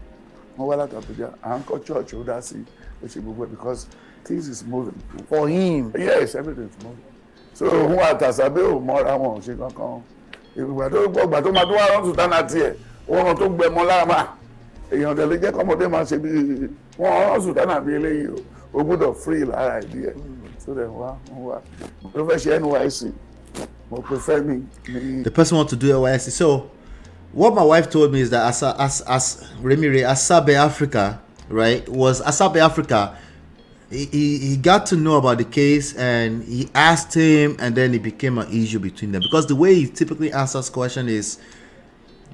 S11: Wọ́n wá láti Abuja, à ń kọ́ church ó dá sí ó ṣe gbogbo ẹ̀ because things is moving.
S18: For him.
S11: Yes, everything is moving. So òun àtàṣàbẹ ò mọra wọn ò ṣe kankan ìgbà tó máa tó wá rán sùtánà tiẹ̀ òun tó gbẹmọ láàmà èèyàn tẹ̀lé jẹ́ kọ́mọdé máa ṣe bí wọ́n rán sùtánà bí eléyìí o gbọ́dọ̀ free lára ìdí ẹ̀ so then wá ló fẹ́ ṣe NYSC mo pe Fẹ́mi.
S7: The person want to do NYSC. So what my wife told me is that as Remire Asabe Africa, right, was Asabe Africa. He got to know about the case and he asked him, and then it became an issue between them because the way he typically answers question is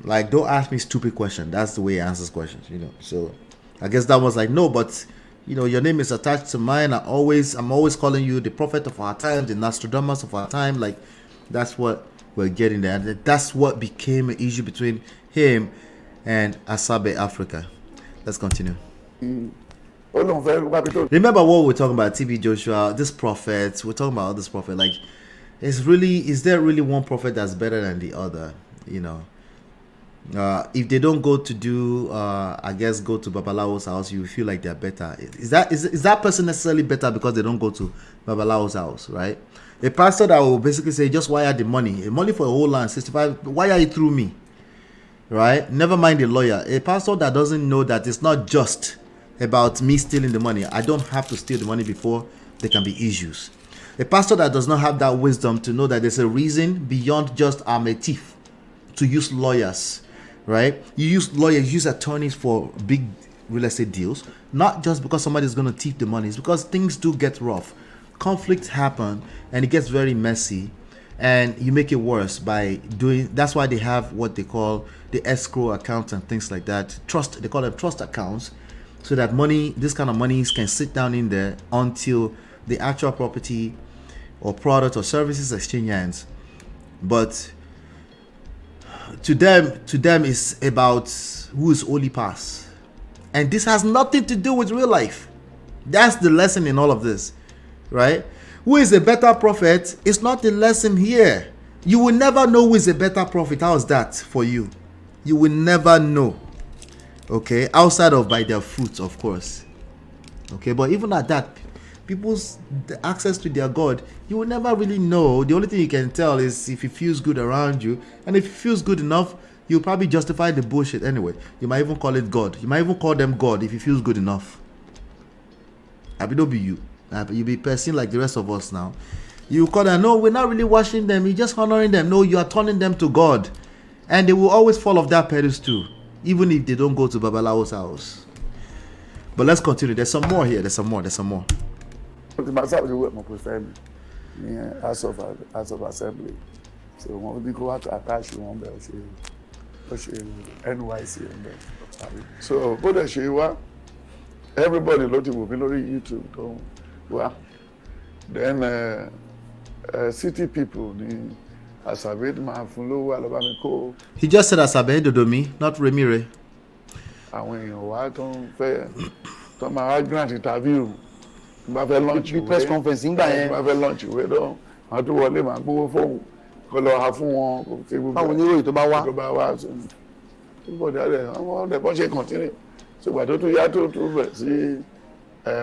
S7: like, don't ask me stupid question. That's the way he answers questions, So I guess that was like, no, but your name is attached to mine. I'm always calling you the prophet of our time, the Nostradamus of our time. Like that's what we're getting there. And that's what became an issue between him and Asabe Africa. Let's continue. Remember what we're talking about, TB Joshua, this prophet, we're talking about this prophet. Like, is there really one prophet that's better than the other? If they don't go to go to Babalawo's house, you feel like they're better. Is that person necessarily better because they don't go to Babalawo's house, right? A pastor that will basically say, just wire the money. Money for a whole land, 65, wire it through me. Right? Never mind the lawyer. A pastor that doesn't know that it's not just about me stealing the money. I don't have to steal the money before there can be issues. A pastor that does not have that wisdom to know that there's a reason beyond just I'm a thief to use lawyers, right? You use lawyers, you use attorneys for big real estate deals, not just because somebody's going to thief the money. It's because things do get rough. Conflicts happen and it gets very messy, and you make it worse by doing. That's why they have what they call the escrow accounts and things like that. Trust, they call them trust accounts, so that money, this kind of monies can sit down in there until the actual property or product or services exchange hands. But to them it's about who is only pass, and this has nothing to do with real life. That's the lesson in all of this, right? Who is a better prophet? It's not the lesson here. You will never know who is a better prophet. How's that for you? You will never know, okay, outside of by their fruits, of course, okay? But even at that, people's access to their God, you will never really know. The only thing you can tell is if it feels good around you, and if it feels good enough, you'll probably justify the bullshit anyway. You might even call it God. You might even call them God if it feels good enough. I mean, don't be you. You'll be person like the rest of us now. You call them, no, we're not really worshiping them, you're just honoring them. No, you are turning them to God, and they will always fall off that pedestal, even if they don't go to Babalawo's house. But let's continue. There's some more here. There's some more.
S11: House of Assembly. So when we go out to attach one bell, she NYC and then. So but she everybody looking will be on YouTube. Don't well. Then city people the Asabed man from Lower Alabama call.
S7: He just said Asabed Dodomi, not Remire.
S11: And when you want to my grant interview. Bá fẹ́ launch
S18: the press conference ńgbà yẹn.
S11: Bá fẹ́ launch ìwé dán àwọn tó wọlé máa gbówó fóun kó lọ ha fún wọn kó ṣe gbogbo
S18: báwo ni ìròyìn tó bá wá
S11: bọ́dé àdé àwọn ọ̀dẹ̀ bọ́n ṣe continue ṣùgbọ́n tó tún yá tó bẹ̀rẹ̀ sí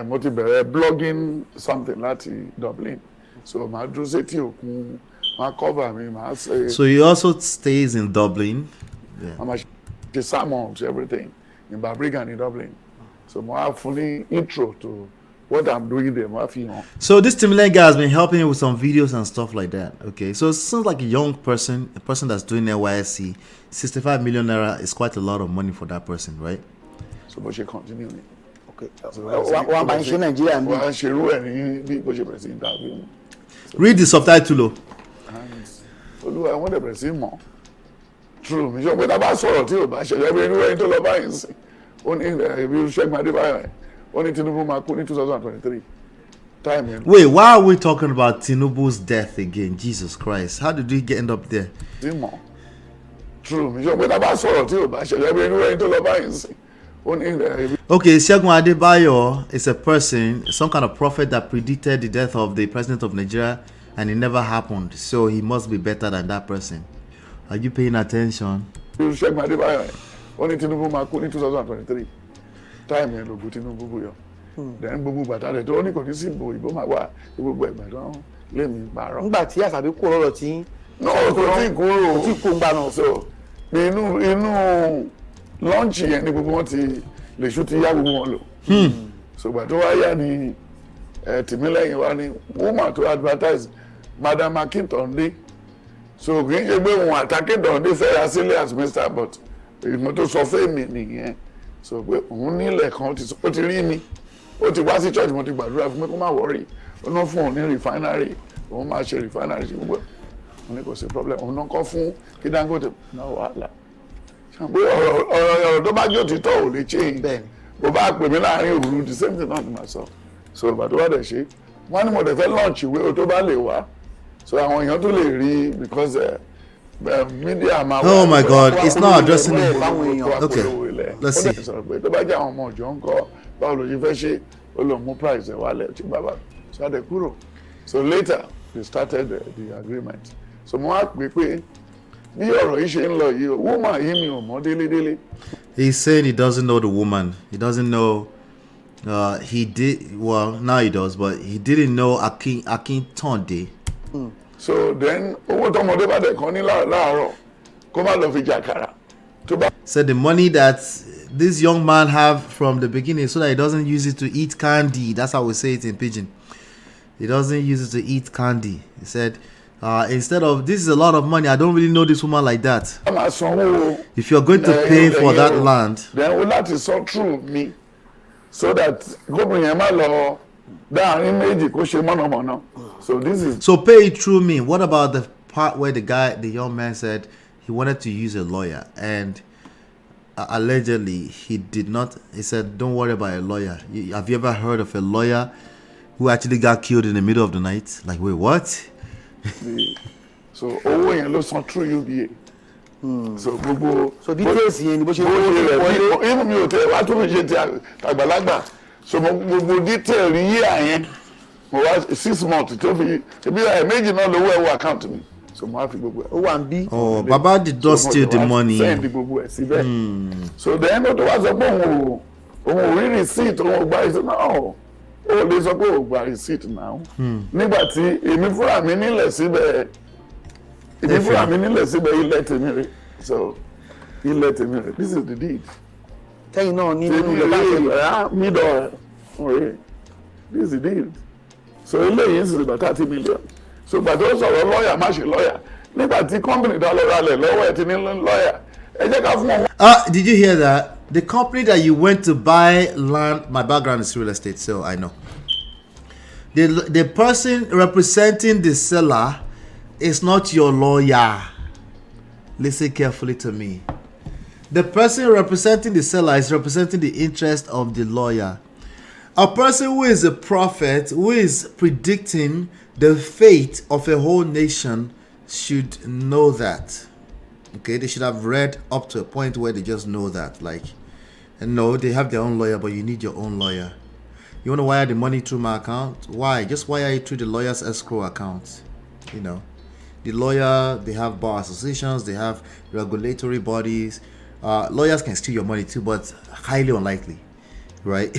S11: mo ti bẹ̀rẹ̀ blogging something láti Dublin, so màá dúró sétí òkun màá cover mi màá ṣe.
S7: So he also stays in Dublin.
S11: Màá ṣe sermons everything in Barbrigan in Dublin, so mo á fún ní intro to what I'm doing there.
S7: So this Timberland guy has been helping you with some videos and stuff like that. Okay, so it sounds like a young person, a person that's doing NYSC. 65 million naira is quite a lot of money for that person, right?
S11: So but she continue.
S18: Okay.
S7: Read the subtitle.
S11: I want to press more. True. Me but about sorrow too. But she everywhere into the buying. Only if you check my device. Only Tinubu Maku in 2023. Time.
S7: Wait, why are we talking about Tinubu's death again? Jesus Christ. How did we end up there?
S11: True. But about sorrow too. But everywhere into the buying.
S7: Okay, Segun Adebayo is a person, some kind of prophet that predicted the death of the president of Nigeria, and it never happened. So he must be better than that person. Are you paying attention?
S11: You check my device. Only Tinubu Maku in 2023. Time yẹn lògùn Tinubu yọ then gbogbo bàtà rẹ tó ó ní kò ní sí ìbò ìbò máa wà gbogbo ẹgbẹ tó lé mi pààrọ̀.
S18: nígbà tí Àṣàbí kú ọ̀rọ̀ tí.
S11: náà kò tí kú ń gbà náà. so inú lọ́ọ̀nchì yẹn ni gbogbo wọn ti lè ṣú ti yá gbogbo wọn lò. ṣùgbọ́n tó wá yá ni Tìmílẹ́yìn wa ni woman to advertise Madam Akíntọ́ndé, so kì í ṣe pé òun àtàkíntọ́ndé fẹ́ ra sílé as Mr. but ìmọ̀ tó sọ fẹ́mi nìyẹn. So pé òun nílẹ̀ kan ó ti rí mi, ó ti wá sí church, mo ti gbàdúrà fún mi kó má wọ́ọ̀rì, ó ná fún òun ní refinery, òun máa ṣe refinery ṣe gbogbo òun ní kò sí problem, òun náà kọ́ fún kí Dangote náà wàhálà. Pé ọ̀rọ̀ tó bá jẹ́ òtítọ́ ò lè change, bó bá pè mí láàrin òru the same thing náà ni màá sọ. So ìgbà tó bá dẹ̀ ṣe wọ́n ní mo dẹ̀ fẹ́ launch ìwé o tó bá lè wá, so àwọn èèyàn tó lè rí because media máa wá.
S7: Oh my God, it's not addressing it. Okay, let's see.
S11: Tó bá jẹ́ àwọn ọmọ ọ̀jọ́ ń kọ́ báwo ló ṣe fẹ́ ṣe ó lọ mú price ẹ̀ wálẹ̀ tí bàbá ṣáde kúrò. So later we started the agreement. So mo wá pè pé bí ọ̀rọ̀ yìí ṣe ń lọ yìí woman yìí mi ò mọ̀ délédélé.
S7: He said he doesn't know the woman. He doesn't know. He did well now. He does, but he didn't know Akintonde.
S11: So then owó tọmọdé bá dẹ̀ kan ní láàárọ̀ kó má lọ fi jàkàrà.
S7: So the money that this young man have from the beginning, so that he doesn't use it to eat candy. That's how we say it in Pidgin. He doesn't use it to eat candy. He said, instead of, this is a lot of money, I don't really know this woman like that. If you're going to pay for that land,
S11: then we like to sort through me, so that so this is.
S7: So pay it through me. What about the part where the young man said he wanted to use a lawyer, and allegedly he did not? He said, don't worry about a lawyer. Have you ever heard of a lawyer who actually got killed in the middle of the night? Like, wait, what?
S11: So owó yẹn ló san through UBA. So gbogbo.
S18: So details yẹn ni bó ṣe
S11: wọlé. Even mi ò tẹ wá tó mi ṣe ti àgbàlagbà. So gbogbo detail yíyà yẹn mo wá 6 months tó fi ebi méjì náà lówó ẹ̀wọ̀ account mi. So mo wá fi gbogbo ẹ̀.
S18: Ó wà ń bí.
S7: Oh, Baba did not steal the money.
S11: Send gbogbo ẹ̀ síbẹ̀. So then ó tó wá sọ pé òun ò rí receipt òun ò gba ìṣe náà. Ó lè sọ pé ò gba receipt now. Nígbà tí èmi fúnra mi nílẹ̀ síbẹ̀ ilẹ̀ tèmi rẹ̀. So ilẹ̀ tèmi rẹ̀, this is the deed.
S18: Tẹ́yìn náà ní nínú ilẹ̀ báyìí.
S11: Mídọ̀ ọ̀rẹ́, this is the deed. So eléyìí ń sì gba 30 million. So gbà tó sọ̀rọ̀ lọ́ọ̀yà má ṣe lọ́ọ̀yà. Nígbà tí company dá lọ́ra lẹ̀ lọ́wọ́ ẹ̀ ti ní lọ́ọ̀yà. Ẹ jẹ́ ká fún wọn.
S7: Did you hear that? The company that you went to buy land, my background is real estate, so I know. The person representing the seller is not your lawyer. Listen carefully to me. The person representing the seller is representing the interest of the lawyer. A person who is a prophet, who is predicting the fate of a whole nation, should know that. Okay, they should have read up to a point where they just know that. Like, no, they have their own lawyer, but you need your own lawyer. You want to wire the money through my account? Why? Just wire it through the lawyer's escrow account. You know, the lawyer, they have bar associations, they have regulatory bodies. Lawyers can steal your money too, but highly unlikely, right?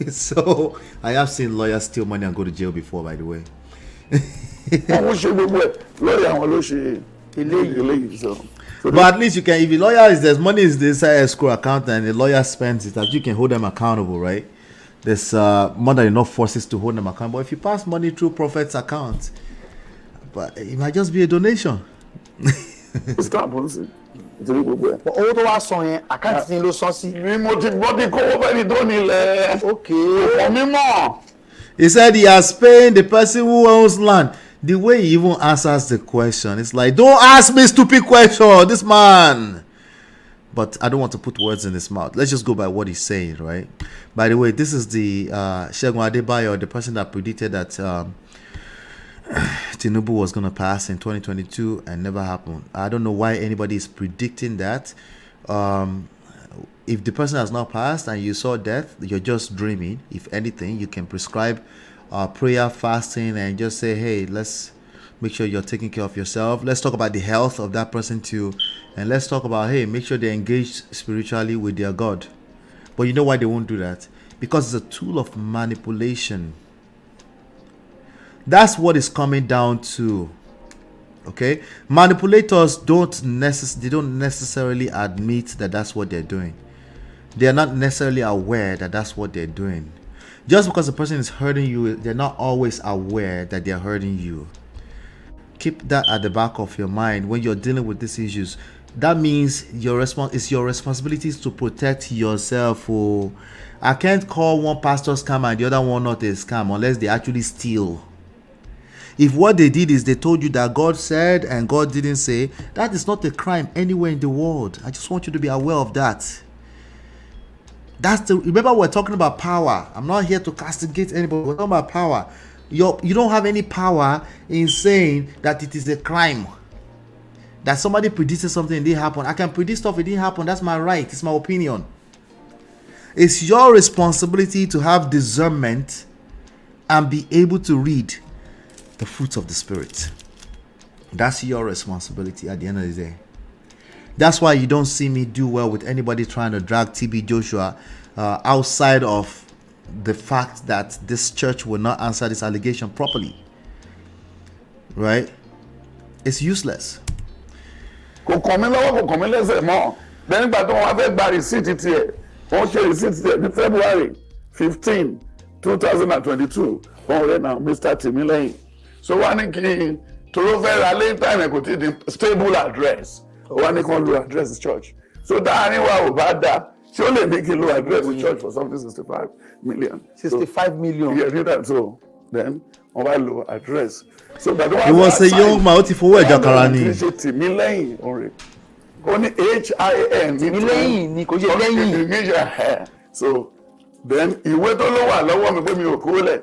S7: So I have seen lawyers steal money and go to jail before, by the way. But at least you can, if the lawyer is, there's money is this escrow account and the lawyer spends it, that you can hold them accountable, right? There's more than enough forces to hold them accountable. But if you pass money through prophet's account, but it might just be a donation.
S18: Owó tó wá san yẹn àkáǹtì tí ló san sí.
S11: Ni mo ti gbọ́ bí kówó fẹ́ni tó nílẹ̀.
S18: Okay.
S11: Ọ̀pọ̀ mímọ́.
S7: He said he has paid the person who owns land. The way he even answers the question, it's like, don't ask me stupid question, this man. But I don't want to put words in his mouth. Let's just go by what he's saying, right? By the way, this is the Segun Adebayo, the person that predicted that Tinubu was going to pass in 2022 and never happened. I don't know why anybody is predicting that. If the person has not passed and you saw death, you're just dreaming. If anything, you can prescribe prayer, fasting, and just say, hey, let's make sure you're taking care of yourself. Let's talk about the health of that person too. And let's talk about, hey, make sure they're engaged spiritually with their God. But you know why they won't do that? Because it's a tool of manipulation. That's what it's coming down to. Okay? Manipulators don't necessarily admit that that's what they're doing. They're not necessarily aware that that's what they're doing. Just because the person is hurting you, they're not always aware that they're hurting you. Keep that at the back of your mind when you're dealing with these issues. That means it's your responsibility to protect yourself. Oh, I can't call one pastor scam and the other one not a scam unless they actually steal. If what they did is they told you that God said and God didn't say, that is not a crime anywhere in the world. I just want you to be aware of that. Remember, we're talking about power. I'm not here to castigate anybody. We're talking about power. You don't have any power in saying that it is a crime. That somebody predicted something and it didn't happen. I can predict stuff, it didn't happen. That's my right. It's my opinion. It's your responsibility to have discernment and be able to read the fruits of the Spirit. That's your responsibility at the end of the day. That's why you don't see me do well with anybody trying to drag TB Joshua outside of the fact that this church will not answer this allegation properly. right? It's useless.
S11: Kò kàn mí lọ́wọ́ kò kàn mí lẹ́sẹ̀ mọ́. Then nígbà tó wọ́n fẹ́ gba receipt tiẹ̀, wọ́n ṣe receipt tiẹ̀ ní February 15, 2022. Wọ́n rẹ̀ náà Mr. Timileyin. So wọ́n ní kí toro fẹ́ ra late time kò tí di stable address. Wọ́n ní kí lo address church. So dáhàrin wa ò bá dá. Ṣé ó lè ní kí lo address church for something 65 million?
S18: 65 million.
S11: Yeah, ní that so then wọ́n wá lo address. So that
S7: He was a young man ó ti fowó ẹ̀jọ̀ kara ni.
S11: Ṣé Timileyin ọ̀rẹ́? Ó ní HIN.
S18: Timileyin ni kò ṣe lẹ́yìn.
S11: So then ìwé tó ló wà lọ́wọ́ mi pé mi ò kó lẹ̀.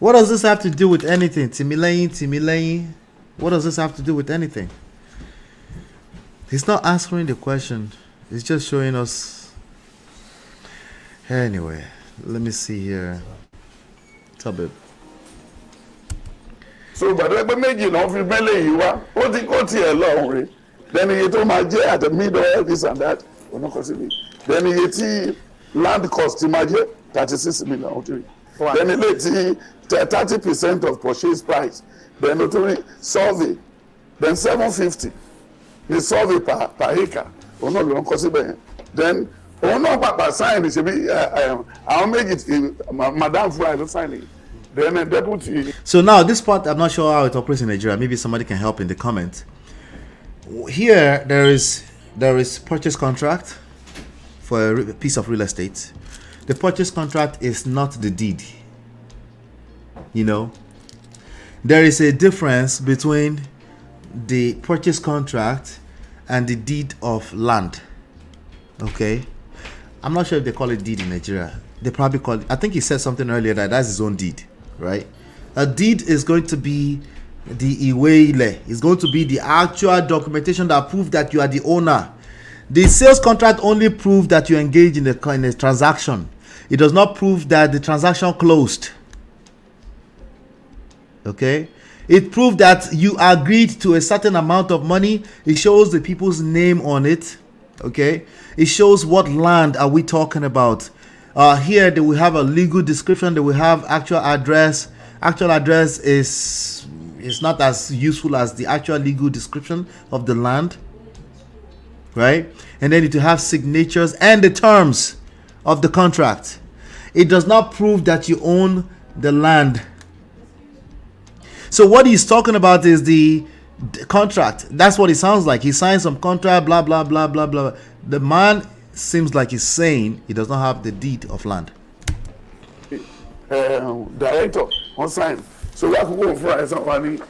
S7: What does this have to do with anything? Timileyin. What does this have to do with anything? He's not answering the question. He's just showing us. Anyway, let me see here. Tell it.
S11: So gbàdúrà pé méjì náà fi mẹ́lẹ̀ yìí wá ó ti kó tiẹ̀ lọ́hùn rẹ̀ then iye tó máa jẹ́ at the middle this and that ọ̀nà kan sí mi then iye tí land cost máa jẹ́ 36 million ó ti rí then ilé tí 30% of purchase price then ó tún rí survey then 750 the survey per acre òun náà ló ń kọ́ síbẹ̀ yẹn then òun náà pàpà sign ṣe bí àwọn méjì madam fúra ló sign yìí. Then deputy.
S7: So now this part, I'm not sure how it operates in Nigeria. Maybe somebody can help in the comment. Here, there is purchase contract for a piece of real estate. The purchase contract is not the deed. You know, there is a difference between the purchase contract and the deed of land. Okay, I'm not sure if they call it deed in Nigeria. They probably call it. I think he said something earlier that that's his own deed. Right, a deed is going to be the iweile. It's going to be the actual documentation that proves that you are the owner. The sales contract only proves that you engage in a transaction. It does not prove that the transaction closed. Okay, it proves that you agreed to a certain amount of money. It shows the people's name on it. Okay, it shows what land are we talking about. Here they will have a legal description. They will have actual address. Actual address is not as useful as the actual legal description of the land, right? And then it will have signatures and the terms of the contract. It does not prove that you own the land. So what he's talking about is the contract. That's what it sounds like. He signed some contract, blah blah blah blah blah. The man seems like he's saying he does not have the deed of land.
S11: Director on sign. So we have to go for somebody.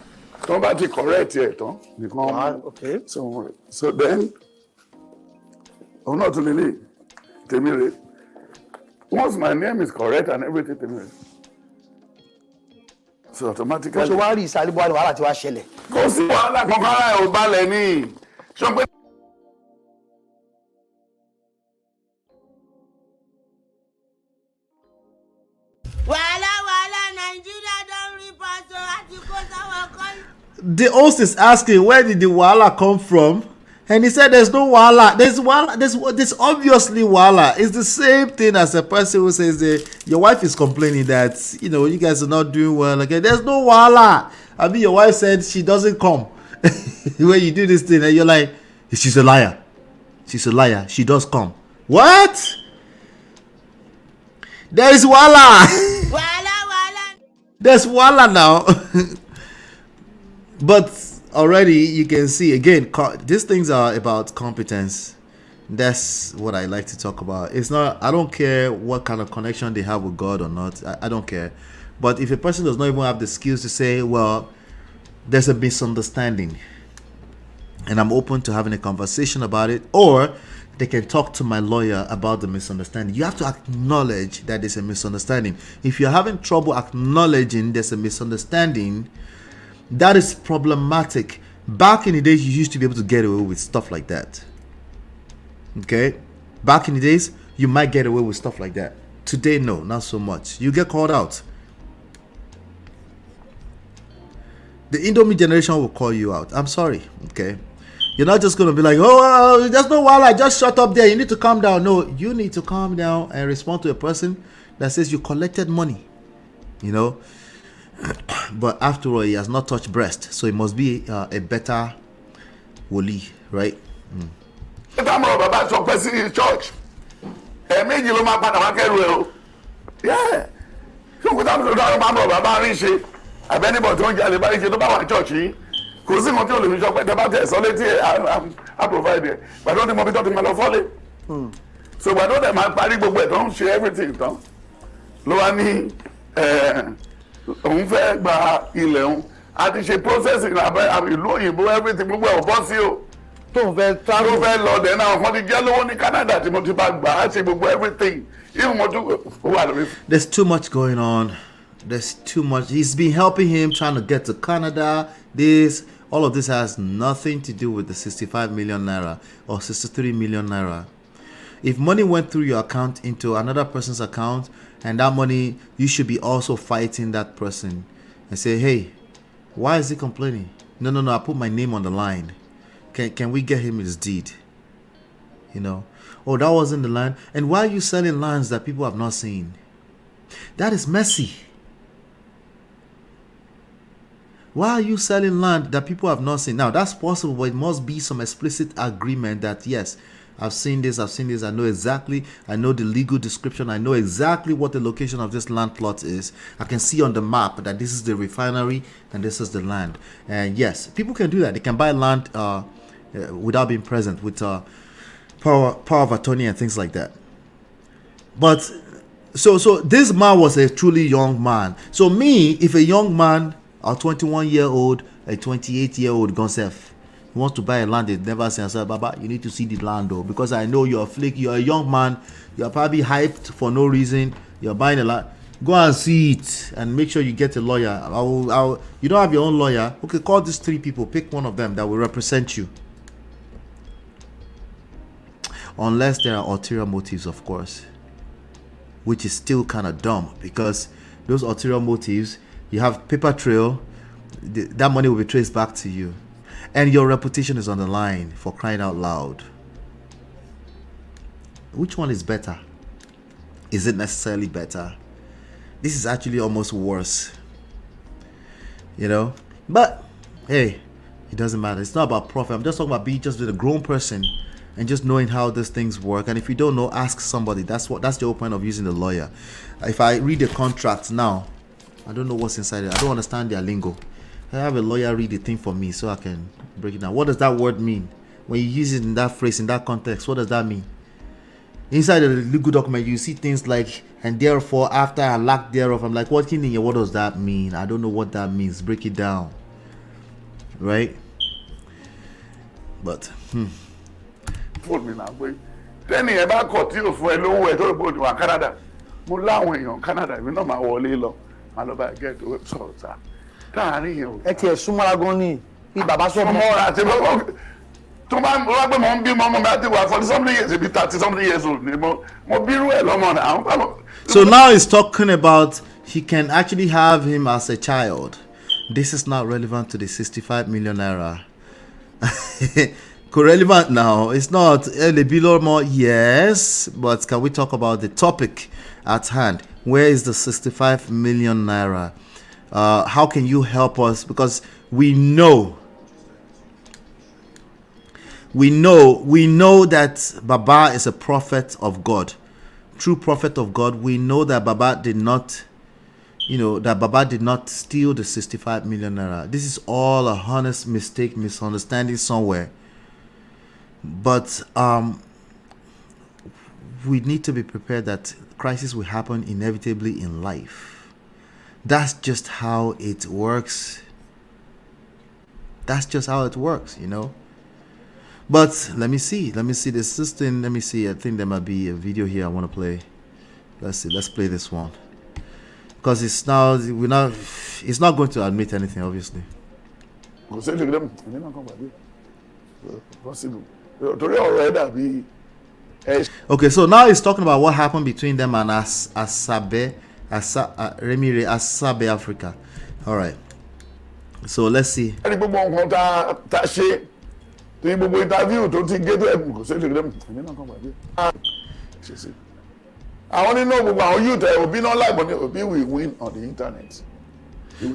S11: Somebody correct it, okay. So then, not to Lily, Temire. Once my name is correct and everything, Temire. So automatically.
S18: So why is Ali Boy wàhálà tí wá ṣẹlẹ̀?
S11: Kò sí wàhálà kankan láì ò balẹ̀ ní.
S7: The host is asking where did the wahala come from, and he said there's no wahala. There's obviously wahala. It's the same thing as a person who says your wife is complaining that you guys are not doing well. Okay, there's no wahala. I mean, your wife said she doesn't come when you do this thing, and you're like, she's a liar. She's a liar. She does come. What? There is wahala. There's wahala now. But already you can see again, these things are about competence. That's what I like to talk about. It's not, I don't care what kind of connection they have with God or not. I don't care. But if a person does not even have the skills to say, well, there's a misunderstanding, and I'm open to having a conversation about it, or they can talk to my lawyer about the misunderstanding. You have to acknowledge that there's a misunderstanding. If you're having trouble acknowledging there's a misunderstanding, that is problematic. Back in the days, you used to be able to get away with stuff like that. Okay? Back in the days, you might get away with stuff like that. Today, no, not so much. You get called out. The Indomie generation will call you out. I'm sorry, okay? You're not just going to be like, oh, there's no why, just shut up there. You need to calm down. No, you need to calm down and respond to a person that says you collected money, you know? But after all, he has not touched breast, so he must be a better woli, right?
S11: Church. Yeah. So without the Baba Rishi, I've been able to get the Baba Church. Because I'm about I provide it. But don't want to my folly. So I don't have my party book, don't share everything. Don't. Loani, I think she processing everything will boss you. Don't very low then now for the yellow in Canada to motivate I say everything. Even what to
S7: there's too much going on. There's too much. He's been helping him trying to get to Canada. All of this has nothing to do with the 65 million naira or 63 million naira. If money went through your account into another person's account, and that money, you should be also fighting that person and say, hey, why is he complaining? No, I put my name on the line. Can we get him his deed? You know, oh, that wasn't the land. And why are you selling lands that people have not seen? That is messy. Why are you selling land that people have not seen? Now, that's possible, but it must be some explicit agreement that, yes, I've seen this, I know exactly, I know the legal description, I know exactly what the location of this land plot is. I can see on the map that this is the refinery and this is the land. And yes, people can do that. They can buy land without being present, with power of attorney and things like that. But, so this man was a truly young man. So me, if a young man, a 21-year-old, a 28-year-old Gonsef wants to buy a land, they never say, Baba, you need to see the land though, because I know you're a young man, you're probably hyped for no reason, you're buying a land. Go and see it and make sure you get a lawyer. You don't have your own lawyer? Okay, call these 3 people, pick one of them that will represent you. Unless there are ulterior motives, of course, which is still kind of dumb, because those ulterior motives, you have paper trail, that money will be traced back to you, and your reputation is on the line, for crying out loud. Which one is better? Is it necessarily better? This is actually almost worse, you know. But hey, it doesn't matter. It's not about profit. I'm just talking about being just a grown person and just knowing how these things work. And if you don't know, ask somebody. That's the whole point of using a lawyer. If I read the contract now, I don't know what's inside it. I don't understand their lingo. I have a lawyer read the thing for me so I can break it down. What does that word mean? When you use it in that phrase, in that context, what does that mean? Inside the legal document, you see things like, and therefore, after, and lack thereof. I'm like, what does that mean? I don't know what that means. Break it down. Right? But,
S11: Told me now, wait. Then he about cut you for a low way to go to Canada. Mulawi Canada, we know my wall. I love I get to website, sir.
S18: Ẹ súnmọ́ra gan ni bí bàbá sọ
S11: mọ́ àti tó máa ń wá pé mò ń bí mọ́mọ́ mi àti wà for something years ibi 30-something years old ni mo bírú ẹ̀ lọ́mọ náà.
S7: So now he's talking about he can actually have him as a child. This is not relevant to the 65 million naira. Relevant now. It's not below more, yes, but can we talk about the topic at hand? Where is the 65 million naira? How can you help us? Because we know that Baba is a prophet of God, true prophet of God. We know that Baba did not, steal the 65 million naira. This is all a honest mistake, misunderstanding somewhere. But we need to be prepared that crisis will happen inevitably in life. That's just how it works. That's just how it works, you know. But let me see the system. Let me see. I think there might be a video here I want to play. Let's see. Let's play this one, because it's not going to admit anything, obviously. Okay, so now he's talking about what happened between them and Asabe Africa. All right. So let's see.
S11: ẹni gbogbo nǹkan tá ṣe tí gbogbo interview tó ti gé tó ẹ̀kùn kò sẹ́lẹ̀ rẹ̀ èmi náà kàn gbàgbé. ṣe sí àwọn nínú gbogbo àwọn youth Obi náà láìpọ̀ ní Obi will win on the internet.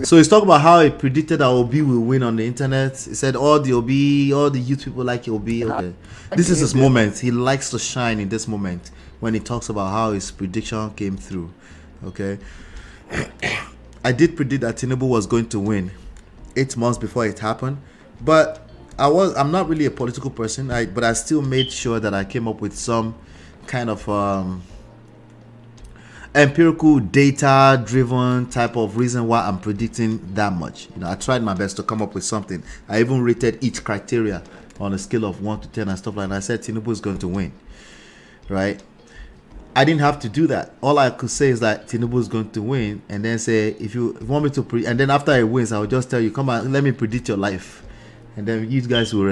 S7: So he's talking about how he predicted that Obi will win on the internet. He said all the youth people like Obi. Okay, this is his moment. He likes to shine in this moment when he talks about how his prediction came through. Okay, I did predict that Tinubu was going to win 8 months before it happened, but I'm not really a political person. But I still made sure that I came up with some kind of empirical data driven type of reason why I'm predicting that much. I tried my best to come up with something. I even rated each criteria on a scale of 1 to 10 and stuff like that. I said Tinubu is going to win, right? I didn't have to do that. All I could say is that Tinubu is going to win, and then say if you want me to and then after he wins, I will just tell you, come on, let me predict your life, and then you guys will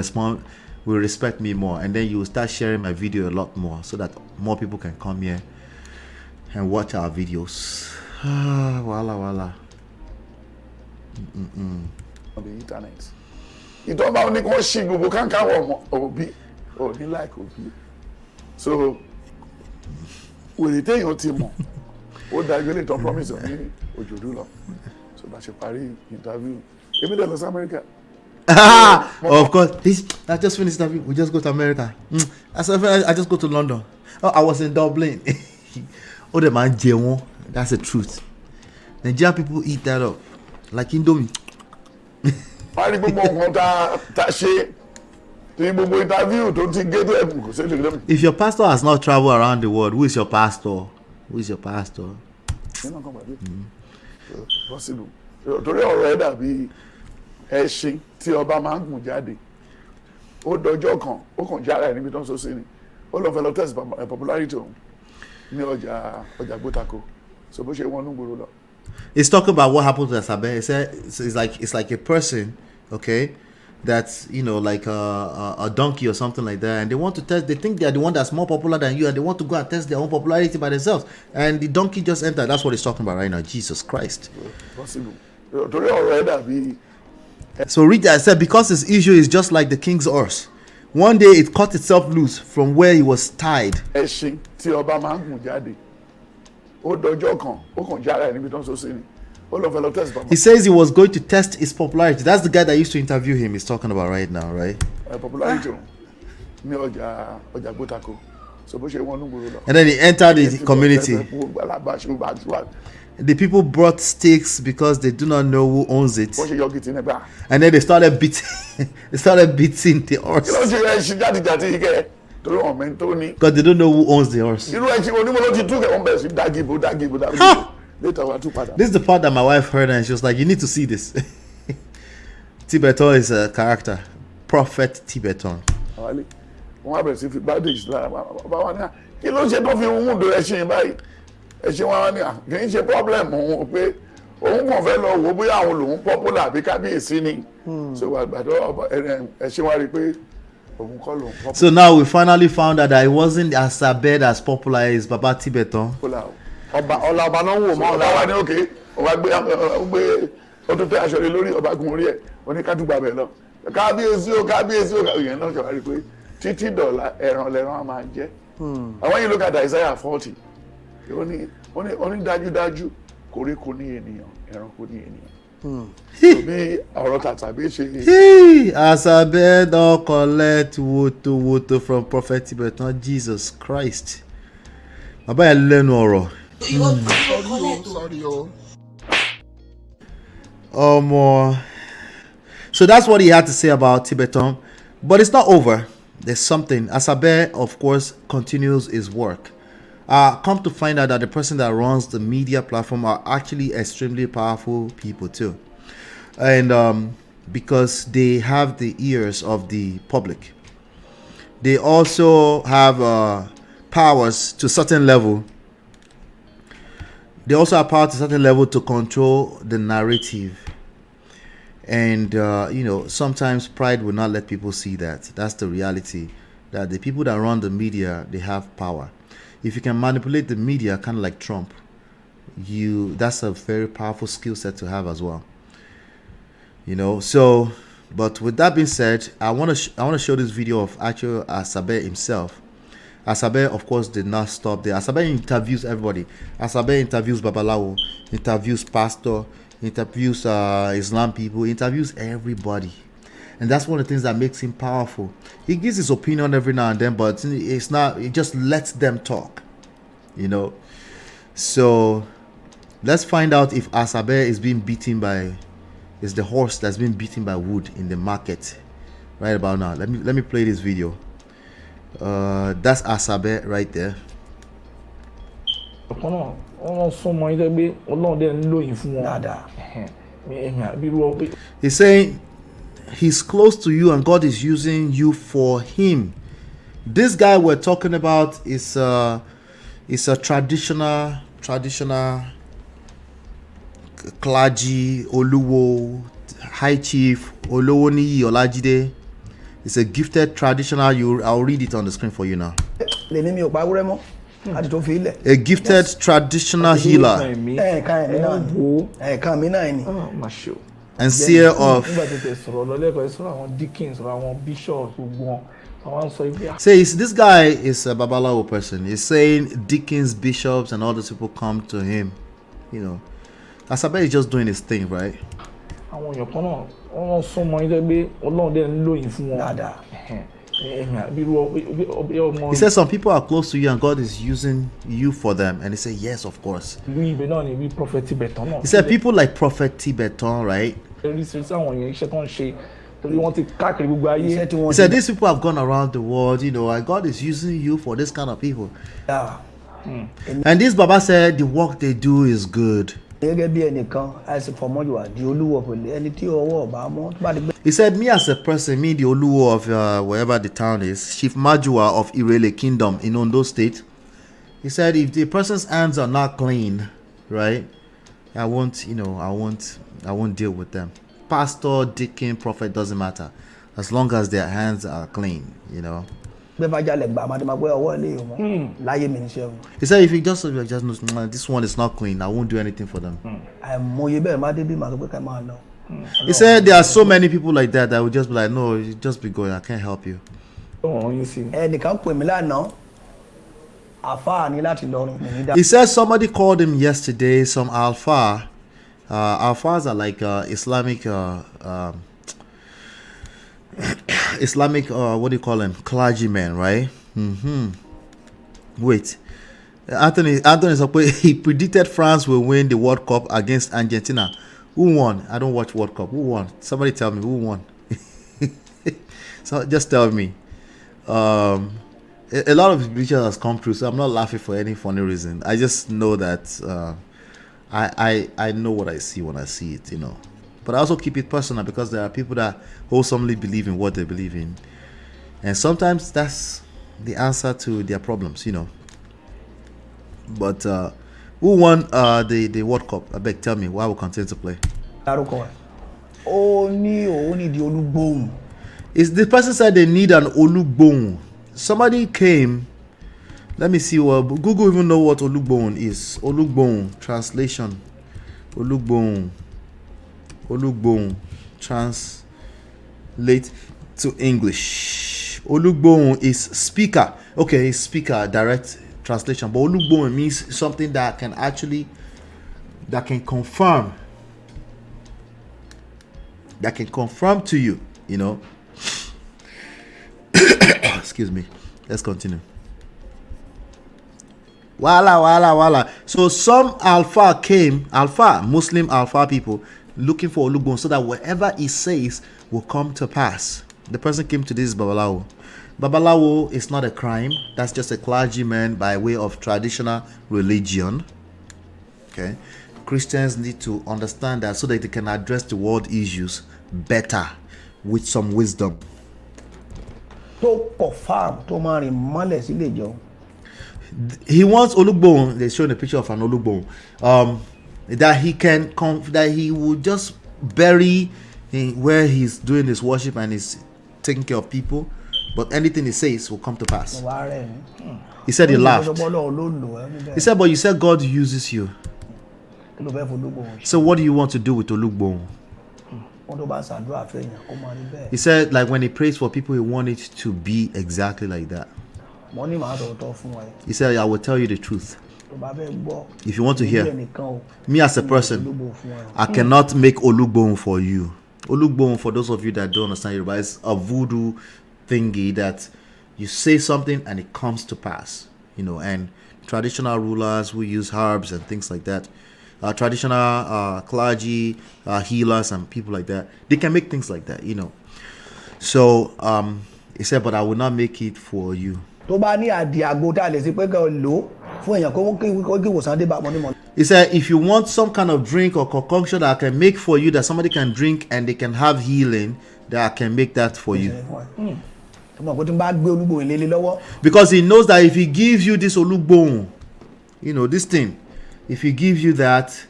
S7: respect me more, and then you will start sharing my video a lot more, so that more people can come here and watch our videos. Wala.
S11: On the internet. Ìjọba ní kò ṣì gbogbo kankan wọ Obi ò ní like Obi. So wèrè téèyàn ti mọ̀ ó dájú lè tán promise ní òjòdú lọ. So bá ṣe parí interview. Èmi dẹ̀ lọ sí America.
S7: Of course, I just finished interview. We just go to America. I just go to London. Oh, I was in Dublin. Oh, the man jẹun. That's the truth. Nigerian people eat that up like Indomie.
S11: Parí gbogbo nǹkan tá ṣe tí gbogbo interview tó ti gé tó ẹ̀kùn kò sẹ́lẹ̀ rẹ̀.
S7: If your pastor has not traveled around the world, who is your pastor? Who is your pastor?
S11: Possible. Torí ọ̀rọ̀ ẹ̀ dàbí ẹṣin tí ọba máa ń gùn jáde. Ó dọjọ́ kan, ó kàn jára ẹ̀ níbi tó ń so sí ni. Ó lọ fẹ́ lọ test popularity òun ní ọjà Gbótako. So bó ṣe wọ́n ní gbòòrò lọ.
S7: It's talking about what happened to Asabe. He said it's like a person, okay, that's like a donkey or something like that, and they want to test. They think they are the one that's more popular than you, and they want to go and test their own popularity by themselves. And the donkey just entered. That's what he's talking about right now. Jesus Christ.
S11: Possible. Torí ọ̀rọ̀ ẹ̀ dàbí.
S7: So read that. I said because his issue is just like the king's horse. One day it cut itself loose from where he was tied.
S11: Ẹṣin tí ọba máa ń gùn jáde. Ó dọjọ́ kan, ó kàn jára ẹ̀ níbi tó ń so sí ni. Ó lọ fẹ́ lọ test popularity.
S7: He says he was going to test his popularity. That's the guy that used to interview him. He's talking about right now, right?
S11: Popularity ní ọjà Gbótako. So bó ṣe wọ́n ní gbòòrò lọ.
S7: And then he entered the community. The people brought sticks because they do not know who owns it. And then they started beating the horse. Because they don't know who owns the horse. This is the part that my wife heard and she was like, you need to see this. Tibetan is a character. Prophet Tibetan.
S11: Ẹṣin wọn ni kì í ṣe problem òun pé òun kàn fẹ́ lọ wo bóyá àwọn lòun popular àbí kábíyèsí ni. So àgbàdo ẹṣin wa rí pé òun kọ́ lòun popular.
S7: So now we finally found out that it wasn't as bad as popular as Baba Tibetan.
S18: Ọba náà wò mọ́
S11: ọ̀la wa ní òkè ọba gbé ọdún tẹ aṣọ rẹ lórí ọba gun orí ẹ̀ oníkádùgbà bẹ̀ lọ. Kábíyèsí o ìyẹn náà ṣe wá rí pé títí dọ̀la ẹran á máa jẹ́. And when you look at Isaiah 40. Ó ní dájúdájú koríko ní ènìyàn ẹranko ní ènìyàn. Bí ọ̀rọ̀ tàtàbí ṣe.
S7: Asabe don collect woto from Prophet Tibetan. Jesus Christ. Bàbá yẹn lẹ́nu ọ̀rọ̀. So that's what he had to say about Tibetan. But it's not over. There's something. Asabe, of course, continues his work. Come to find out that the person that runs the media platform are actually extremely powerful people too. And because they have the ears of the public. They also have powers to a certain level. They also have power to a certain level to control the narrative. And, sometimes pride will not let people see that. That's the reality. That the people that run the media, they have power. If you can manipulate the media, kind of like Trump, that's a very powerful skill set to have as well. You know, so but with that being said, I want to show this video of actual Asabe himself. Asabe, of course, did not stop there. Asabe interviews everybody. Asabe interviews Babalawo, interviews pastor, interviews Islam people, interviews everybody. And that's one of the things that makes him powerful. He gives his opinion every now and then, but it's not, it just lets them talk, you know. So let's find out if Asabe is being beaten by, is the horse that's been beaten by wood in the market right about now. Let me play this video. That's Asabe right there. He's saying he's close to you and God is using you for him. This guy we're talking about is a traditional clergy, Oluwo, high chief, Olowoni Olajide. It's a gifted traditional. I'll read it on the screen for you now. A gifted traditional healer and seer of. Says this guy is a Babalawo person. He's saying deacons, bishops, and all those people come to him. You know, Asabe is just doing his thing, right? He says some people are close to you and God is using you for them, and he said yes, of course. He said people like Prophet Tibetan, right? He said these people have gone around the world, you know, and God is using you for this kind of people. And this Baba said the work they do is good. He said, me as a person, me the Oluwo of wherever the town is, Chief Majua of Irele Kingdom in Ondo State. He said, if the person's hands are not clean, right, I won't deal with them. Pastor, deacon, prophet, doesn't matter, as long as their hands are clean, you know. He said, if you just know this one is not clean, I won't do anything for them. He said there are so many people like that will just be like, no, you just be going, I can't help you. He said somebody called him yesterday, some Alpha. Alphas are like Islamic what do you call them, clergymen, right? Wait, Anthony he predicted France will win the World Cup against Argentina. Who won? I don't watch World Cup. Who won? Somebody tell me who won. So just tell me. A lot of predictions has come true, so I'm not laughing for any funny reason. I just know that I know what I see when I see it, you know. But I also keep it personal because there are people that wholesomely believe in what they believe in. And sometimes that's the answer to their problems, you know. But who won the World Cup? I beg, tell me, why will continue to play? Is the person said they need an Olugbon. Somebody came. Let me see what Google even know what Olugbon is. Olugbon translation. Olugbon translate to English. Olugbon is speaker. Okay, it's speaker, direct translation. But Olugbon means something that can confirm. That can confirm to you, you know. Excuse me. Let's continue. Wala. So some Muslim Alpha people looking for Olugbon so that whatever he says will come to pass. The person came to this Babalawo. Babalawo is not a crime. That's just a clergyman by way of traditional religion. Okay. Christians need to understand that so that they can address the world issues better with some wisdom. He wants Olugbon. They're showing a picture of an Olugbon. That he will just bury where he's doing his worship and he's taking care of people, but anything he says will come to pass. He said he laughed. He said, but you said God uses you. So what do you want to do with Olugbon? He said, like when he prays for people, he wants it to be exactly like that. He said, I will tell you the truth. If you want to hear, me as a person, I cannot make Olugbon for you. Olugbon, for those of you that don't understand Yoruba, is a voodoo thingy that you say something and it comes to pass. You know, and traditional rulers who use herbs and things like that, traditional clergy, healers and people like that, they can make things like that, you know. So he said, but I will not make it for you. He said, if you want some kind of drink or concoction that I can make for you, that somebody can drink and they can have healing, that I can make that for you. Because he knows that if he gives you this Olugbon, you know, this thing, if he gives you that,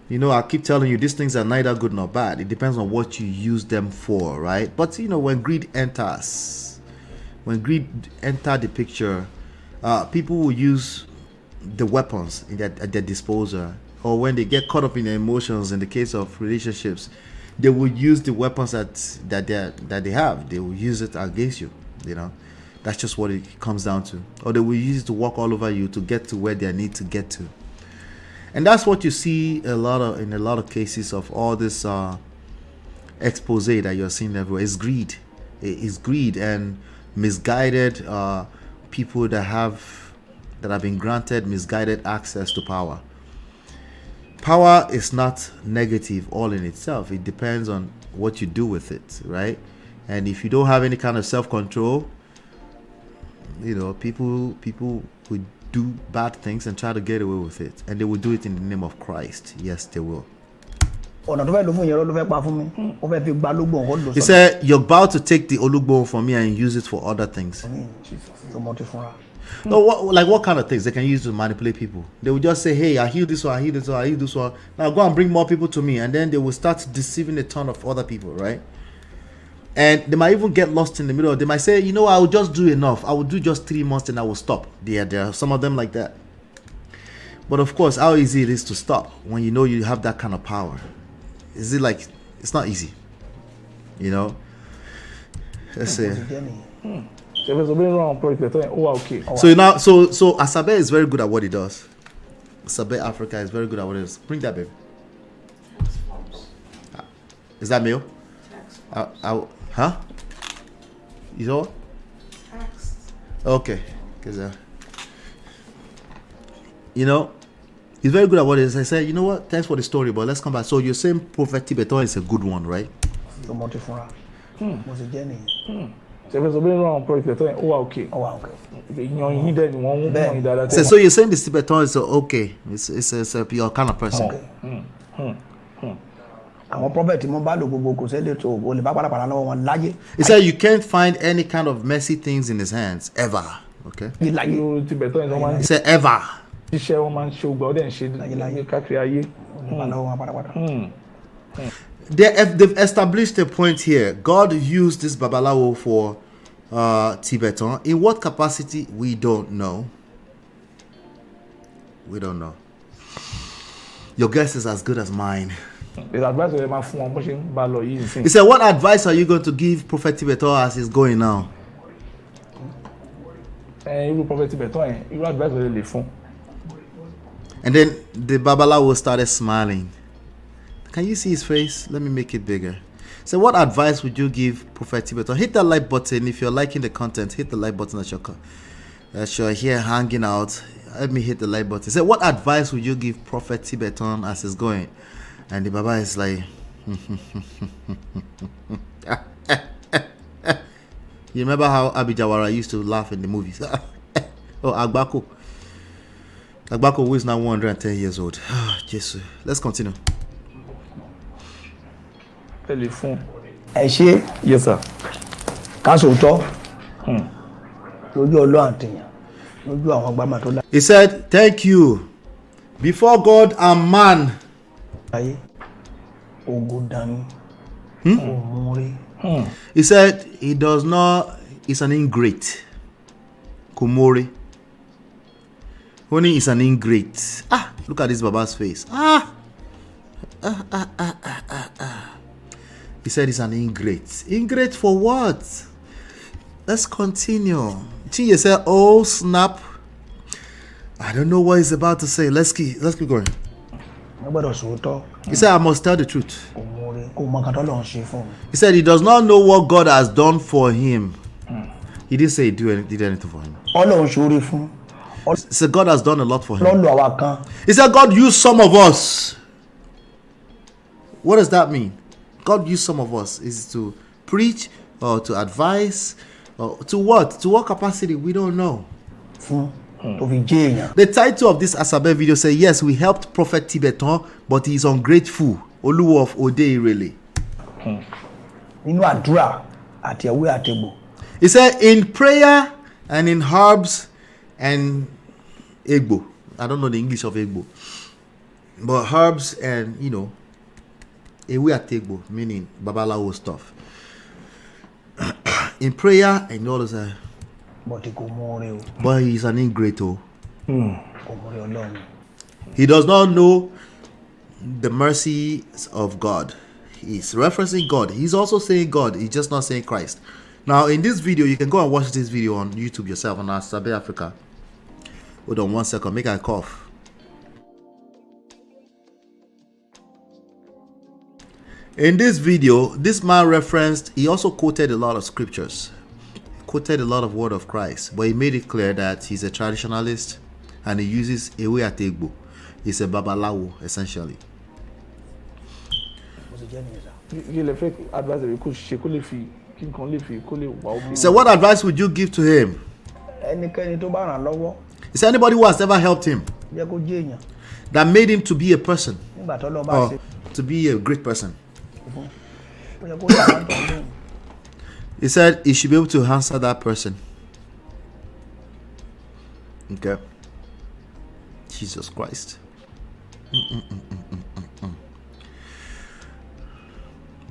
S7: you know, I keep telling you, these things are neither good nor bad. It depends on what you use them for, right? But, you know, when greed enters the picture, people will use the weapons at their disposal, or when they get caught up in their emotions. In the case of relationships, they will use the weapons that they have. They will use it against you. You know, that's just what it comes down to. Or they will use it to walk all over you to get to where they need to get to. And that's what you see in a lot of cases of all this expose that you're seeing everywhere. It's greed. It's greed and misguided people that have been granted misguided access to power. Power is not negative all in itself. It depends on what you do with it, right? And if you don't have any kind of self-control, you know, people would do bad things and try to get away with it, and they will do it in the name of Christ. Yes, they will. He said, you're about to take the Olugbon from me and use it for other things. No, what kind of things they can use to manipulate people? They will just say, hey, I heal this one, I heal this one, I heal this one. Now go and bring more people to me, and then they will start deceiving a ton of other people, right? And they might even get lost in the middle. They might say, you know, I will just do enough. I will do just 3 months and I will stop. There are some of them like that. But of course, how easy it is to stop when you know you have that kind of power. Is it like, it's not easy, you know? Let's say. So now, so Asabe is very good at what he does. Asabe Africa is very good at what he does. Bring that, babe. Is that male? Huh? You know what? Okay. Because, you know, he's very good at what he does. I said, you know what? Thanks for the story, but let's come back. So you're saying Prophet Tibetan is a good one, right?
S15: So
S7: you're saying this Tibetan is okay. It's a your kind of person. He said you can't find any kind of messy things in his hands ever. Okay. He said ever. They've established a point here. God used this Babalawo for Tibetan. In what capacity, we don't know. We don't know. Your guess is as good as mine. He said, what advice are you going to give Prophet Tibetan as he's going now? And then the Babalawo started smiling. Can you see his face? Let me make it bigger. So what advice would you give Prophet Tibetan? Hit that like button. If you're liking the content, hit the like button that you're here hanging out. Let me hit the like button. So what advice would you give Prophet Tibetan as he's going? And the Baba is like, you remember how Abijawara used to laugh in the movies? Oh, Agbako. Agbako, who is now 110 years old. Jesus. Let's continue.
S15: Telephone.
S18: Yes,
S15: sir.
S7: He said, thank you. Before God and man. He said he does not, he's an ingrate. Kumori. Only is an ingrate. Look at this Baba's face. He said he's an ingrate. Ingrate for what? Let's continue. Chinye said, oh snap. I don't know what he's about to say. Let's keep going. He said, I must tell the truth. He said he does not know what God has done for him. He didn't say he did anything for him. He said God has done a lot for him. He said God used some of us. What does that mean? God used some of us. Is it to preach or to advise or to what? To what capacity? We don't know. The title of this Asabe video says, yes, we helped Prophet Tibetan, but he's ungrateful. Oluwo of Ode really. He said in prayer and in herbs and Egbo. I don't know the English of Egbo. But herbs and, Ewe Ategbo, meaning Babalawo stuff. In prayer and all of that. But he's an ingrate. He does not know the mercies of God. He's referencing God. He's also saying God. He's just not saying Christ. Now, in this video, you can go and watch this video on YouTube yourself on Asabe Africa. Hold on 1 second. Make a cough. In this video, this man referenced, he also quoted a lot of scriptures. Quoted a lot of word of Christ, but he made it clear that he's a traditionalist and he uses Ewe Ategbo. He's a Babalawo, essentially. So what advice would you give to him? Is there anybody who has ever helped him that made him to be a person or to be a great person? He said he should be able to answer that person. Okay. Jesus Christ.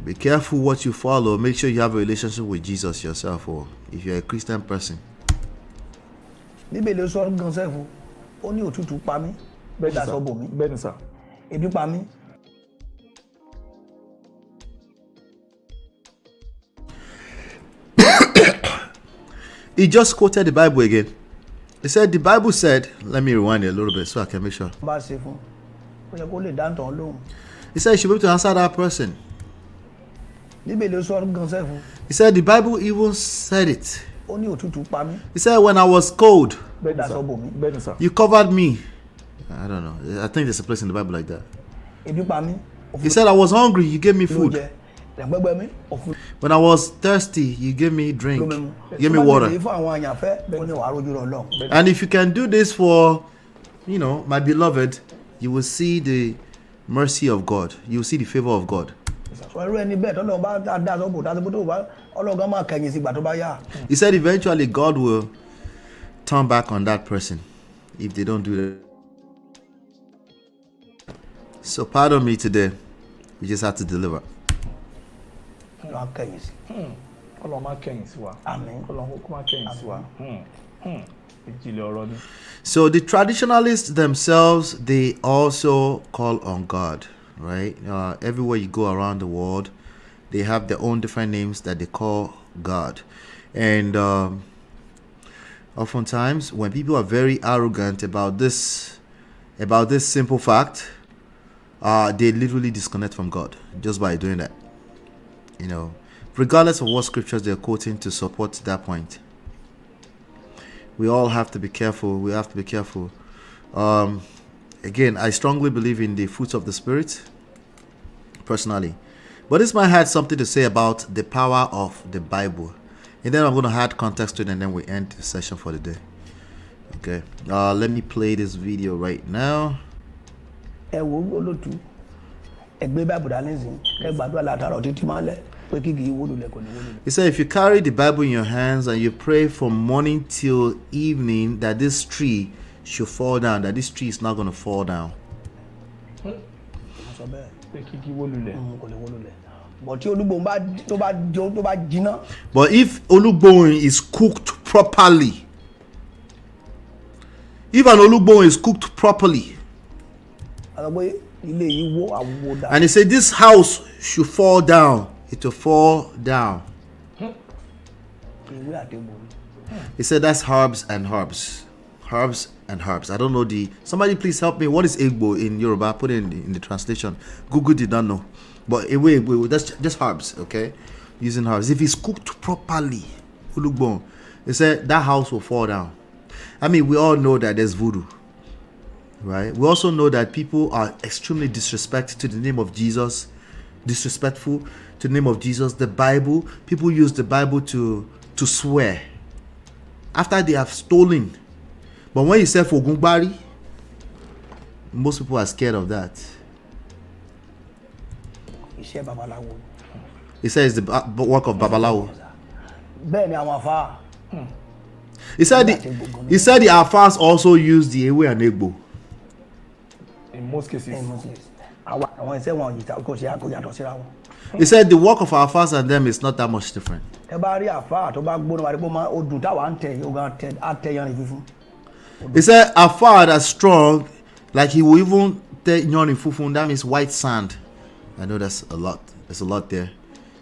S7: Be careful what you follow. Make sure you have a relationship with Jesus yourself, or if you're a Christian person. He just quoted the Bible again. He said the Bible said, let me rewind it a little bit so I can make sure. He said you should be able to answer that person. He said the Bible even said it. He said when I was cold, you covered me. I don't know. I think there's a place in the Bible like that. He said I was hungry, you gave me food. When I was thirsty, you gave me drink. You gave me water. And if you can do this for, my beloved, you will see the mercy of God. You will see the favor of God. He said eventually God will turn back on that person if they don't do that. So pardon me today. We just have to deliver. So the traditionalists themselves, they also call on God, right? Everywhere you go around the world, they have their own different names that they call God. And oftentimes when people are very arrogant about this simple fact, they literally disconnect from God just by doing that. Regardless of what scriptures they're quoting to support that point. We all have to be careful. We have to be careful. Again, I strongly believe in the fruits of the Spirit, personally. But this might have something to say about the power of the Bible. And then I'm going to add context to it, and then we end the session for the day. Okay. Let me play this video right now. He said if you carry the Bible in your hands and you pray from morning till evening that this tree should fall down, that this tree is not going to fall down. But if olugbo is cooked properly, if an olugbo is cooked properly, and he said this house should fall down, it will fall down. He said that's herbs and herbs. Herbs and herbs. I don't know somebody please help me. What is Igbo in Yoruba? Put it in the translation. Google did not know. But that's just herbs, okay? Using herbs. If it's cooked properly, he said that house will fall down. I mean, we all know that there's voodoo, right? We also know that people are extremely disrespectful to the name of Jesus. Disrespectful to the name of Jesus. The Bible, people use the Bible to swear after they have stolen. But when you say Fogungbari, most people are scared of that. He says the work of Babalawo. He said the Afars also use the Ewe and Egbo.
S15: In most cases.
S7: He said the work of our Afars and them is not that much different. He said Afar that's strong, like he will even take Nyoni Fufun, that means white sand. I know that's a lot. There's a lot there.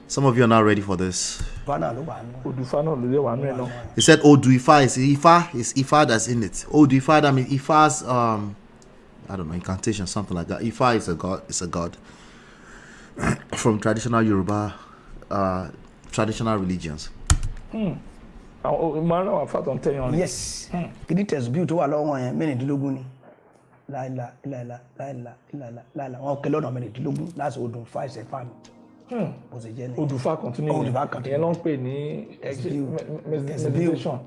S7: Some of you are not ready for this. He said Oduifa is Ifa that's in it. Oduifa, that means Ifa's I don't know, incantation, something like that. Ifa is a god, it's a god from traditional Yoruba traditional religions.
S19: Yes. Kini test build to wa lọ́wọ́ yẹn mẹ́rìndínlógún ni. Láìla. Wọ́n kẹ́lọ́ ọ̀nà mẹ́rìndínlógún láti odùn 5 sẹ́fà mi. Bó ṣe jẹ́ ni.
S15: Odùfà continue. Ìyẹn ló ń pè ní meditation.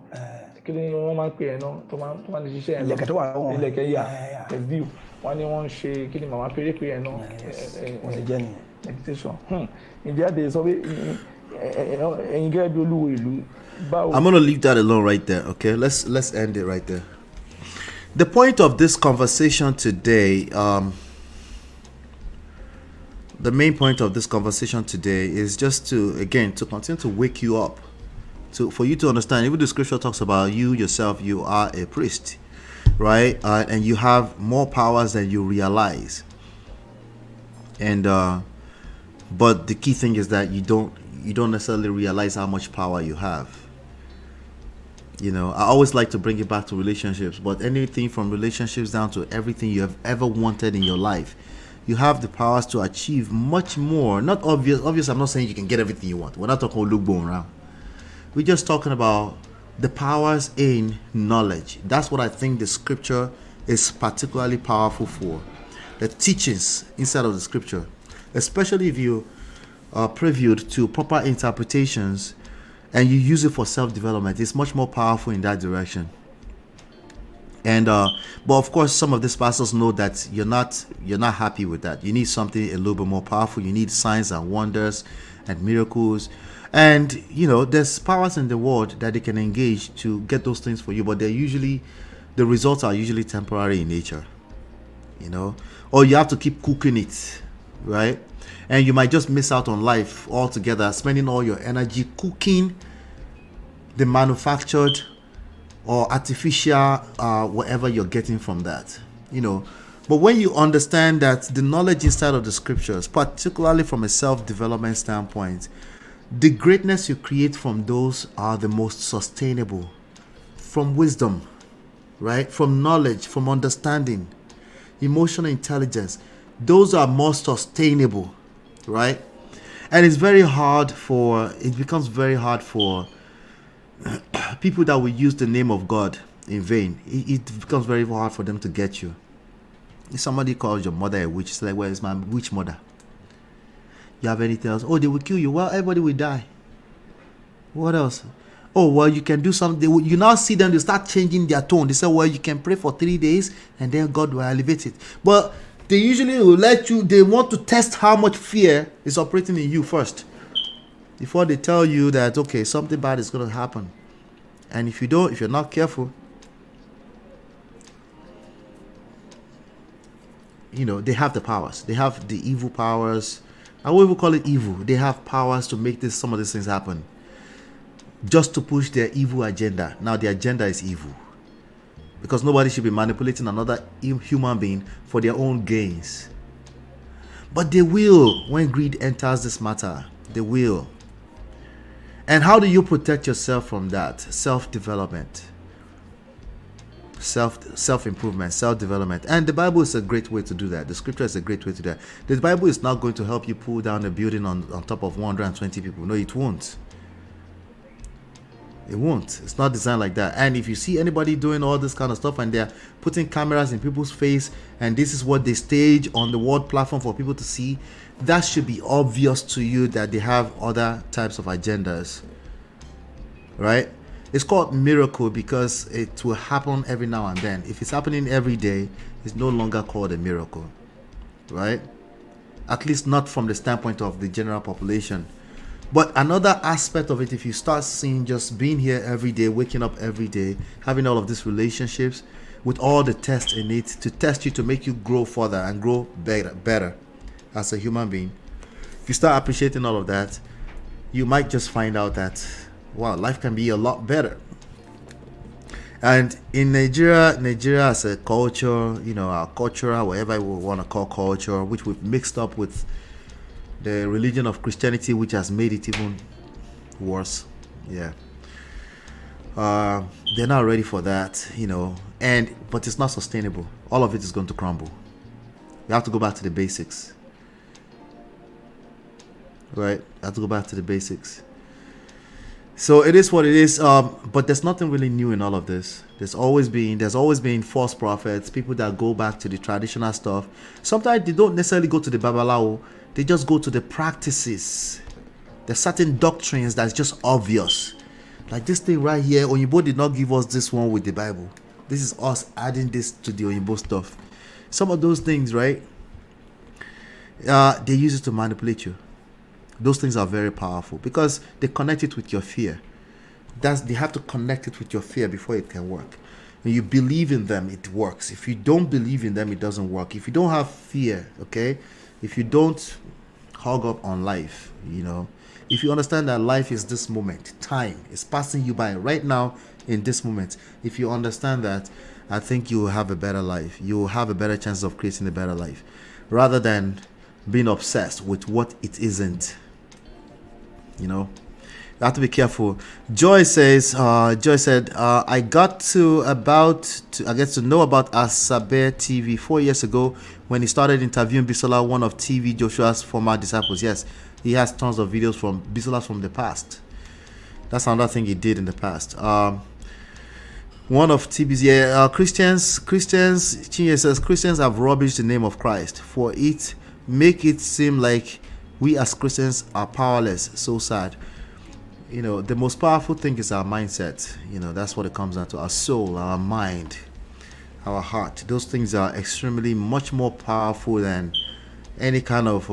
S15: Kí ni wọ́n máa ń pè ẹ̀ náà tó máa ń ṣiṣẹ́ ẹ̀ náà.
S19: Ilẹ̀kẹ̀ tó wà lọ́wọ́.
S15: Ilẹ̀kẹ̀ yà. Tẹ̀síù. Wọ́n ní wọ́n ń ṣe kí ni màmá péré pé ẹ̀ náà.
S19: Bó ṣe jẹ́ ni.
S15: Meditation. Ǹjẹ́ àdé sọ pé ẹ̀yin gẹ́gẹ́ bí olúwo ìlú.
S7: I'm going to leave that alone right there, okay? Let's end it right there. The point of this conversation today, the main point of this conversation today is just to continue to wake you up, for you to understand. Even the scripture talks about you yourself, you are a priest, right? And you have more powers than you realize. And but the key thing is that you don't necessarily realize how much power you have. You know, I always like to bring it back to relationships, but anything from relationships down to everything you have ever wanted in your life, you have the powers to achieve much more. Not obvious. I'm not saying you can get everything you want. We're not talking look bone around. We're just talking about the powers in knowledge. That's what I think the scripture is particularly powerful for. The teachings inside of the scripture, especially if you are previewed to proper interpretations and you use it for self-development, it's much more powerful in that direction. And but of course, some of these pastors know that you're not happy with that. You need something a little bit more powerful. You need signs and wonders and miracles, and you know there's powers in the world that they can engage to get those things for you, but the results are usually temporary in nature. You know, or you have to keep cooking it, right? And you might just miss out on life altogether, spending all your energy cooking the manufactured or artificial whatever you're getting from that, you know. But when you understand that the knowledge inside of the scriptures, particularly from a self-development standpoint, the greatness you create from those are the most sustainable. From wisdom, right? From knowledge, from understanding, emotional intelligence, those are more sustainable, right? And it becomes very hard for people that will use the name of God in vain. It becomes very hard for them to get you. If somebody calls your mother a witch, it's like, where is my witch mother? You have anything else? Oh, they will kill you. Well, everybody will die. What else? Oh, well, you can do something. You now see them, they start changing their tone. They say, well, you can pray for 3 days and then God will elevate it. But they usually will they want to test how much fear is operating in you first, before they tell you that, okay, something bad is going to happen. And if you're not careful, you know, they have the powers. They have the evil powers. I won't even call it evil. They have powers to make some of these things happen, just to push their evil agenda. Now the agenda is evil, because nobody should be manipulating another human being for their own gains. But they will, when greed enters this matter, They will. And how do you protect yourself from that? Self-development. Self-improvement, self-development. And the Bible is a great way to do that. The scripture is a great way to do that. The Bible is not going to help you pull down a building on top of 120 people. No, it won't. It won't. It's not designed like that. And if you see anybody doing all this kind of stuff and they're putting cameras in people's face and this is what they stage on the world platform for people to see, that should be obvious to you that they have other types of agendas. Right? It's called miracle because it will happen every now and then. If it's happening every day, it's no longer called a miracle. Right? At least not from the standpoint of the general population. But another aspect of it, if you start seeing just being here every day, waking up every day, having all of these relationships with all the tests in it to test you, to make you grow further and grow better as a human being. If you start appreciating all of that, you might just find out that, wow, life can be a lot better. And in Nigeria as a culture, you know, our cultural, whatever we want to call culture, which we've mixed up with the religion of Christianity, which has made it even worse. Yeah. They're not ready for that, you know, but it's not sustainable. All of it is going to crumble. You have to go back to the basics. Right? You have to go back to the basics. So it is what it is, but there's nothing really new in all of this. There's always been false prophets, people that go back to the traditional stuff. Sometimes they don't necessarily go to the Babalawo. They just go to the practices. There's certain doctrines that's just obvious. Like this thing right here, Oyinbo did not give us this one with the Bible. This is us adding this to the Oyinbo stuff. Some of those things, right? They use it to manipulate you. Those things are very powerful because they connect it with your fear. They have to connect it with your fear before it can work. When you believe in them, it works. If you don't believe in them, it doesn't work. If you don't have fear, okay? If you don't hog up on life, you know, if you understand that life is this moment, time is passing you by right now in this moment. If you understand that, I think you will have a better life. You will have a better chance of creating a better life rather than being obsessed with what it isn't. You know, you have to be careful. Joy said, I got to know about Asabe TV 4 years ago when he started interviewing Bisola, one of TV Joshua's former disciples. Yes, he has tons of videos from Bisola from the past. That's another thing he did in the past. One of TV's Christians, Chinye says, Christians have rubbished the name of Christ, for it make it seem like we as Christians are powerless. So sad. You know, the most powerful thing is our mindset. You know, that's what it comes down to. Our soul, our mind, our heart. Those things are extremely much more powerful than any kind of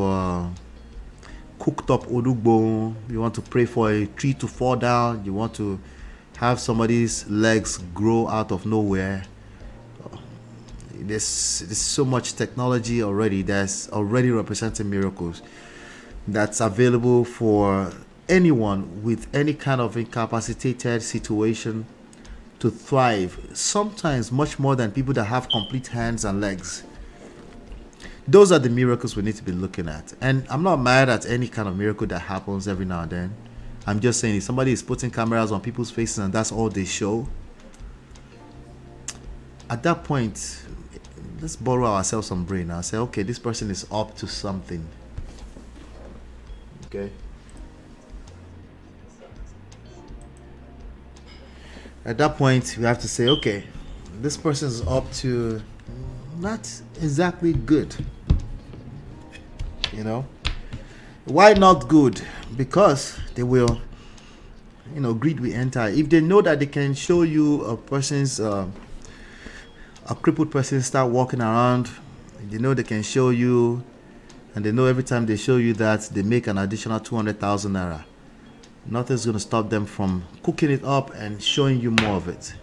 S7: cooked up odugbo. You want to pray for a tree to fall down. You want to have somebody's legs grow out of nowhere. There's so much technology already that's already representing miracles that's available for anyone with any kind of incapacitated situation to thrive, sometimes much more than people that have complete hands and legs. Those are the miracles we need to be looking at. And I'm not mad at any kind of miracle that happens every now and then. I'm just saying, if somebody is putting cameras on people's faces and that's all they show, at that point, let's borrow ourselves some brain and say, okay, this person is up to something. Okay. At that point, we have to say, okay, this person is up to not exactly good. You know, why not good? Because they will, you know, greed will enter. If they know that they can show you a person's, a crippled person start walking around, they know they can show you. And they know every time they show you that, they make an additional 200,000 naira. Nothing's going to stop them from cooking it up and showing you more of it.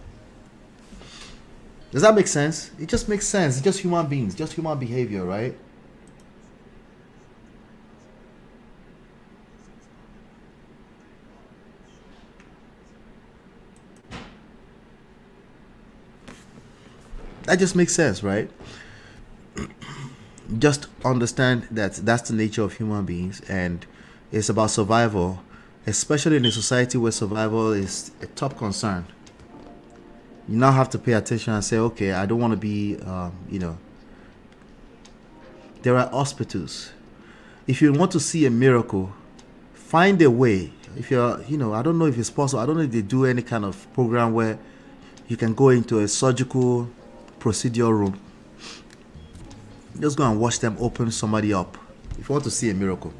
S7: Does that make sense? It just makes sense. It's just human beings, just human behavior, right? That just makes sense, right? Just understand that that's the nature of human beings, and It's about survival, especially in a society where survival is a top concern. You now have to pay attention and say, okay, I don't want to be, there are hospitals. If you want to see a miracle, find a way. If you're, I don't know if it's possible. I don't know if they do any kind of program where you can go into a surgical procedure room. Just go and watch them open somebody up. If you want to see a miracle.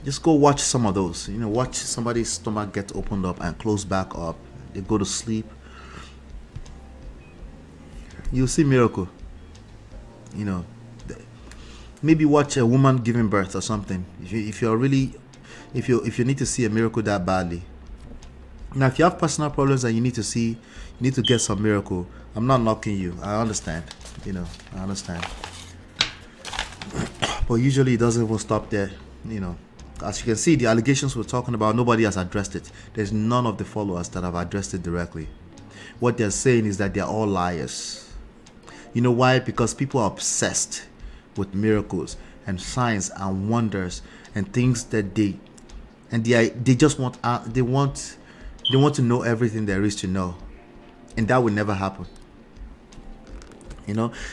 S7: Just go watch some of those. Watch somebody's stomach get opened up and close back up. They go to sleep. You'll see miracle. Maybe watch a woman giving birth or something. If you need to see a miracle that badly. Now, if you have personal problems and you need to get some miracle, I'm not knocking you. I understand. I understand. But usually it doesn't even stop there. As you can see, the allegations we're talking about, nobody has addressed it. There's none of the followers that have addressed it directly. What they're saying is that they're all liars. You know why? Because people are obsessed with miracles and signs and wonders and things that they just want. They want to know everything there is to know, and that will never happen.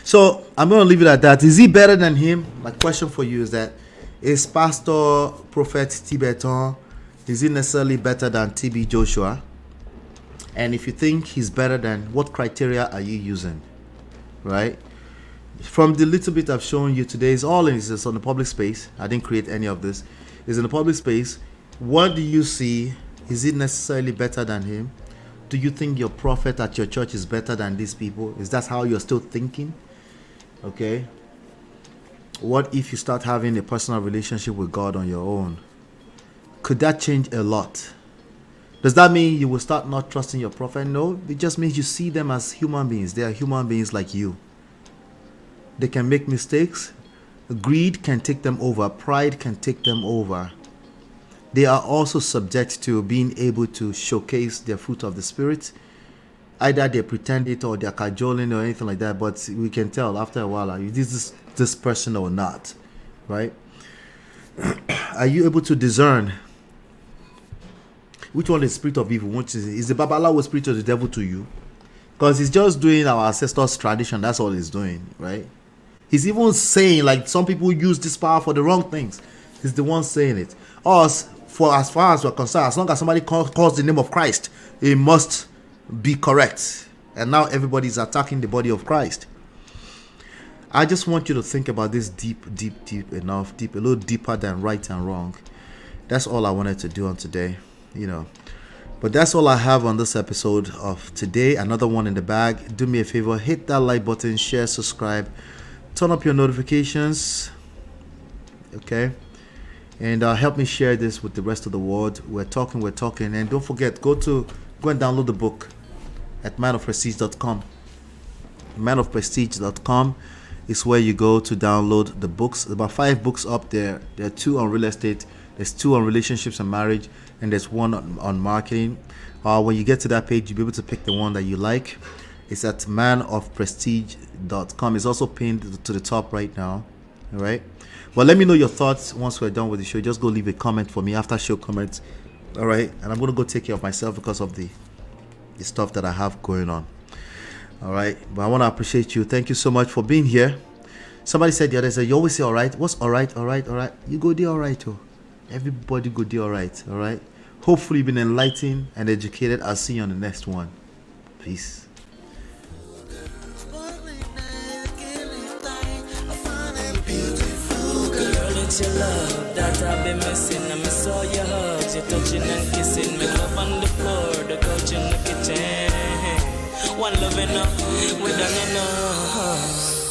S7: So I'm going to leave it at that. Is he better than him? My question for you is that, is Pastor Prophet Tibetan, is he necessarily better than TB Joshua? And if you think he's better than, what criteria are you using? Right? From the little bit I've shown you today, it's on the public space. I didn't create any of this. It's in the public space. What do you see? Is it necessarily better than him? Do you think your prophet at your church is better than these people? Is that how you're still thinking? Okay. What if you start having a personal relationship with God on your own? Could that change a lot? Does that mean you will start not trusting your prophet? No, it just means you see them as human beings. They are human beings like you. They can make mistakes. Greed can take them over. Pride can take them over. They are also subject to being able to showcase their fruit of the Spirit. Either they pretend it or they're cajoling or anything like that, but we can tell after a while, is this person or not, right? Are you able to discern which one is spirit of evil? Which is the Babalawo spirit of the devil to you? Because he's just doing our ancestors' tradition. That's all he's doing, right? He's even saying, like, some people use this power for the wrong things. He's the one saying it. Us, for as far as we're concerned, as long as somebody calls the name of Christ, it must be correct. And now everybody's attacking the body of Christ. I just want you to think about this deep enough, a little deeper than right and wrong. That's all I wanted to do on today, But that's all I have on this episode of today. Another one in the bag. Do me a favor, hit that like button, share, subscribe, turn up your notifications, okay? And help me share this with the rest of the world. We're talking, and don't forget, go and download the book at manofprestige.com. manofprestige.com is where you go to download the books. About 5 books up there. There are 2 on real estate, there's 2 on relationships and marriage, and there's 1 on marketing. When you get to that page, you'll be able to pick the one that you like. It's at manofprestige.com. It's also pinned to the top right now. All right. But let me know your thoughts once we're done with the show. Just go leave a comment for me after show comments. All right. And I'm going to go take care of myself because of the stuff that I have going on. All right. But I want to appreciate you. Thank you so much for being here. Somebody said the other day, you always say all right. What's all right? All right. All right. You go there all right too. Everybody go there all right. All right. Hopefully you've been enlightened and educated. I'll see you on the next one. Peace.
S1: It's your love that I've been missing. I miss all your hugs, your touching and kissing. Make love on the floor, the couch in the kitchen. One love enough, we done enough.